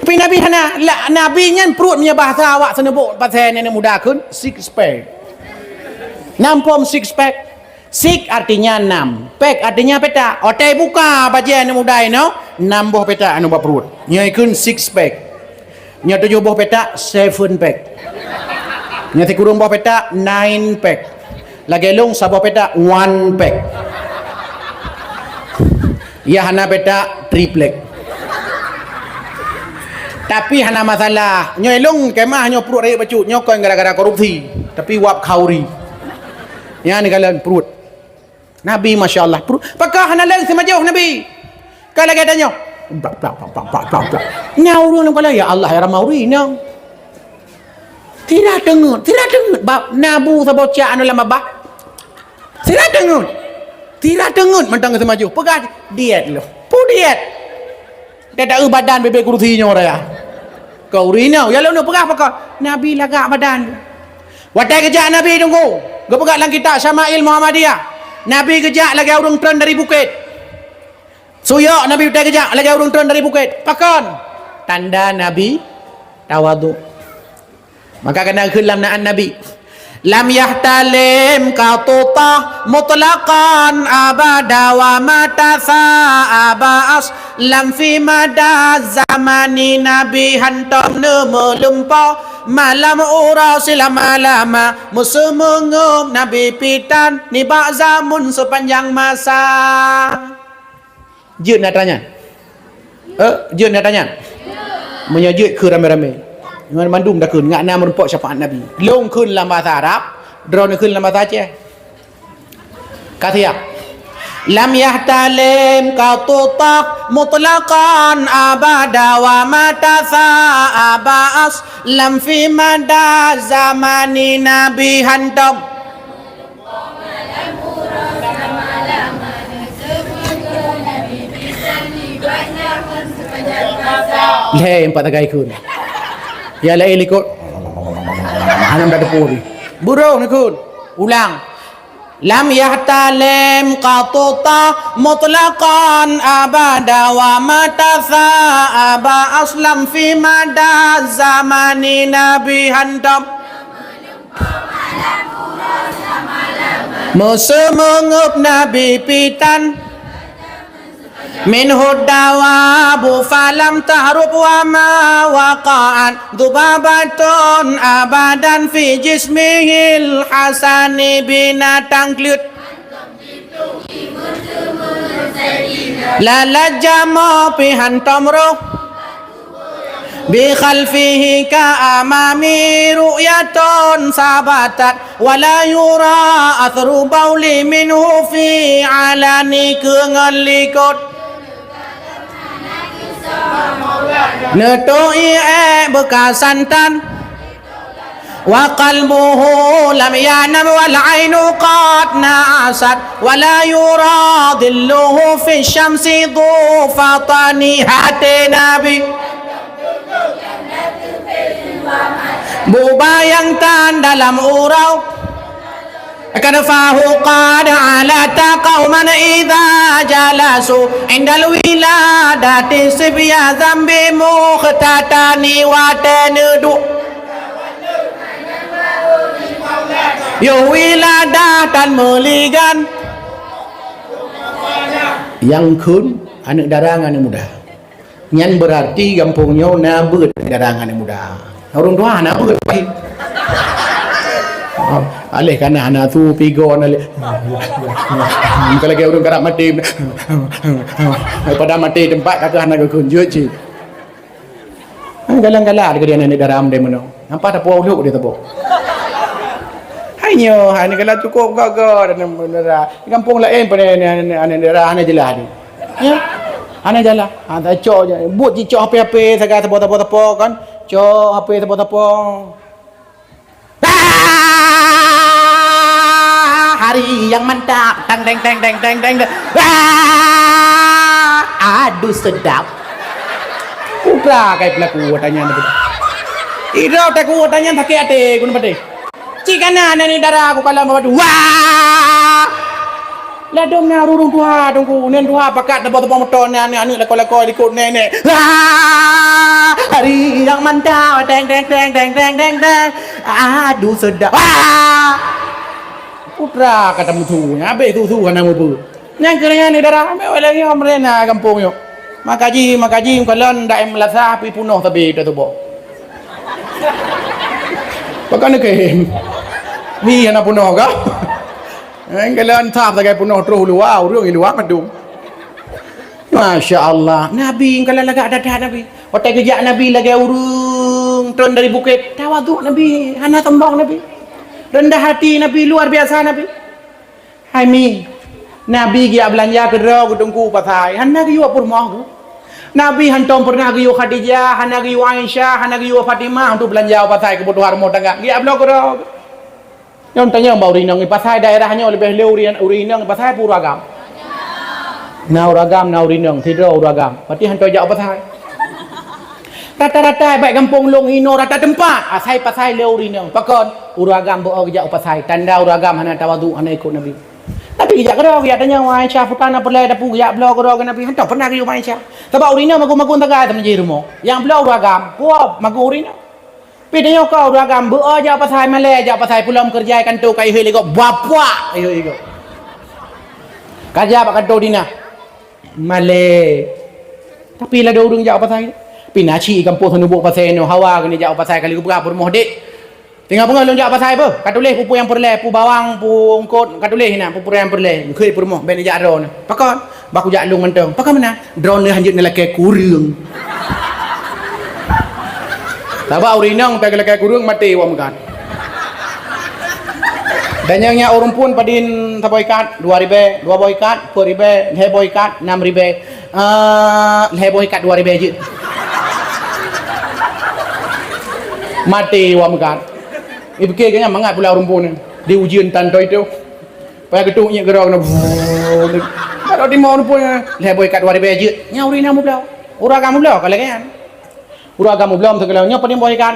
Tapi Nabi hana Nabi nyan perut punya bahasa awak senebuk pasal ni mudah kun six pack. Nampom six pack. Six artinya 6. Pack artinya peta. Otai buka bajian ni mudah no. 6 buah peta anu ba perut. Nya kun six pack. Nya 7 buah peta 7 pack. Nya kurung buah peta 9 pack. Lagi long sabah peta 1 pack. Ya hana peta 3 pack. Tapi hana masalah nyelong kemah nyo perut rakyat bacut nyo kan gara-gara korupsi tapi wap khauri ya ni kalian perut Nabi Masya Allah perut pakah hana lang semajauh Nabi kalau lagi tanya blak nyau lu kala ya Allah ya ramauri nyau tidak dengut bab nabu saboca anu lama bah tidak dengut mentang semajauh pegah diet lo diet dia tak badan bebek kursinya orang ya. Kau rinau, ya lalu pegah apa kau? Nabi lagak badan. Watai kejak Nabi tunggu. Gua pegang dalam kitab Syama'il Muhammadiyah. Nabi kejak lagi urung turun dari bukit. Suyak Nabi watai kejak lagi urung turun dari bukit. Pakon. Tanda Nabi tawadu. Maka kena kelam naan Nabi. Lam yahtalim katutah mutlaqan abada wa matasa abas lam fi mada zamani nabi hantam nemelumpa malam ura silama lama musuh nabi pitan ni bak zamun sepanjang masa. Jut nak tanya? Jut nak tanya? Menyajut ke ramai-ramai. Dengan mandum dah kun ngak nama rumput syafaat Nabi. Long kun dalam bahasa Arab, drone kun dalam bahasa Aceh. Kata lam yahtalim katutaq mutlaqan abada wa matasa abas lam fi mada zamani Nabi hantam. Leh empat tagai kun. Ya lain ikut anam dah depur burung ni kun ulang lam yahtalim qatuta mutlaqan abada wa matasa aba aslam fi mada zamani nabi hantam musuh mengup nabi pitan min hudawa bu falam tahrub wa ma waqa'an dubabatun abadan fi jismihil hasani binatang klut lalajama pihan tamruh bi khalfihi ka amami ru'yatun sabatat wala yura athru bauli minhu fi alani kengelikut netoi bekas santan wa qalbuhu lam yanam wal ainu qad na'asat wala yura dhilluhu fi syamsi dhufatani hati nabi bubayang tan dalam urau كنفاه قاد على قوما إذا جلسوا عند الولادة سبيا ذنب مختتاني وتندو yo wiladah dan meligan yang kun anak darangan yang muda nyan berarti kampungnya nabut darangan yang muda orang tua nabut baik alih kana anak tu pigon alih kalau dia orang karak mati pada mati tempat kata anak kun je galang-galang dia anak daram dia mana nampak tak puau luk dia tepuk hanya anak kalau cukup gagal dan benar kampung lain pada anak daerah anak jelas dia ya anak jalan ada cok je buat cok apa-apa segala tepo-tepo kan cok apa tepo-tepo hari yang mantap. Tang teng teng teng teng teng. Aduh sedap. Udah kayak pelaku tanya nanti. Ida tak ku tanya tak ate guna pade. Cikana nani darah aku kalau mau wah. Lah dong na rurung tua dongku nen tua pakat dapat tepung motor ni anu lekor-lekor ikut nenek. Hari yang mantap teng teng teng teng teng teng teng. Aduh sedap. Putra kata mutu ngabe tu kan nama bu. Yang kerana ni darah me lagi omrena kampung yo. Makaji kalau ndak melasa pi punoh tapi dah tu bo. Pakai ke ni anak punoh ka? Kalau entah tak punoh terus luar urang luar madung. Masya Allah. Nabi kalau lagi ada Nabi. Waktu kerja Nabi lagi urung turun dari bukit. Tawaduk Nabi, hana tembang Nabi. Rendah hati Nabi, luar biasa Nabi. Hai mi. Nabi dia belanja ke gedungku pasai. Hana giwa purmah. Nabi hantom pernah giyo Khadijah, hana giyo Aisyah, hana giyo Fatimah untuk belanja pasai kebutuhan rumah tangga. Dia blok ro. Yang tanya bau rinang di pasai daerahnya lebih leu urinang pasai puragam. Na uragam na urinang tidak uragam. Berarti hanto jak pasai. Rata-rata baik kampung long ino rata tempat asai pasai leu urinang. Pakon uragam bo jak pasai tanda uragam hana tawadu hana ikut Nabi. Tapi jak kero ya tanya Aisyah putana perle dapu jak blok ro ke Nabi hanto pernah giyo Aisyah. Sebab urinang magu-magu tagai temen je rumah. Yang blok uragam, puap magu urinang. Pidanya kau uragam bo jak pasai male jak pasai pulang kerja kanto kai heli ko bapa ayo iko. Kerja pak kanto dina. Male. Tapi lah ada urang jak pasai. Pinaci kampung sanubuk pasai no hawa kini jak pasai kali berapa rumah dek. Tinggal pengal lonjak pasai apa? Katuleh pupu yang perle, pu bawang, pu ungkot, katuleh hina, pupu yang perle. Khơi pu rumah ben jak drone. Pakon, baku jak lung mentong. Pakon mana? Drone hanjut nelake kurung. Taba urinang tak nelake kurung mati wa makan. Dan yang orang pun padin taboy kat 2000, 2 boy kat, 4000, 2 boy kat, 6000. 2 boy kat 2000 je. Mati wa makan. Ibu kayaknya mangat pula rumpun ni. Di ujian tanto itu. Payah ketuknya gerau na. Kalau di mau rumpun le boy kat 2000 je. Nya uri namu pula. Ura kamu pula kalau kan. Ura kamu belum tu kalau nya paling boy kat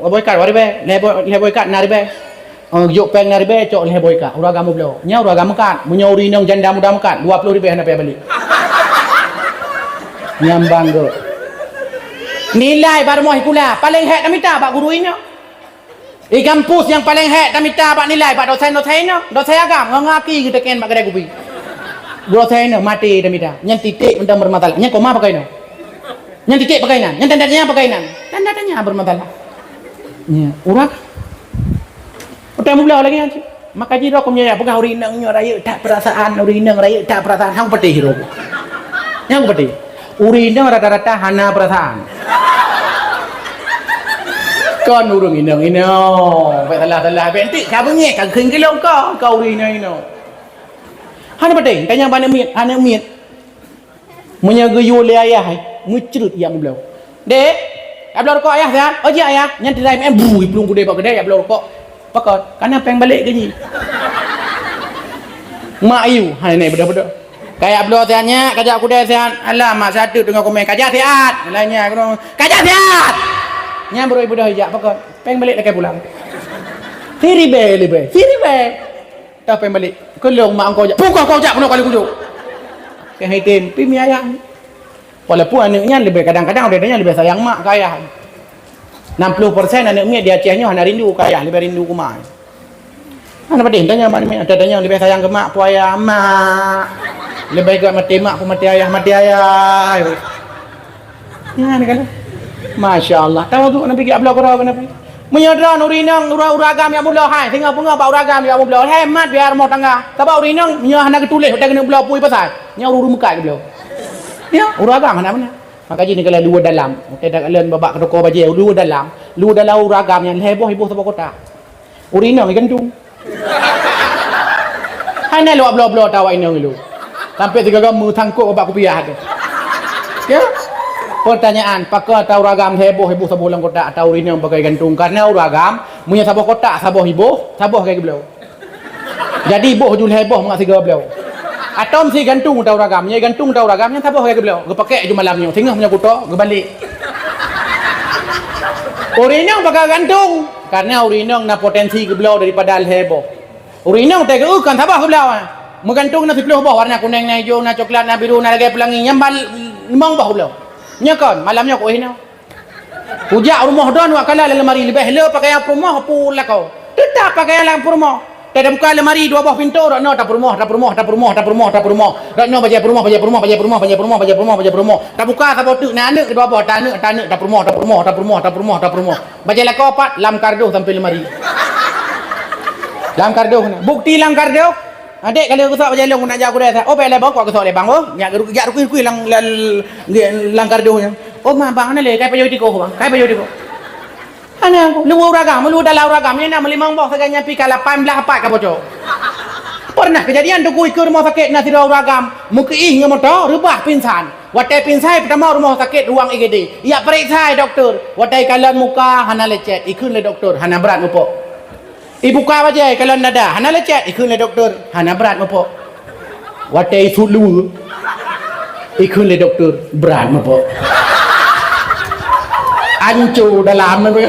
boy kat 2000, le boy kat 6000. Jok peng 6000 cok le boy kat. Ura kamu pula. Nya ura kamu kat. Munya uri nang janda muda makan 20000 hendak payah balik. Nyambang go. Nilai baru mau pula. Paling hek minta pak guru ini. Di kampus yang paling hek tak minta pak nilai pak dosen no. Dosen agam ngaki kita ken pak kedai kopi. Dosen no mati tak minta. Yang titik mentang bermasalah. Yang koma pakai no. Yang titik pakai nan. Yang tandanya pakai nan. Tandanya bermasalah. Ya, urak. Udah mula lagi nanti. Maka jiro aku punya pegah urinang nyo raya tak perasaan urinang raya tak perasaan hang peti hiro. Yang peti. Urinang rata-rata hana perasaan. Con urung inang. Phải salah bentik ka bunyi ka khinh cái lông kau urinang ino. Hana peti tanya bana miet. Munya geyu le ayah mucrut yang belau. Dek, ablau rokok ayah kan? Oh ya ayah, nyan tirai em bui pelung gede bak gede ablau rokok. Pakon, karena peng balik ke ni. Mak ayu, hai ni beda-beda. Kayak ablau tanya, kajak aku dah sehat. Alah, mak satu tengah komen kajak sehat. Lainnya aku kajak sehat. Nya bro ibu dah hijak pakon. Peng balik dah pulang. Siri be. Dah peng balik. Kelong mak kau jak. Pukul kau jak penuh kali kujuk. Ke hai tim, pi mi ayah. Walaupun anaknya lebih kadang-kadang dia lebih sayang mak ke ayah. 60% anaknya dia Acehnya hanya rindu ke ayah, lebih rindu ke mak. Mana penting tanya mak ni, ada yang lebih sayang ke mak pu ayah mak. Lebih ke mati mak pu mati ayah. Ya ni kan. Masya-Allah. Tahu tu Nabi ke ablah kau Nabi. Menyadran urinang uragam yang mula hai, tinggal bunga pak uragam yang mula hemat biar mau tangga. Tapi urinang nya hana ketulis dak kena belah pui pasal. Nya uru muka ke belah. Ya, uragam mana. Maka jadi kalau luar dalam, kita dak len babak kedoko baje luar dalam uragam yang heboh sebab kota. Urinang gantung. Hana lu ablo tawa inang lu. Sampai 3 gamu tangkuk babak kopiah tu. Ya. Pertanyaan, pakar tahu uragam heboh sabah ulang kota atau urinang pakai gantung karena uragam punya sabah kota sabah heboh kayak belau. Jadi boh jul heboh mengasih gua beliau. Atom si gantung tahu ragamnya, gantung tahu ragamnya tak boh kayak beliau. Gua pakai ju malamnya, tengah punya kuto, gua balik. Urinong pakai gantung, karena urinong na potensi ke beliau daripada al heboh. Urinong tak kan tak boh ke beliau. Menggantung na sepuluh boh warna kuning, na hijau, na coklat, na biru, na lagi pelangi, nyambal limang boh beliau. Nyakon malamnya kau ini. Ujak rumah don wak kala lemari lebih le pakai rumah pula kau. Tetap pakai lang rumah. Tak buka lemari dua buah pintu dak no tak rumah. Dak no baca rumah. Tak buka tak botu nak anak dua buah tak rumah. Baca lah kau pat lam kardo sampai lemari. Lam kardo bukti lam kardo. Adik kalau aku tak berjalan aku nak jaga aku dah. Oh bela bang aku tak le bang oh. Yak rukui lang kardo nya. Oh mah bang ana le kai payo tiko bang. Kai payo tiko. Ana aku lu ragam, lu dalau ragam ni nak melimang boh saganya pi ka 18 apa ka boco. Pernah kejadian tu ku ikut rumah sakit nak tirau ragam, muka ih ngam motor rubah pingsan. Watai pingsan pertama rumah sakit ruang IGD. Ya periksa doktor. Watai kalan muka hana lecet, ikut le doktor hana berat mupo. Ibu ka baje kalan nada hana lecet, ikut le doktor hana berat mupo. Watai sulu ikut le doktor berat mupo. Ancu dalam ni.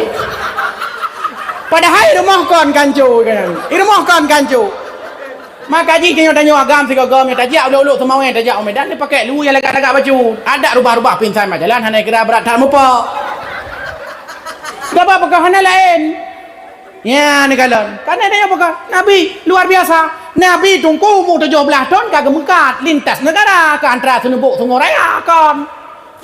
Padahal rumah kon kancu kan. Rumah kon kancu. Maka ji tengok tanya agam tiga agam yang tajak uluk-uluk semau yang tajak Medan dia pakai lu yang lagak-lagak baju. Ada rubah-rubah pingsan macam jalan hana kira berat tak mupa. Dapat pakai hana lain. Ya ni kalon. Karena dia pakai Nabi luar biasa. Nabi tunggu umur 17 tahun kagak mekat lintas negara ke antara senubuk sungai raya kon.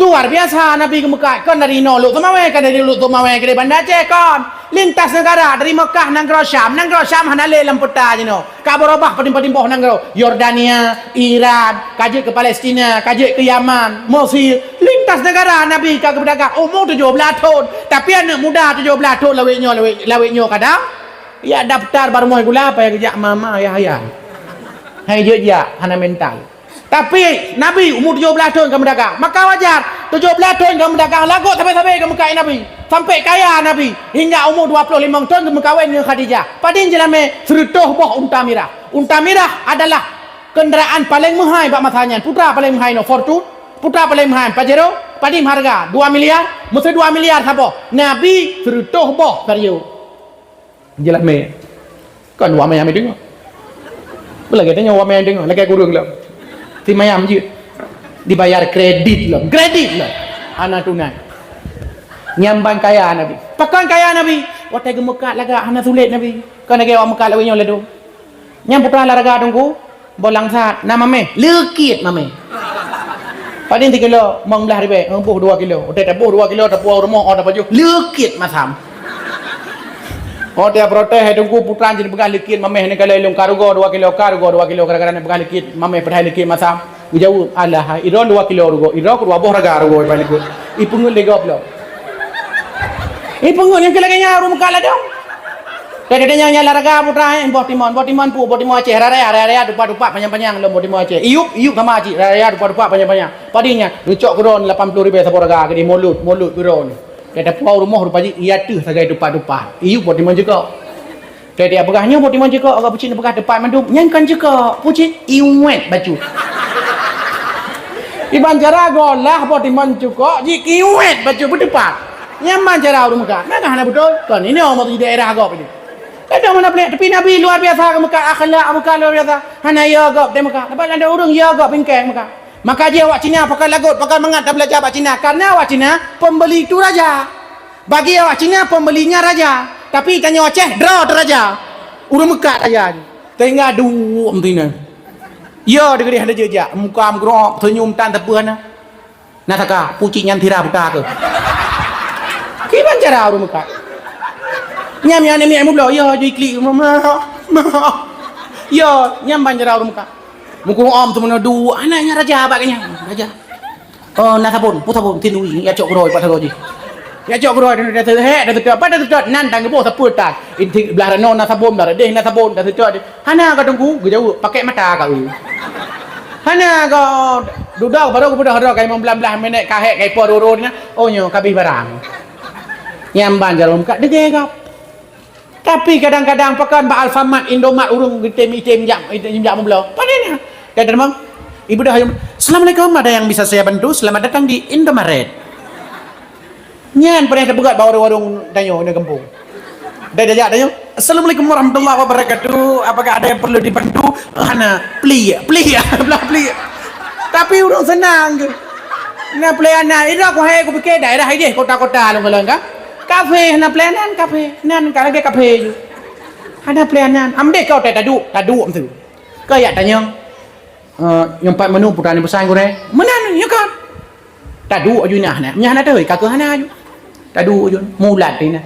Luar biasa Nabi ke Mekah kan dari Nolok Tumawe kan dari Nolok Tumawe ke Bandar Aceh kan lintas negara dari Mekah nang Syam hana le lamputa je no ka berubah padim-padim nang Yordania Iran kaje ke Palestina kaje ke Yaman Mesir lintas negara Nabi ka berdagang umur 17 tahun tapi anak muda 17 tahun laweknyo kadang ya daftar baru mau gula apa ya kerja mama ya hai je hana mental. Tapi Nabi umur 17 tahun kamu dagang. Maka wajar 17 tahun kamu dagang lagu sampai-sampai kamu kaya Nabi. Sampai kaya Nabi. Hingga umur 25 tahun kamu kahwin dengan Khadijah. Padin jelame serutuh boh unta merah. Unta merah adalah kenderaan paling mahal buat masanya. Putra paling mahal no Fortune. Putra paling mahal Pajero. Padim harga 2 miliar. Mesti 2 miliar siapa? Nabi serutuh boh karyo. Jelame. Kan wa mayam dengar. Belagi tanya wa mayam dengar. Lagi kurang lah. Si mayam je dibayar kredit lah anak tunai nyambang kaya Nabi pakan kaya Nabi watai gemekat laga anak sulit Nabi kan lagi orang mekat lawanya ledu nyam putra laraga tunggu bolang sat nama meh lekit mame padin 3 kilo mong belah ribe empuh 2 kilo udah tepuh 2 kilo tepuh rumah ada baju lekit masam dia protes tunggu putra jadi pegang likit mameh ni kalau ilung kargo 2 kilo kadang-kadang ni pegang likit mameh pedai likit masam jauh alah iron 2 kilo rugo iron ku 2 boh raga rugo balik ipungul legop lo ipungul yang kelaganya rumah kala dong kadang-kadang nyala raga putra boh timon pu boh timon Aceh raya dupa panjang-panjang lo boh timon Aceh iup sama Aceh raya dupa panjang-panjang padinya lucok kuron 80,000 sapo raga ke mulut kuron kata puau rumah rupanya ia tu sagai dupa-dupa iu buat dimana juga dia begahnya buat dimana juga agak pucin begah depan mandum nyangkan juga pucin iuet baju iban cara golah buat dimana juga ji iuet baju berdepan nyaman cara rumah kan mana hana betul kan ini orang di daerah agak ini kadang mana pelik tapi Nabi luar biasa Mekah akhlak luar biasa hana ya agak di Mekah dapat ada orang ya agak bingkai Mekah. Maka dia awak Cina pakai lagut, pakai mengat tak belajar awak Cina. Karena awak Cina, pembeli itu raja. Bagi awak Cina, pembelinya raja. Tapi tanya Aceh, draw raja. Udah mekat raja. Tengah dua mtina. Ya, dia kena ada jejak. Muka menggerok, senyum tan tepuan. Nah, taka, pucik nyan tira buta ke. Gimana cara udah mekat? Nyam yang ini emu belau, ya, jadi klik. Ya, nyam banjara udah mekat. Mukul om tu mana dua anaknya raja bagainya raja. Oh nasabun putabun tinui ya cok groi pat roji. Ya cok groi dah terhek dah terhek nan tang ke bawah seputan. Inti belah no nasabun belah deh nasabun dah terhek. Hana ka tunggu jauh pakai mata kau. Hana ka duduk baru aku dah kai 15 minit kahek kai pororo ni. Oh nyo kabih barang. Nyam banjar muka dege kau. Tapi kadang-kadang pakan ba Alfamart, Indomaret urung item jam membelah. Padahal kata memang ibu dah Assalamualaikum, ada yang bisa saya bantu? Selamat datang di Indomaret. Nyan pernah terbuka bawa warung danyo di kampung. Dah danyo. Assalamualaikum warahmatullahi wabarakatuh. Apakah ada yang perlu dibantu? Hana, pli ya. Belah pli. Tapi urung senang ke. Na pelayanan itu aku aku fikir daerah ini kota-kota long kan. Kafe na pelayanan kafe. Nan kan lagi kafe je. Ada pelayanan. Amdek kau tak tadu tu. Kau ya tanya. Yang 4 menu putaran besar goreng. Mana ni kan? Tadu aju nah. Nya hana tu kakak hana aju. Tadu aju mulat ni nah.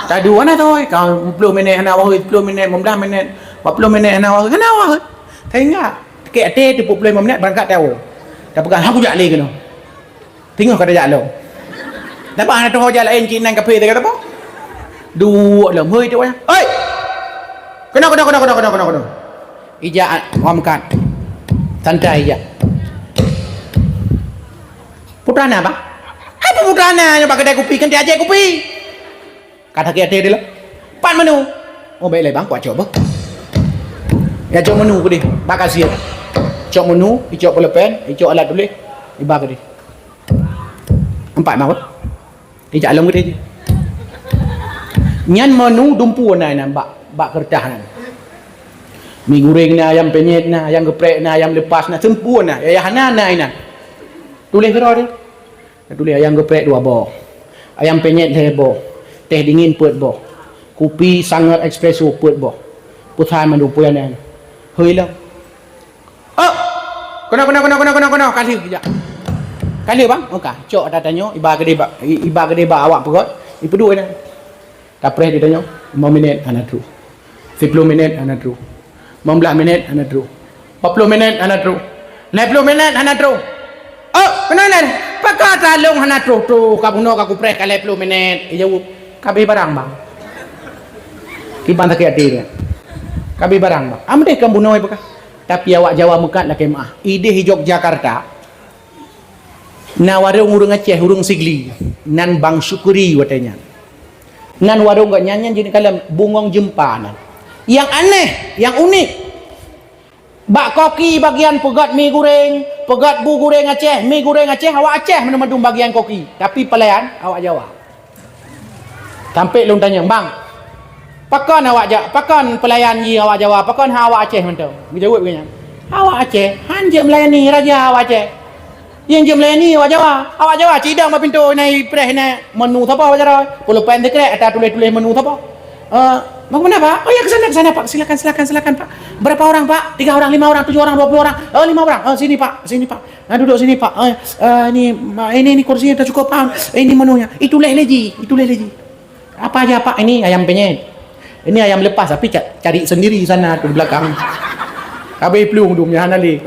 Tadu hana tu kau 10 minit hana wah 10 minit 15 minit 40 minit hana wah. Tengok. Kek ate 35 minit berangkat tahu. Dah pegang aku jak lagi kena. Tengok kata jak lo. Dapat anak tu jalan lain Cina kafe dia kata apa? Dua lem hơi tu oi. Kena. Ija orang makan. Santai ija. Putana apa? Apa putana? Nyoba kedai kopi kan dia aje kopi. Kata ke ate dia lah. 4 menu. Oh baik lah bang, kuat coba. Ya coba menu ke dia. Makasih. Cok menu, icok pulpen, icok alat tulis, iba ke dia. 4 maut. Ijak along ke dia. Nyan menu dumpu na bak kertas na. Mi goreng na, ayam penyet na, ayam geprek na, ayam lepas na, sempurna na, ayam hana na ina. Tulis kira dia. Tulis ayam geprek 2 boh. Ayam penyet 3 boh. Teh dingin 4 boh. Kopi sangat espresso 4 boh. Putan mandu puyan na. Heuy lah. Kena kali kejap. Kali bang, okey. Cok dah tanya, iba gede ba awak perut. Ibu dua dah. Tapres dia tanya, 5 minit ana tru. 10 minit ana tru. 15 minit ana tru. 40 minit ana tru. 60 minit ana tru. Kenapa? Pakai talung ana tru kamu nak aku pres kali 10 minit. Jawab, kabe barang bang. Kiban tak ada dia. Kabe barang bang. Amde kamu noi pakai. Tapi awak Jawa mekat lah kemah. Ide hijok Jakarta. Na warung urung Aceh, urung Sigli. Nan bang syukuri watanya. Nan warung gak nyanyian jadi kalam bungong jempanan. Yang aneh, yang unik. Bak koki bagian pegat mi goreng, pegat bu goreng Aceh, mi goreng Aceh, awak Aceh menudung bagian koki. Tapi pelayan awak Jawa. Sampai lu tanya, bang, pakan awak pakan pelayan ye awak Jawa, pakan awak Aceh mentau. Dia jawab begini. Awak Aceh, hanje melayani raja awak Aceh. Yang je melayani awak Jawa. Awak Jawa cidang ma pintu nai preh nai menu apa awak Jawa. Pulpen dekrek atau tulis-tulis menu apa? Mau kemana Pak? Oh ya ke sana Pak. Silakan Pak. Berapa orang Pak? 3 orang, 5 orang, 7 orang, 20 orang. 5 orang. Sini Pak. Nah, duduk sini Pak. Ini kursinya dah cukup Pak. Ini menunya. Itu leleji. Apa aja Pak? Ini ayam penyet. Ini ayam lepas tapi cari sendiri sana di belakang. Habis pelung dumnya hanali.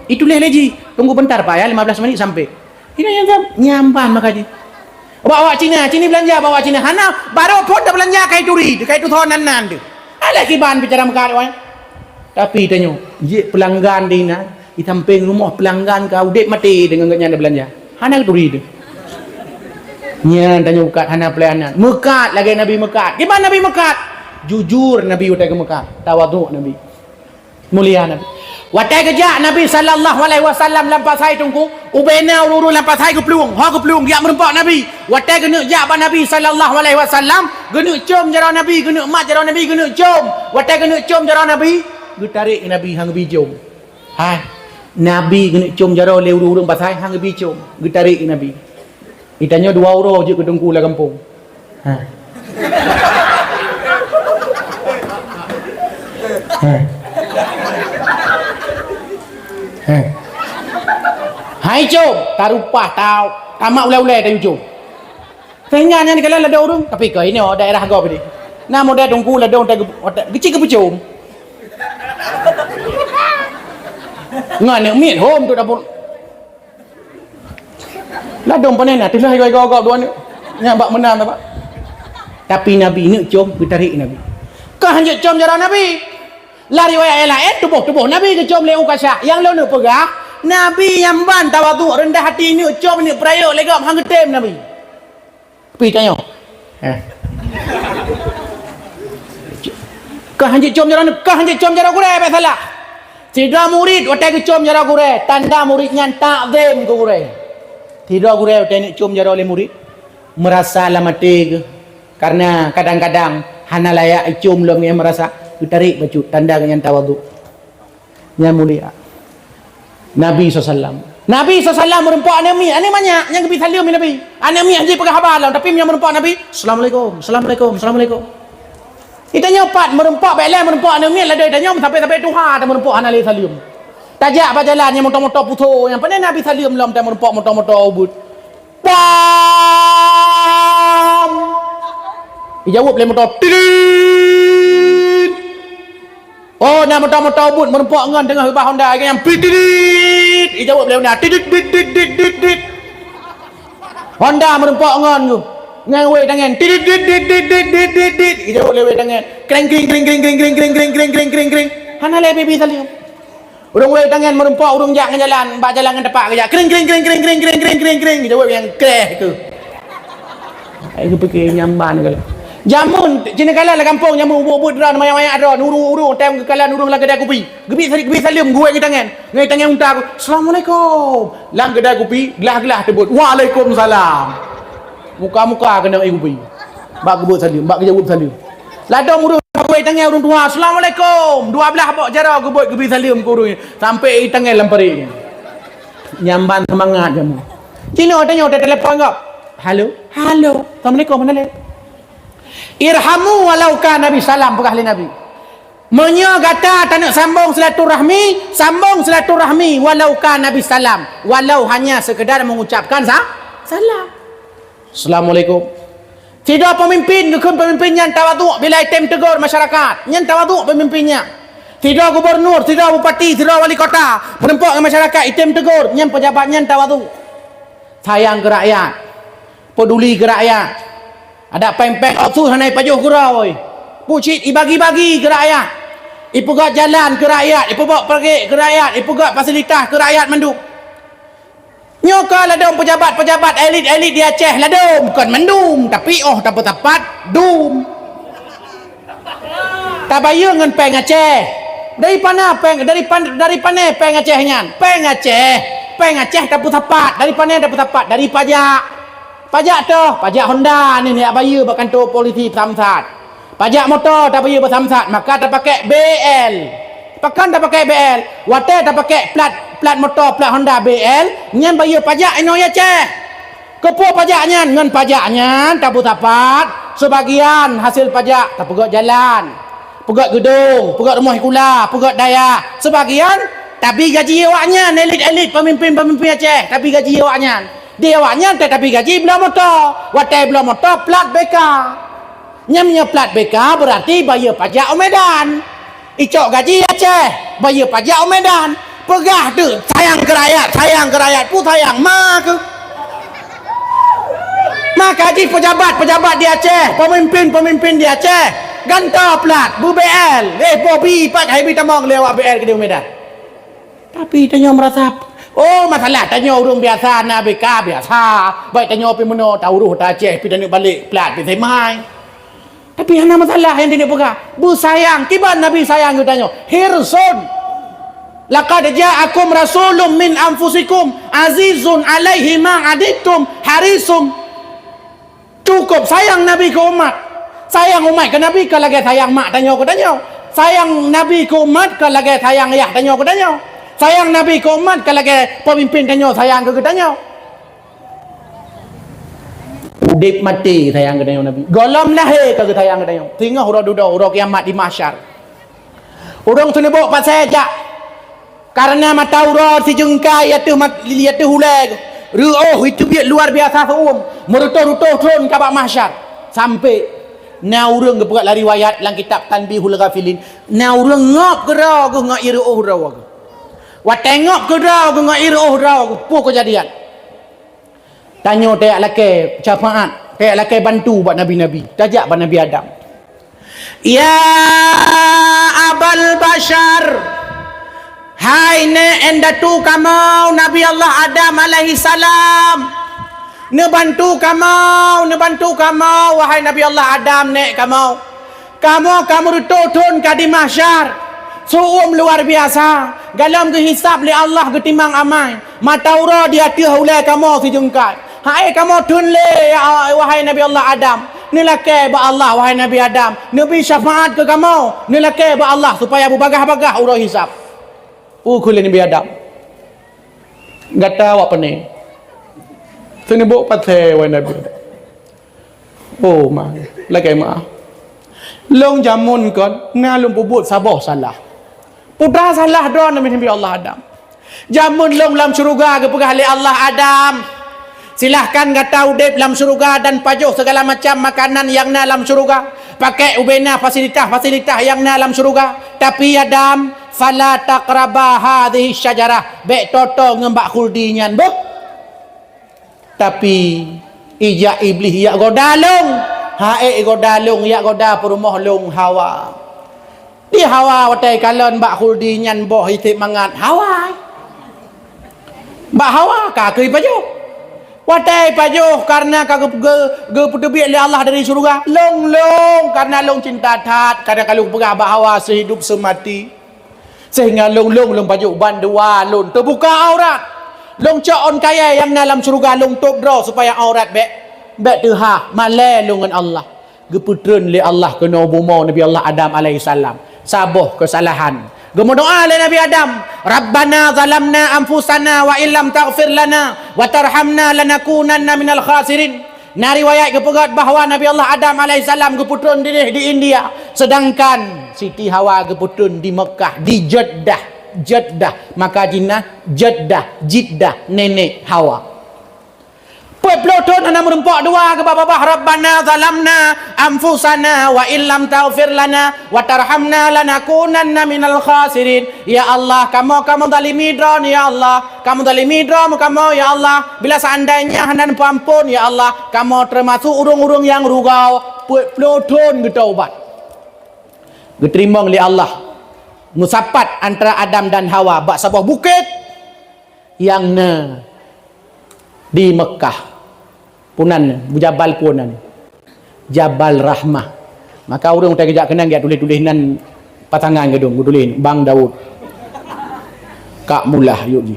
Itu leleji. Tunggu bentar Pak ya, 15 menit sampai. Ini yang nyampan makanya. Bawa Cina belanja bawa Cina. Hana baru pun dah belanja kai turi, kai tu thonan nan tu. Ada kiban bicara mekar oi. Tapi tanya, je pelanggan dina, di samping rumah pelanggan kau dek mati dengan gaknya dah belanja. Hana turi tu. Nya tanya ukat hana pelayanan. Mekat lagi Nabi mekat. Gimana Nabi mekat? Jujur Nabi utai ke Mekah. Tawaduk Nabi. Mulia Nabi. Watai kerja Nabi sallallahu alaihi wasallam lampas hai tungku. Ubena ururu lampas hai ke peluang. Ha ke peluang dia merempak Nabi. Watai kena jak ba Nabi sallallahu alaihi wasallam. Kena cium jara Nabi, kena mat jara Nabi, kena cium. Watai kena cium jara Nabi. Getarik Nabi hang bi cium. Hai. Nabi kena cium jara le urung pas hai hang bi cium. Getarik Nabi. Ditanya 2 euro je ke tungku lah kampung. Hai jom, tarupah tahu. Tamak ulai-ulai dah jom. Tengahnya ni kalau ada orang, tapi kau ini daerah kau ni. Nama dia tunggu lah dong tak kecil ke pecum. Ngan mit home tu dapur. Lah dong panen lah, tilah gau dua ni. Nyambak menang apa? Tapi Nabi ni jom ditarik Nabi. Kau hanya jom jalan Nabi. Lari riwayat lain tubuh Nabi ke jom leu kasah. Yang leu nak pegah Nabi yang ban tawaduk rendah hati ni jom ni perayok legam hang getem Nabi. Pi tanya. Kah hanjit com jara kah hanjit com jara gure be salah. Tidak murid watai ke com jara gure, tanda muridnya takzim ke gure. Tidak gure watai ni com jara oleh murid. Merasa lamatig karena kadang-kadang hana layak cum lom yang merasa ditarik baju tanda yang tawaduk. Yang mulia. Nabi SAW. Nabi SAW merempak anami. Ani banyak yang lebih salim Nabi. Anami haji pakai khabar lah. Tapi yang merempak Nabi. Assalamualaikum. Assalamualaikum. Assalamualaikum. Itanya opat merempak belah merempak anami. Ladai tanya sampai Tuhan dan merempak anali salim. Tajak berjalan yang motor-motor putus. Yang pandai Nabi salim lam dan merempak motor-motor ubud. Pam. Dijawab oleh motor. Tidit. Oh, nak motor-motor ubud merempak ngan tengah hubah Honda yang tidit. Dijawab oleh Honda. Tidit dit. Honda merempak ngan tu. Ngan wei tangan. Tidit dit. Dijawab oleh wei tangan. Kring. Hana le baby salim. Urang wei tangan merempak urang jak ngan jalan, bak jalan ngan tepak kerja. Kring. Dijawab yang kreh tu. Aku fikir nyamban kalau. Jamun cina kala la kampung jamun ubud dran maya-maya dran urung tem kekalan urung la kedai kopi. Gebi salim gue ngi tangan unta aku. Assalamualaikum. Lang kedai kopi gelah tebut. Waalaikumsalam. Muka-muka kena kopi. Bak gebut salim, bak jawab salim. Ladong urung gue tangan urung tua. Assalamualaikum. 12 bak jara gebut gebi salim ku urung sampai tangan lempari. Nyamban semangat jamu. Cina tanya telefon kau. Halo. Assalamualaikum mana le? Irhamu walau kan Nabi salam pegah li Nabi. Menyo kata tak nak sambung silaturahmi walau kan Nabi salam, walau hanya sekedar mengucapkan salam. Assalamualaikum. Tidak pemimpin yang tawaduk bila item tegur masyarakat. Yang tawaduk pemimpinnya. Tidak gubernur, tidak bupati, tidak wali kota menempuh masyarakat item tegur. Yang pejabatnya tawaduk. Sayang ke rakyat. Peduli ke rakyat. Ada pempek tu hanai pajuh gurau oi. Pucit ibagi-bagi ke rakyat. Ipugak jalan ke rakyat, ipugak pergi ke rakyat, ipugak fasilitas ke rakyat menduk. Nyoka ladong pejabat-pejabat elit-elit di Aceh ladong bukan mendum tapi tak tepat dum. Tak bayar ngan peng Aceh. Dari mana peng Acehnya? Peng Aceh tak tepat. Dari mana tak tepat? Dari pajak. Pajak tu, pajak Honda ni nak bayar buat kantor polisi Samsat. Pajak motor tak bayar buat Samsat, maka tak pakai BL. Pakan tak pakai BL, water tak pakai plat motor, plat Honda BL, nyan bayar pajak ino ya ceh. Kepo pajaknya ngan pajaknya tak tepat. Sebagian hasil pajak tak pegak jalan, pegak gedung, pegak rumah kula, pegak daya. Sebagian tapi gaji awaknya elit-elit pemimpin Aceh, tapi gaji awaknya dia awaknya tetapi gaji belah motor. Watai belah motor plat BK. Nyamnya plat BK berarti bayar pajak Medan. Icok gaji Aceh, bayar pajak Medan. Pegah tu sayang ke rakyat pun sayang mak ke. Mak gaji pejabat di Aceh, pemimpin di Aceh, ganta plat BL. Bobi pak hai bitamong lewat BL ke Medan. Tapi tanya merasa masalah tanya urung biasa nak BK biasa. Baik tanya pergi mana tahu ruh tak Aceh pergi tanya balik plat pergi semai. Tapi hanya masalah yang dia pegang. Bu sayang, tiba Nabi sayang dia tanya. Hirsun. Laqad ja'akum rasulun min anfusikum azizun alaihi ma adittum harisum. Cukup sayang Nabi ke umat. Sayang umat ke Nabi ke lagi sayang mak tanya ke tanya. Sayang Nabi ke umat ke lagi sayang ayah tanya ke tanya. Sayang Nabi ke umat kalau ke pemimpin tanya sayang ke tanya. Udip mati sayang ke tanya Nabi. Golom lahir ke sayang ke tanya. Tengah hurau duda hurau kiamat di mahsyar. Urang tu nebok pasal jak. Karena mata hurau si jengkai lihat tu hulai. Itu biar luar biasa seum. Merutuh-rutuh turun ke bak mahsyar. Sampai na urang ke pegat lari riwayat dalam kitab Tanbihul Ghafilin. Na urang ngap ke rau ke ngak iruh rau ke. Wa tengok ke rau ke ngak iruh rau ke pu kejadian. Tanya tak laki syafaat, tak laki bantu buat nabi-nabi. Tajak buat Nabi Adam. Ya Abal Bashar, hai ne endatu kamu Nabi Allah Adam alaihi salam. Ne bantu kamu wahai Nabi Allah Adam ne kamu. Kamu ditutun ka di mahsyar. Suum luar biasa. Galam ke hisab li Allah ke timang amai. Mataura dia tiah ulai kamu si jengkat. Hai kamu tun le wahai Nabi Allah Adam. Ni lake ba Allah wahai Nabi Adam. Nabi syafaat ke kamu. Ni lake ba Allah supaya bagah-bagah urang hisab. Kuli Nabi Adam. Gata awak pening. Sini buk pasal wahai Nabi Adam. Oh mak. Lake mak. Long jamun kon ngalung bubut sabah salah. Putra salah doa Nabi Allah Adam. Jamun long dalam syurga ke pegah li Allah Adam. Silahkan kata udip dalam syurga dan pajuh segala macam makanan yang dalam syurga. Pakai ubena fasilitas yang dalam syurga. Tapi Adam, fala taqraba hadhihi syajarah. Bek toto ngembak khuldi nyan buk. Tapi ija iblis ya godalung. Hae godalung ya goda perumah long Hawa. Di Hawa watai kalon mbak khuldi nyan boh hitip mangat Hawa. Mbak Hawa kakui pajuh. Watai pajuh karena kagak ge pedebik li Allah dari surga. Long karena long cinta tat karena kalau pegah mbak Hawa sehidup semati. Sehingga long pajuh bandua long terbuka aurat. Long cok on kaya yang dalam surga long top draw supaya aurat bek tuha malai lungan Allah geputreun li Allah kena buma Nabi Allah Adam alaihi salam sabuh kesalahan gemo doa li Nabi Adam Rabbana zalamna anfusana wa illam taghfir lana wa tarhamna lanakunanna minal khasirin. Nah riwayat kepegat bahawa Nabi Allah Adam alaihi salam geputreun di India sedangkan Siti Hawa geputreun di Mekah di Jeddah maka jinah Jeddah nenek Hawa. Peloton anak merempak dua ke bawah Rabbana zalamna anfusana wa illam taghfir lana wa tarhamna lanakunanna minal khasirin. Ya Allah kamu zalimi dron ya Allah kamu zalimi dron kamu ya Allah bila seandainya hendak ampun ya Allah kamu termasuk urung-urung yang rugau peloton getaubat geterimbang li Allah musapat antara Adam dan Hawa bak sebuah bukit yang di Mekah punan Jabal punan Jabal Rahmah. Maka orang tak kejak kenang dia tulis nan pasangan gedung tulis Bang Daud Kak Mullah yuk ni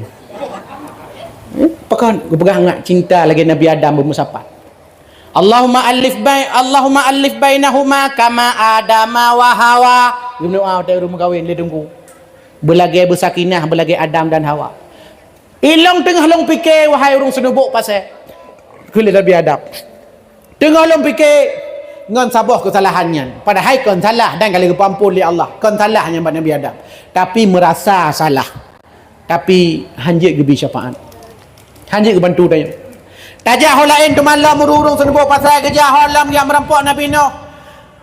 pakan pegang ngak cinta lagi Nabi Adam bermusapat. Allahumma alif bainahuma kama Adama wa Hawa. Doa tak rumah kahwin dia tunggu belagi bersakinah belagi Adam dan Hawa. Ilong tengah long fikir wahai orang senubuk pasal kulit Nabi Adam. Tengah long fikir ngan sabah kesalahannya. Padahal kon salah dan kali kepampun li Allah. Kon salahnya Nabi Adam. Tapi merasa salah. Tapi hanjit gebi syafaat. Hanjit ke bantu dia. Tajak hal lain tu malam urung senubuk pasal kerja halam yang merampak Nabi Nuh.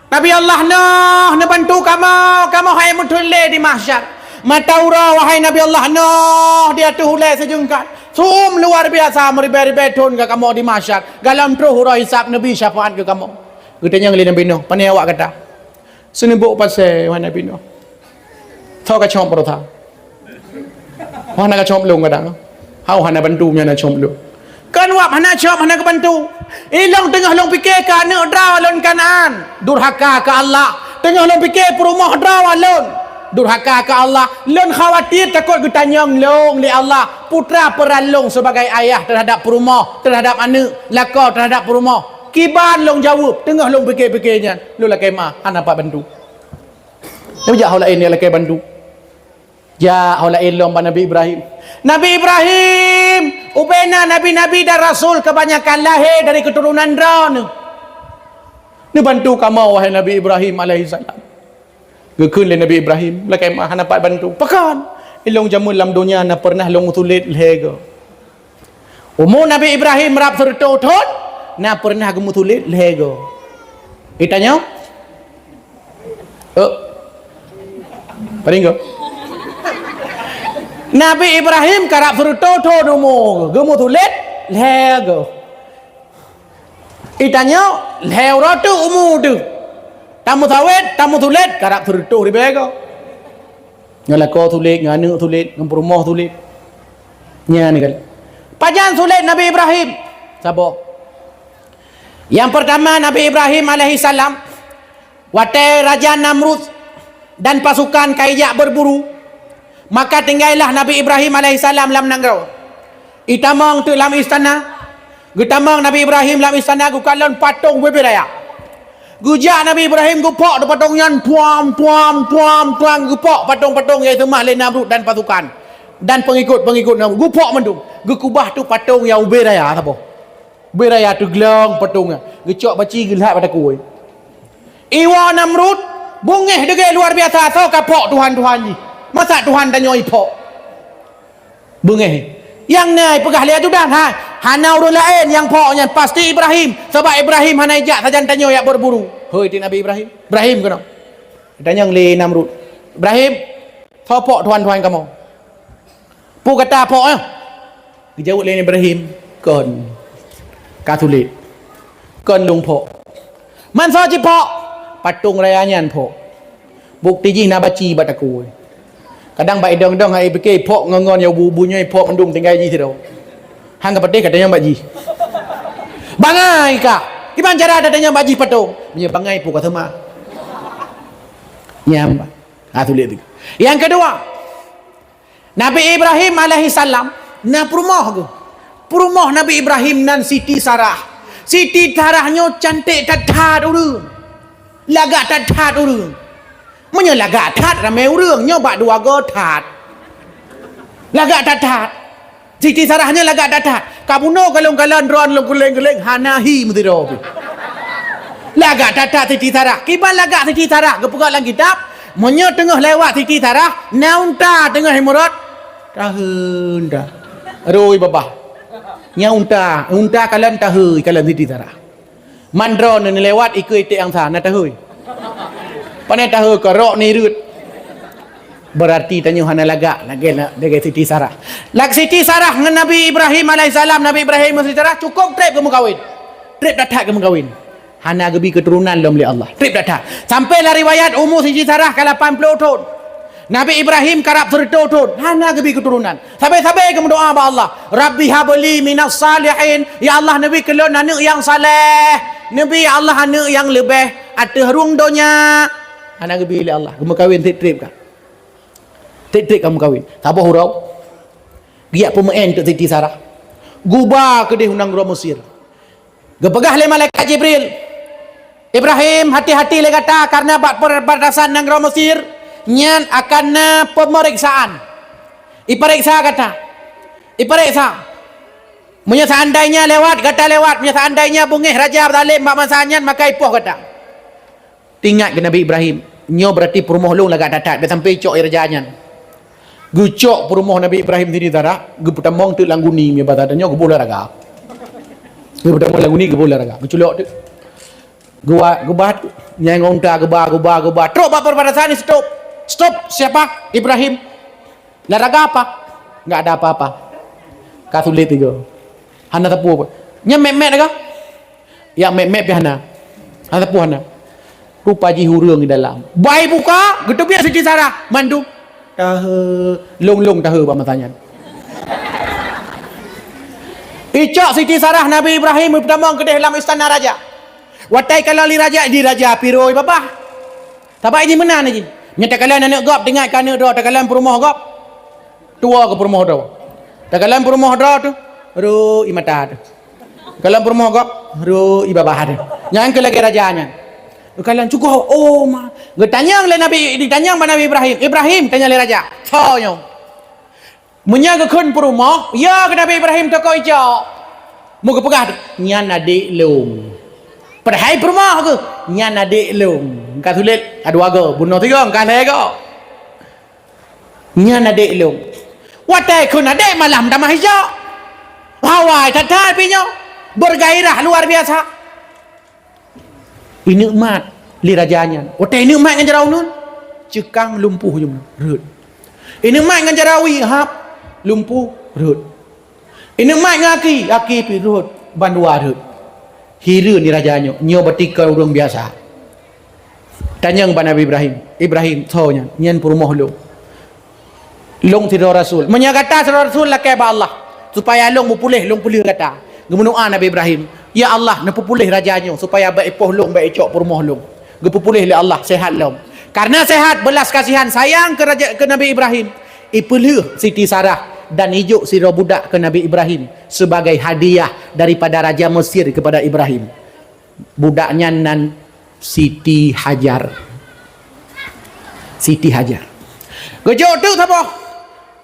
Nabi Allah Nuh bantu kamu hai mutule di mahsyar. Mataura wahai Nabi Allah Nuh dia tu hulai sejengkat. Sum luar biasa meribai-ribai tun ke kamu di mahsyar. Galam terus hurah hisab Nabi syafaat ke kamu. Getanya ngeli Nabi Nuh. Pandai awak kata. Senibuk pasal wahai Nabi Nuh. Tahu ke comp perutha. Wah nak comp lung kadang. Hau hana bantu nya nak comp lung. Kan wap hana comp hana ke bantu. Ilong tengah long fikir ka ne draw alon Kanaan. Durhaka ke Allah. Tengah long fikir perumah draw alon. Durhaka ke Allah. Lon khawatir takut getanyang long li Allah. Putra peralong sebagai ayah terhadap perumah, terhadap anak, laka terhadap perumah. Kiban long jawab, tengah long fikir-fikirnya. Lu lakai mah, hana pak bantu. Dia jak haulain dia lakai bantu. Ja haulain long ba Nabi Ibrahim. Nabi Ibrahim, ubena nabi-nabi dan rasul kebanyakan lahir dari keturunan Dran. Ni bantu kamu wahai Nabi Ibrahim alaihi salam. Gekun le Nabi Ibrahim lakai mah hana pat bantu. Pakan ilong jamun lam dunia na pernah long tulit lego. Umur Nabi Ibrahim rap sertotot na pernah gemu tulit lego. Itanya? Paringo. Nabi Ibrahim karap sertotot umur gemu tulit lego. Itanya lewratu umur tu. Tamu tulit karap tertuh di bego. Ngalako tulit, nganu tulit, ngamperumah tulit. Nya ni kan. Pajan sulit Nabi Ibrahim. Sabo. Yang pertama Nabi Ibrahim alaihi salam Watai Raja Namrud dan pasukan kaijak berburu, maka tinggallah Nabi Ibrahim alaihissalam dalam nangrau. Itamang tu dalam istana, gutamang Nabi Ibrahim dalam istana gukalon patung beberaya. Gujak Nabi Ibrahim gupok de patung yan puam gupok patung-patung yang semah le Namrud dan pasukan dan pengikut Namrud gupok mendung gukubah tu patung yang beraya apa beraya tu gelong patungnya gecok baci gelhat pada kuih iwa Namrud bungeh dege luar biasa so kapok Tuhan ni masa Tuhan tanya ipok bungeh yang nai pegah lihat tu dah hana orang lain yang poknya pasti Ibrahim sebab Ibrahim hana ijak saja tanya yak berburu hoi ti Nabi Ibrahim kena tanya le Namrud Ibrahim sopok Tuhan kamu pu kata poknya dijawab le Ibrahim kon katulik kon lung pok man so ji pok patung raya nyan pok bukti ji na baci bataku kadang baik dong hai beke pok ngongon ya bubunya pok mendung tinggal ji tiro hang ka pede katanya mbak ji bangai ka gimana cara datanya mbak ji patung punya bangai pok kata mah nyam katulik tu yang kedua Nabi Ibrahim alaihissalam na perumah Nabi Ibrahim nan Siti Sarah cantik tatat urang lagak tatat urang Menya lagak tat ramai urang nyoba dua go tat. Lagak tat. Siti Sarahnya lagak tat. Kabuno kalong-kalon ron long geleng-geleng hanahi mutiro. Lagak tat Siti Sarah. Kiban lagak Siti Sarah gepegak lang kitab. Menya tengah lewat Siti Sarah, naunta tengah himrat. Tahun dah. Roi babah. Unta kalan tahui kalan Siti Sarah. Mandron ni lewat ikut itik yang sana tahui. Pandai tahu kerok ni rut. Berarti tanya hana lagak lagi Siti Sarah. Lag Siti Sarah dengan Nabi Ibrahim alaihissalam, Nabi Ibrahim Siti Sarah cukup trip kamu kahwin. Trip datang kamu kahwin. Hana gebi keturunan dalam oleh Allah. Trip datang. Sampailah riwayat umur Siti Sarah ke 80 tahun. Nabi Ibrahim karap 100 tahun. Hana gebi keturunan. Sampai kamu doa ba Allah. Rabbi habli minas salihin. Ya Allah Nabi kelon anak yang saleh. Nabi Allah anak yang lebih ada ruang donya. Anak gebi oleh Allah. Kamu kahwin trip kan? Trip kamu kahwin. Tabah hurau. Giat pemain untuk Siti Sarah. Gubah ke dia hunang roh Mesir. Gepegah le malaikat Jibril. Ibrahim hati-hati le kata karena bak perbatasan nang roh Mesir nyan akan pemeriksaan. Iperiksa kata. Iperiksa. Punya seandainya lewat kata lewat. Punya seandainya bungih raja zalim bak masanya maka ipoh kata. Tingat ke Nabi Ibrahim. Nyo berarti perumoh long lagak datat. Dia sampai cok irjanya. Gucok perumoh Nabi Ibrahim Siti Sarah. Geputamong tu langguni. Dia batatan nyo gebulah raga. Geputamong langguni gebulah raga. Geculok tu. Gebat. Nyai ngonta gebah. Teruk bak perbatasan ni stop. Stop. Siapa? Ibrahim. Laraga apa? Enggak ada apa-apa. Katulit tiga. Hana tepu apa? Nya met-met ke? Ya met-met pi hana. Hana tepu hana. Rupa ji hurung di dalam. Baik buka, gitu biar Siti Sarah mandu. Long tahu ba matanya. Icak Siti Sarah Nabi Ibrahim pertama ke dalam istana raja. Watai kalau li raja di raja piroi bapa. Tabai ni mana ni? Nyata kalian anak gop dengar kan anak dah kalian perumah gop. Tua ke perumah dah. Kalian perumah dah tu. Ru imata tu. Kalian perumah gop, ru ibabah tu. Yang ke lagi rajanya. Kalian cukup ditanya oleh Nabi Ibrahim tanya oleh raja tanya menyaga kun perumah ya ke Nabi Ibrahim toko ijo mau ke pegah nyan adik lung padahal perumah ke nyan adik lung katulit adua go bunuh tiga kan go nyan adik lung watai kun adik malam damah hijau hawai tatai pinyo bergairah luar biasa. Ini nikmat li rajanya. Otai nikmat ngan jarau nun. Cekang lumpuh je rut. Ini nikmat ngan jarawi hap lumpuh rut. Ini nikmat ngan aki pi rut bandua rut. Hira ni rajanya. Nyo betikal urang biasa. Tanyang ba Nabi Ibrahim thonya nyen perumah lu. Long tidak Rasul. Menyagata Rasul lah ke ba Allah. Supaya long pulih kata. Gemenua Nabi Ibrahim. Ya Allah, nak pulih rajanya supaya baik poh long baik cok perumah long. Gepupulih oleh Allah sehat lom. Karena sehat belas kasihan sayang ke Nabi Ibrahim. Ipelih Siti Sarah dan ijuk sirah budak ke Nabi Ibrahim sebagai hadiah daripada Raja Mesir kepada Ibrahim. Budaknya nan Siti Hajar. Siti Hajar. Gejuk tu siapa?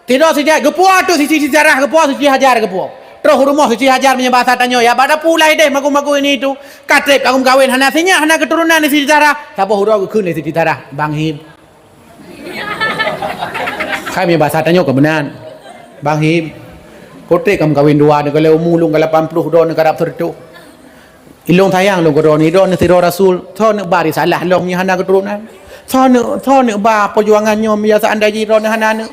Tidak Siti Hajar. Gepua tu Siti Sarah, gepua Siti Hajar gepua. Terus rumah Siti Hajar punya bahasa tanya, ya pada pulai deh magu-magu ini itu. Katrip aku kawin hana sinya hana keturunan ni Siti Sarah. Siapa hurau ke Siti Sarah? Bang Him. Kami bahasa tanya kebenaran. Bang Him. Kotek kamu kawin dua ni kalau mulung kalau 80 do negara tertu. Ilong tayang long ko ni do ni siro Rasul. Tho nak bari salah long ni hana keturunan. Tho nak ba perjuangannya biasa anda ji do ni hana nak.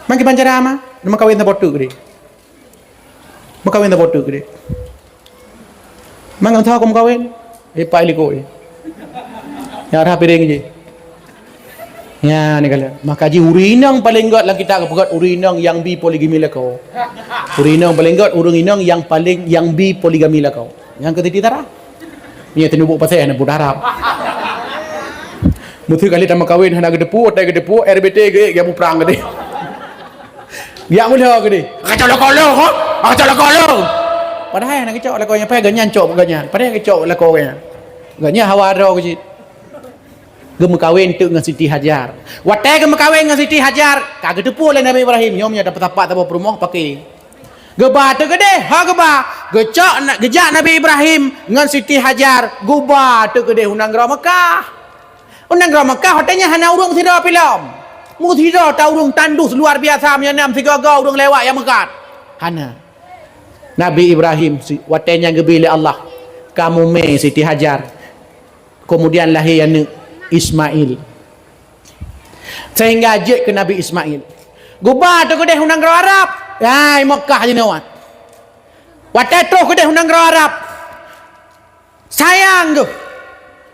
Mangki pancara ama, nama kawin ta botu gede. Makawin ta botu gede. Mangang tho kom kawin. Pai liko ni. Ya ra piring je. Ya ni kala. Maka ji urinang paling got lah kita buat urinang yang bi poligami lah kau. Urinang paling got urung inang yang bi poligami lah kau. Yang ketiga tara. Ni tenubuk pasal nak budarap. Mutu kali tak makawin hana gedepu, otai gedepu, RBT ge ya perang gede. Ya mula gede. Kacau lah kolo, ha? Kacau lah kolo. Padahal nak kacau lah kau yang pakai ganyan cok ganyan. Padahal kacau lah kau ganyan. Ganyan hawa ro kecil. Gemu kawin tu dengan Siti Hajar. Watai gemu kawin dengan Siti Hajar. Kagak depu oleh Nabi Ibrahim. Nyomnya dapat tapak tapak rumah pakai. Geba tu gede, ha geba. Gejak Nabi Ibrahim dengan Siti Hajar. Guba tu gede undang gerah Mekah. Undang gerah Mekah hotelnya hana urung tidak film. Mu tidak tahu urung tandus luar biasa menyenam tiga gau urung lewat yang mekat. Hana. Nabi Ibrahim watainya gebili Allah. Kamu me Siti Hajar. Kemudian lahir anak Ismail. Sehingga ajak ke Nabi Ismail. Gubah tu kedai undang gerah Arab. Hai Mekah je nawat. Watai tu kedai undang gerah Arab. Sayang tu.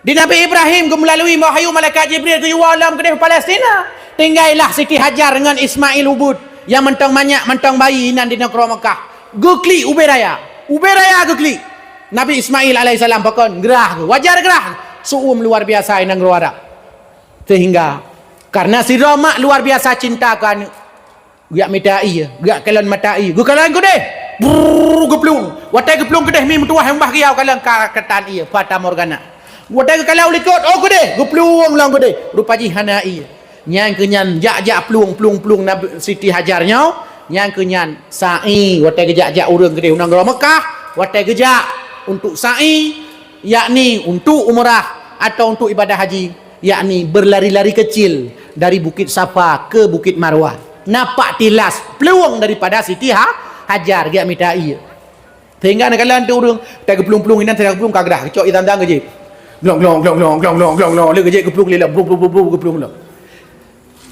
Di Nabi Ibrahim melalui wahyu malaikat Jibril ke alam kedai Palestina. Tinggallah Siti Hajar dengan Ismail Ubud yang mentang banyak mentang bayi nan di negara Mekah. Gukli Uberaya. Uberaya gukli. Nabi Ismail alaihissalam pakon gerah ke. Wajar gerah. Suum luar biasa inang Arab. Sehingga karena si Roma luar biasa cintakan gak medai gak kalan matai gu kalan ku deh geplung watai geplung kedeh mi mutuah yang bahagia kalan ketan ia fata morgana watai kalau likot oh ku deh geplung lang ku deh rupa jihana ia nyang kenyan jak plung Nabi Siti Hajarnya nyang kenyan sa'i watai gejak urang kedeh unang Gera Mekah watai gejak untuk sa'i yakni untuk umrah atau untuk ibadah haji, yakni berlari-lari kecil dari Bukit Safa ke Bukit Marwah. Nampak tilas peluang daripada Siti Hajar dia minta ia. Sehingga nak kalian tu urang tak pelung-pelung inan tak pelung kagrah kecok itan-tan keje. Glong le keje keplung lila keplung lo.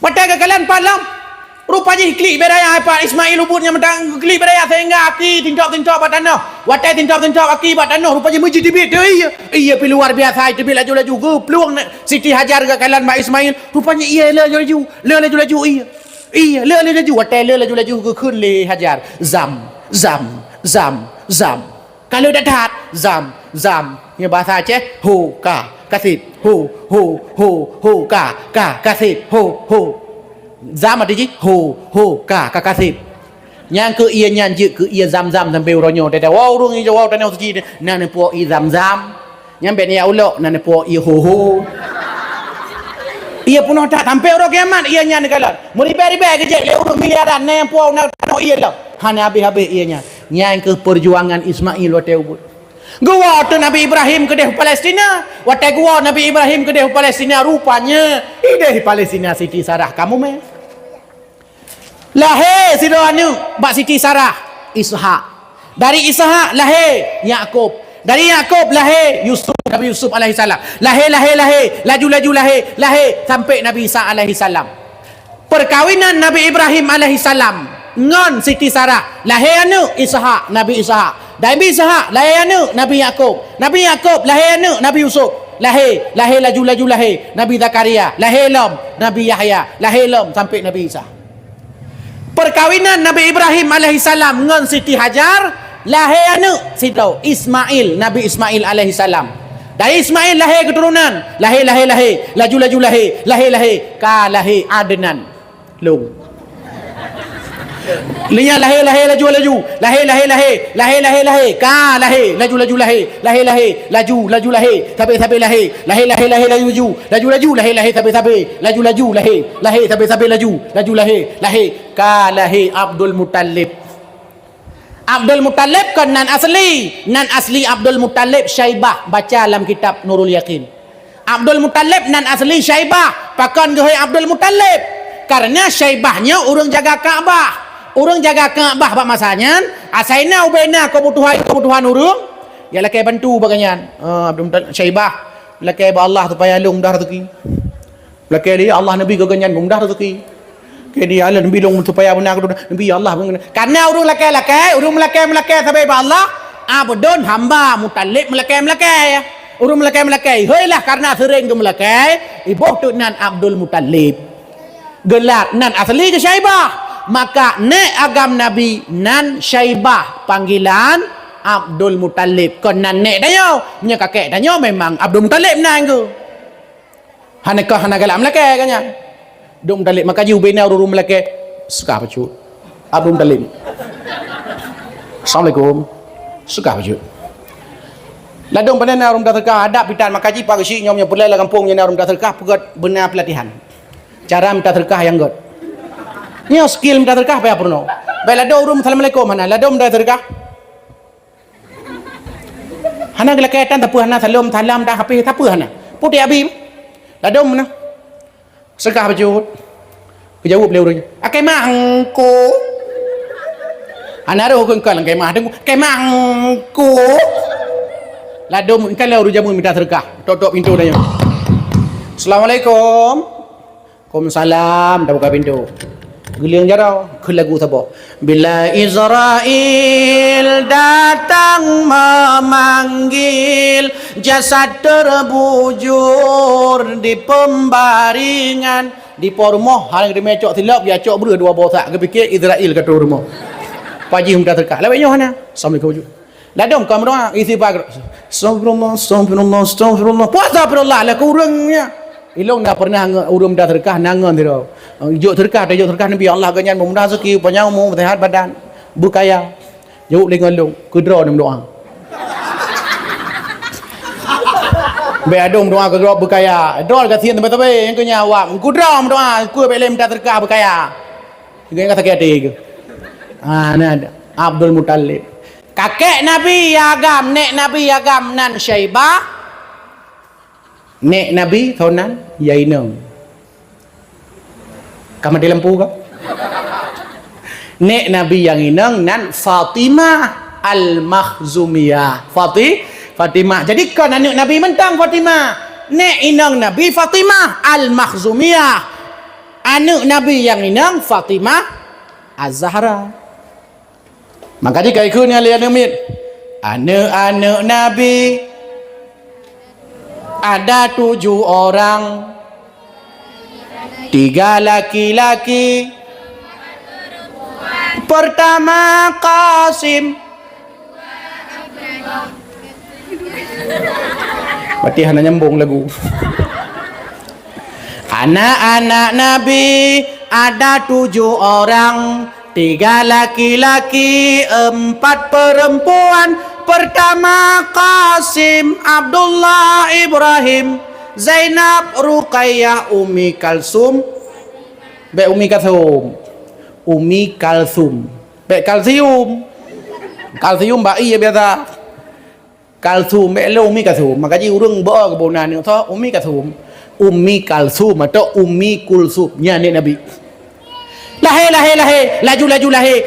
Mata kalian palam rupanya klik beraya apa Ismail ubudnya mentang klik beraya sehingga aki tintok batano watai tintok aki batano rupanya masjid tibit iya pi luar biasa itu bila laju peluang Siti Hajar ke kalian Mak Ismail rupanya iya laju iya laju watai laju ke kun le Hajar zam kalau dadat zam ni bahasa Aceh ho ka kasit ho ka kasit ho zam ada je ho ka kasih yang ke ia nyanjik ke ia zam sampai uronyo dah wow urung ni wow tanah suci nan po i zam nyampe ni ulok nan po i ho ia pun tak sampai urang kiamat ia nyan kalan meribe ke je le urung miliaran nan po nak tanah ia lah hana habis ia nyang ke perjuangan Ismail watai ubud gua tu Nabi Ibrahim ke deh Palestina watai gua Nabi Ibrahim ke deh Palestina rupanya ideh Palestina Siti Sarah kamu me lahir sidoanu bak Siti Sarah Ishak dari Ishak lahir Yakub dari Yakub lahir Yusuf Nabi Yusuf alaihi salam lahir laju lahir sampai Nabi Isa alaihi salam perkawinan Nabi Ibrahim alaihi salam ngon Siti Sarah lahir anu Ishak Nabi Ishak Nabi Ishak lahir anu Nabi Yakub lahir anu Nabi Yusuf lahir laju lahir Nabi Zakaria lahir lom Nabi Yahya lahir lom sampai Nabi Isa perkawinan Nabi Ibrahim alaihissalam dengan Siti Hajar lahir anu Siti Ismail Nabi Ismail alaihissalam Dari Ismail lahir keturunan. Lahir. Laju lahir. Lahir. Ka lahir Adnan. Long. Linya lahir laju. Lahir. Ka lahir. Laju lahir. Laju lahir. Tapi lahir. Lahir laju. Lahir tapi. Laju lahir. Lahir tapi laju lahir. Ka lahir Abdul Muttalib. Abdul Muttalib kan nan asli Abdul Muttalib Syaibah, baca dalam kitab Nurul Yaqin. Abdul Muttalib nan asli Syaibah, pakan geui Abdul Muttalib karena Syaibahnya urang jaga Ka'bah pak masanya asaina ubaina kebutuhan urang ya lakai bantu baganyan Abdul Muttalib Syaibah lakai ba Allah supaya long dah rezeki lakai dia Allah Nabi gaganyan mudah rezeki ke dia Allah Nabi long supaya benar Nabi Allah karena urang lakai urang melakai sampai ba Allah abdun hamba Muttalib melakai urang melakai heuilah karena sering ke melakai ibu tu nan Abdul Muttalib gelar nan asli ke Syaibah maka nek agam Nabi nan Syaibah panggilan Abdul Muttalib kon nan nek dayo punya kakek dayo memang Abdul Muttalib nan ke hana galak melakai kanya Abdul Muttalib maka ji ubena urung melakai suka pacu Abdul Muttalib Assalamualaikum suka pacu ladong panana urung terkah ada pitan maka ji pagi nyomnya pulai la kampung nya urung terkah pegat benar pelatihan cara minta terkah yang god ni skill minta terkah apa purno baik ladong urung assalamualaikum hana ladong minta terkah hana gelakai tan tapu hana salam dah hape tapu hana putih abi ladong mana sekah baju kejawab beliau urang akai mangko ana ro kun kan kai mah dengu kai mangko ladong kan lau jamu minta terkah tok pintu dah Assalamualaikum Waalaikumsalam dah buka pintu geliang jarau ke lagu sabo bila Israel datang memanggil jasad terbujur di pembaringan di pormoh hal di mecok tilap dia cok ber dua botak ke fikir Israel kata rumah paji hum terka lawaknya hana Assalamualaikum ladong kamu doa istighfar astagfirullah puasa astagfirullah lah kurangnya ilong dah pernah urang dah terkah nangan dia juk terkah Nabi Allah ganyan memudah rezeki panjang umur sehat badan berkaya jauh dengan long kudra dalam doa be adong doa kudra berkaya doa kasihan tempat-tempat yang kenya awak kudra doa ku be lem dah terkah berkaya dengan kata kata ke ada Abdul Muttalib kakek Nabi agam nek Nabi agam nan Syaibah nek Nabi thonan yainang kamu di lampu ke nek Nabi yang inang nan Fatimah Al-Makhzumiyah Fatimah jadi kan anak Nabi mentang Fatimah nek inang Nabi Fatimah Al-Makhzumiyah anak Nabi yang inang Fatimah Az-Zahra maka jika ikutnya lihat namit anak Nabi ada 7 orang 3 laki-laki pertama Qasim berarti hanya nyambung lagu anak-anak Nabi ada 7 orang 3 laki-laki 4 perempuan pertama Qasim Abdullah Ibrahim Zainab Ruqayyah Ummi Kalsum be Ummi Kalsum be kalsium bai ya biasa kalsum be lo Ummi Kalsum maka ji urang ba ke bonan ni tho Ummi Kalsum atau Ummi Kulsum nya ni Nabi lahir laju lahir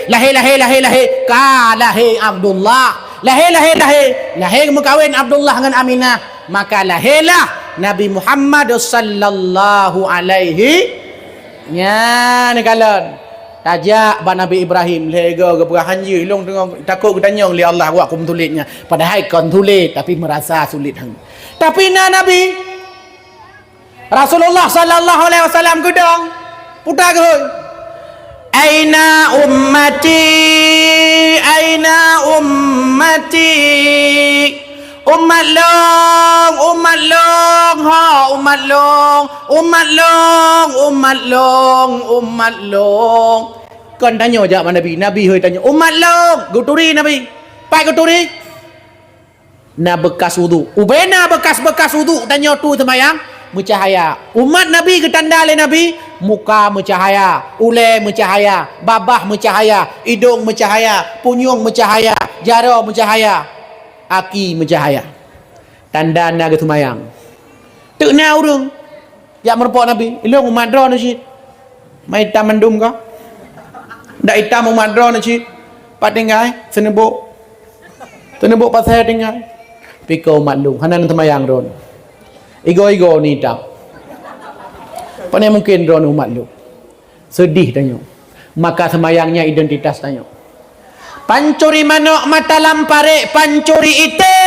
ka lahir Abdullah lahir mengkawin Abdullah dengan Aminah maka lahirlah Nabi Muhammad sallallahu alaihi nya ni kalan tajak ba Nabi Ibrahim lega ke perahan je long tengok takut tanya oleh Allah awak aku tulisnya padahal kon tulis tapi merasa sulit hang tapi Nabi Rasulullah sallallahu alaihi wasallam gedong putar ke aina ummati Umat long, umat long, ha, umat long, umat long, umat long, umat long. Kan tanya je mana Nabi. Nabi hoi tanya, umat long, guturi Nabi. Pai guturi. Na bekas wudu. Ubena bekas-bekas wudu tanya tu semayang bercahaya. Umat Nabi ketanda oleh Nabi, muka bercahaya, ulai bercahaya, babah bercahaya, hidung bercahaya, punyung bercahaya, jara bercahaya, aki bercahaya. Tanda na ke semayang. Tak na urang. Ya merupak Nabi. Ilong umat dra na syid. Mai hitam mendum ka? Dak hitam umat dra na syid. Pat tinggal senebuk. Senebuk pasal tinggal. Pikau maklum hanan temayang ron igo ni tak pane mungkin ron umat lu sedih tanya maka semayangnya identitas tanya pancuri manok mata lampare pancuri ite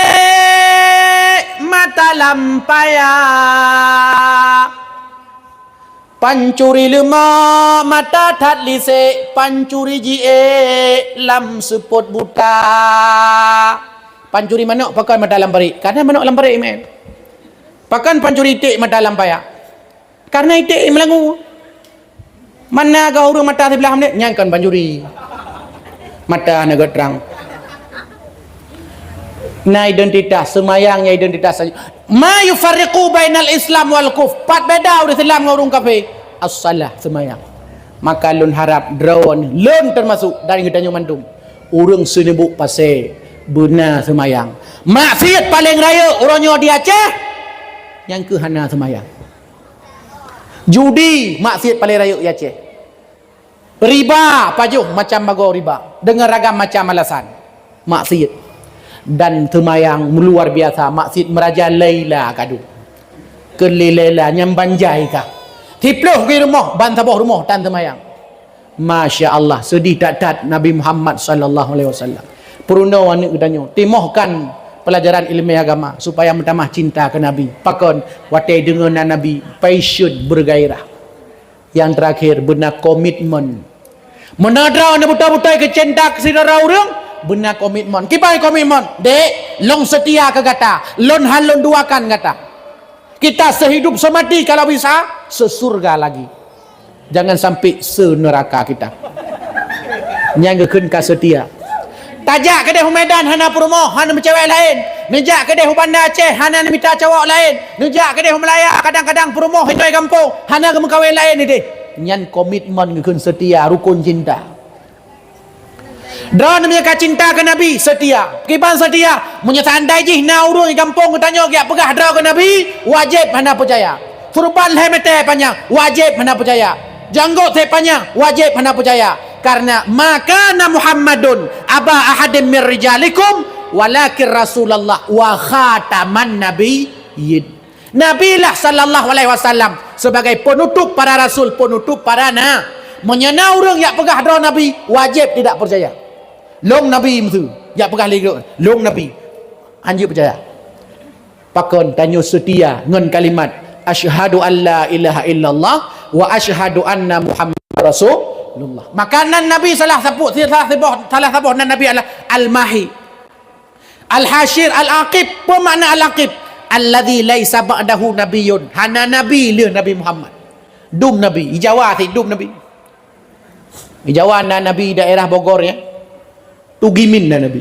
mata lampaya pancuri lema mata that lise pancuri jie lam sepot buta. Pancuri manok pakai mata lampari. Karena manok lampari men. Pakan pancuri itik mata lampaya. Karena itik melangu. Mana kau urang mata sebelah ni? Nyangkan pancuri. Mata naga terang. Na identitas, semayangnya identitas saja. Ma yufarriqu bainal Islam wal kufr. Pat beda urang Islam dengan urang kafir. As-salah semayang. Maka lun harap drone lun termasuk dari kita mantum. Urang senebuk pasal benar semayang. Maksiat paling raya orangnya di Aceh yang ke hana semayang. Judi maksiat paling raya di Aceh. Riba pajuh macam bago riba dengan ragam macam alasan maksiat. Dan semayang luar biasa maksiat meraja Laila kadu. Ke Laila nyam banjai ka. Tiploh ke rumah ban sabah rumah tan semayang. Masya Allah sedih tak Nabi Muhammad sallallahu alaihi wasallam. Perundang anak katanya timohkan pelajaran ilmu agama supaya bertambah cinta ke Nabi pakon watai dengan Nabi passion bergairah. Yang terakhir benar komitmen menadra na buta-buta ke cinta ke saudara orang benar komitmen kipai komitmen dek long setia ke kata lon halon duakan kata kita sehidup semati kalau bisa sesurga lagi jangan sampai seneraka kita nyanggekeun ka setia. Tajak kedai Medan hana promo hana cewek lain. Nejak kedai Banda Aceh hana minta cowok lain. Nejak kedai Melaya kadang-kadang promo hindai kampung hana ke kawin lain ni deh. Nyan komitmen keun setia rukun cinta. Dan mereka cinta ke Nabi setia. Kiban setia menyatandai jih na urang di kampung tanya giak pegah dra ke Nabi wajib hana percaya. Surban hemete panjang wajib hana percaya. Janggut saya panjang wajib hana percaya. Karena maka Muhammadun aba ahadin min rijalikum walakin Rasulullah wa khataman nabiyyin. Nabilah sallallahu alaihi wasallam sebagai penutup para rasul, penutup para na. Menyana orang yang pegah dra Nabi wajib tidak percaya. Long Nabi mesti yang pegah lagi long Nabi anjur percaya. Pakon tanya setia ngan kalimat asyhadu alla ilaha illallah wa asyhadu anna Muhammadar Rasul. Makanan Nabi salah sabut nan Nabi al-mahi al-hashir al-aqib. Apa makna al-aqib? Alladhi laisa ba'dahu nabiyyun. Hana nabi le Nabi Muhammad. Dum Nabi. Ijawa ti dum Nabi. Ijawa na Nabi daerah Bogor ya. Tugimin na Nabi.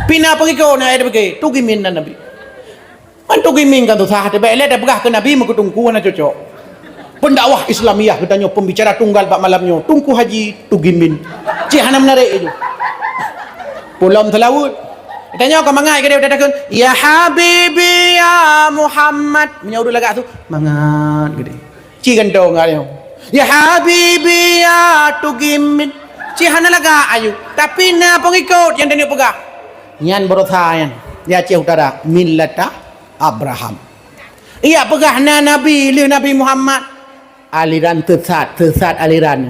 Pina pergi kau na ada pergi. Tugimin na Nabi. Man tugimin kan tu sah. Tapi elok dah pegah ke Nabi makutungku na cocok. Pendakwah Islamiyah katanya pembicara tunggal pak malamnya tungku haji tugimin cik hana menarik itu pulang telawut katanya kau mangai ke dia datang ya habibi ya Muhammad menyaudul lagak tu mangat gede cik gantong katanya ya habibi ya tugimin cik hana lagak ayu tapi na pengikut yang dia pegah nyan berothayan ya cik utara millata Abraham iya pegah na Nabi le Nabi Muhammad aliran tersat aliran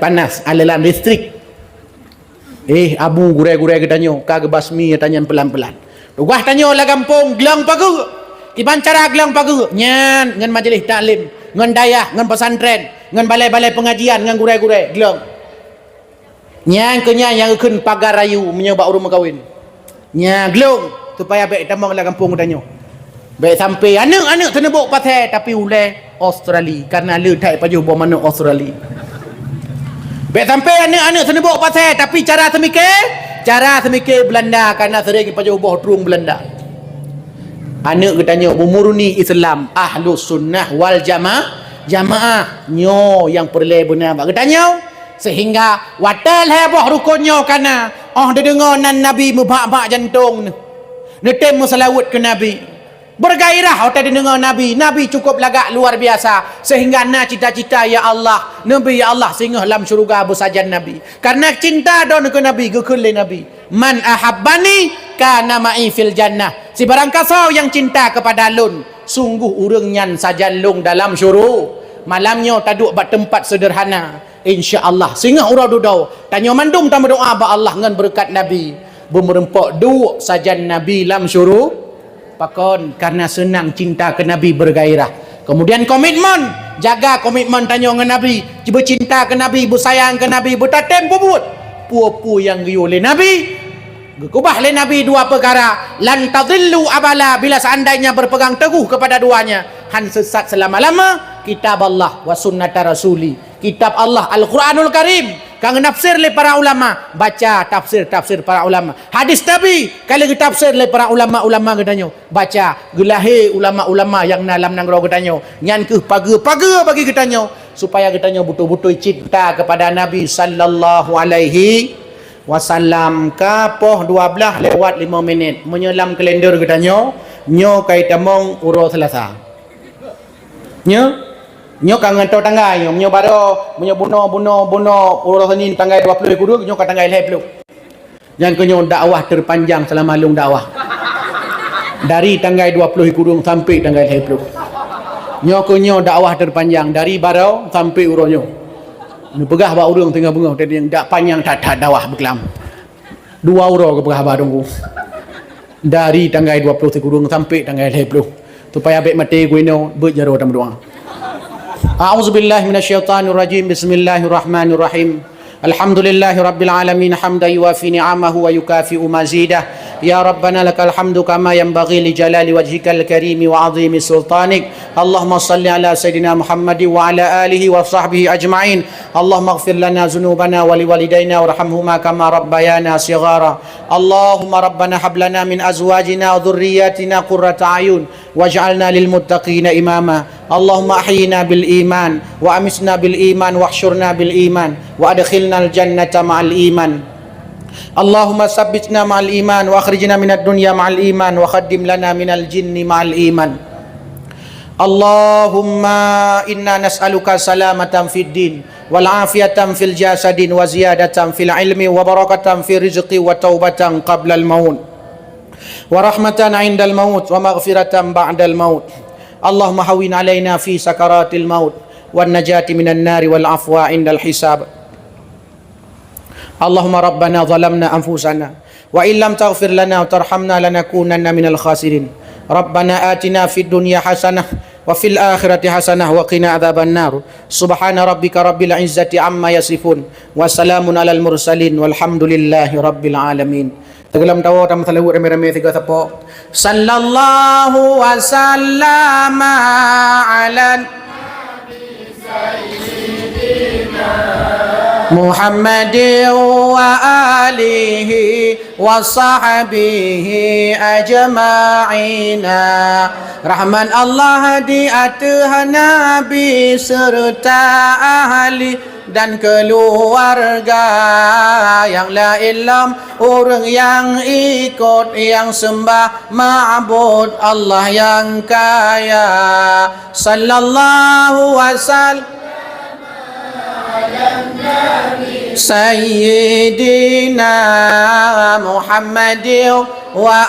panas aliran listrik abu gurai-gurai katanya kagak basmi tanya pelan-pelan tugah tanya lah kampung gelang pagu iban cara gelang pagu nyan ngan majlis taklim ngan dayah ngan pesantren ngan balai-balai pengajian ngan gurai-gurai gelang nyan kenya yang keun pagar rayu menyebab urang kawin nya glong supaya baik tamang lah kampung danyo baik sampai anak-anak tenebok patai tapi ulai Australia karena le tai paju bom mana Australia baik sampai anak-anak tenebok patai tapi cara semikir Belanda karena sering paju boh terung Belanda anak katanya memurni Islam ahlus sunnah wal jamaah nyo yang perle benar katanya sehingga watal heboh rukunnya karena dia dengar nan Nabi mubak-bak jantung netem selawat ke Nabi bergairah dia dengar Nabi cukup lagak luar biasa sehingga na cita-cita ya Allah Nabi ya Allah sehingga dalam syurga bersajan Nabi karena cinta don ke Nabi gekul Nabi man ahabbani kana ma'i fil jannah si barang kasau yang cinta kepada lun sungguh urang nyan sajan lung dalam syurga malamnya taduk bat tempat sederhana insya-Allah sehingga urang dudau tanya mandum tambah doa ba Allah ngan berkat Nabi bermerempok duk sajan Nabi dalam syurga pakon karena senang cinta ke Nabi bergairah kemudian komitmen jaga komitmen tanya dengan Nabi cuba cinta ke Nabi bersayang ke Nabi bertatem bubut pupu yang oleh Nabi gekubah oleh Nabi dua perkara lan tadillu abala bila seandainya berpegang teguh kepada duanya han sesat selama-lama kitab Allah wa sunnata rasuli kitab Allah Al-Quranul Karim kang nafsir le para ulama baca tafsir para ulama hadis Nabi kalau ditafsir le para ulama katanya baca gelahe ulama-ulama yang dalam nanggro katanya nyan ke paga bagi katanya supaya katanya betul-betul cinta kepada Nabi sallallahu alaihi wasallam kapoh 12 lewat 5 minit menyelam kalender katanya nyo kai tamong uro selasa nyo kangen tau tanggai nyo baro menyo buno uro Senin tanggai 20 kudu nyo ka tanggai 20 yang kenyo dakwah terpanjang selama lung dakwah dari tanggai 20 kudu sampai tanggai 20 nyo kenyo dakwah terpanjang dari baro sampai uro nyo ni pegah ba urang tengah bunga tadi yang dak panjang tak dakwah berkelam 2 uro ke pegah ba tunggu dari tanggai 20 kudu sampai tanggai 20 supaya baik mati kuino berjaro tam doa a'udzubillahi minasyaitonirrajim bismillahirrahmanirrahim alhamdulillahi rabbil alamin hamdan yuwafi ni'amahu wa yukafi'u mazidah ya rabbana lakal hamdu kama yanbaghi li jalali wajhikal karim wa 'azimi sultanik Allahumma salli ala sayidina Muhammadin wa ala alihi wa sahbihi ajma'in Allahumma ighfir lana dhunubana wa liwalidayna warhamhuma kama rabbayana shighara Allahumma rabbana hab lana min azwajina wa dhurriyyatina qurrata a'yun waj'alna lil muttaqina imama Allahumma ahyina bil iman wa amisna bil iman wahsyurna bil iman wa adkhilna al jannata ma'al iman Allahumma sabbitna ma'al iman wa akhrijna minad dunya ma'al iman wa khaddim lana minal jinni ma'al iman Allahumma inna nas'aluka salamatan fid din wal afiyatan fil jasadin wa ziyadatan fil ilmi wa barakatan fil rizqi wa taubatan qabla al maut wa rahmatan 'inda al maut wa maghfiratan ba'da al maut Allahumma hawwin 'alaina fi sakaratil maut wan najati minan nari wal afwa 'inda al hisab Allahumma rabbana zalamna anfusana wa illam taghfir lana wa tarhamna lanakunanna minal khasirin Rabbana atina fid dunya hasanah wa fil akhirati hasanah wa qina adzaban nar subhana rabbika rabbil izzati amma yasifun wa salamun alal mursalin walhamdulillahi rabbil alamin tegelam tawa tam salawat rame-rame tiga sapo sallallahu wa sallama ala Muhammadin wa alihi wa sahbihi ajma'ina rahman Allah di atas Nabi serta ahli dan keluarga yang la ilam orang yang ikut yang sembah ma'bud Allah yang kaya sallallahu wasallam Sayyidina Muhammadin wa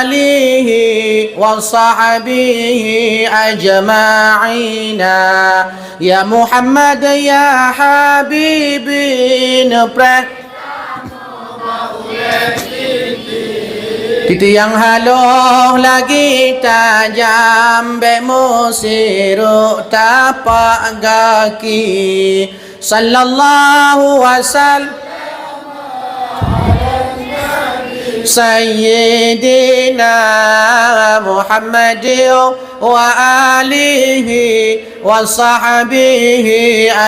alihi wa sahbihi ajma'ina ya Muhammad ya Habibi Titi yang haloh lagi tajam be musiru tapak gaki sallallahu wasallam سيدنا محمد وآله وصحبه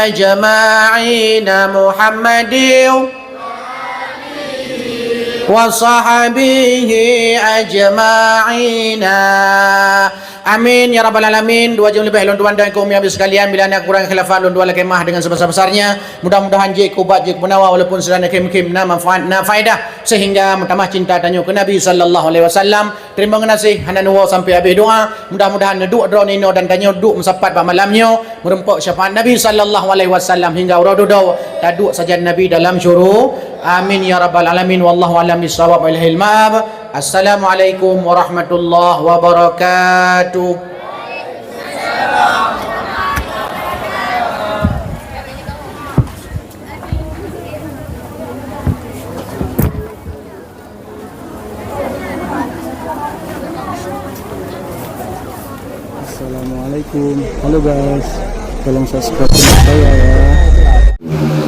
أجمعين محمد وصحبه أجمعين Amin ya rabbal alamin. 2 jam lebih lon tuan dan kaum yang sekalian, bila nak kurang khilafat lon dua kemah dengan sebesar-besarnya. Mudah-mudahan je kubat je penawa walaupun sedana kem-kem na manfaat na faedah sehingga mutamah cinta tanya ke Nabi sallallahu alaihi wasallam. Terima kasih hana nuwa sampai habis doa. Mudah-mudahan duk draw nino dan tanya duk mensapat pada malamnya merempok syafaat Nabi sallallahu alaihi wasallam hingga uradudau taduk saja Nabi dalam syuruk. Amin ya rabbal alamin. Wallahu alam bisawab wal hilmab. Assalamualaikum warahmatullahi wabarakatuh. Assalamualaikum. Halo guys, tolong subscribe channel saya ya.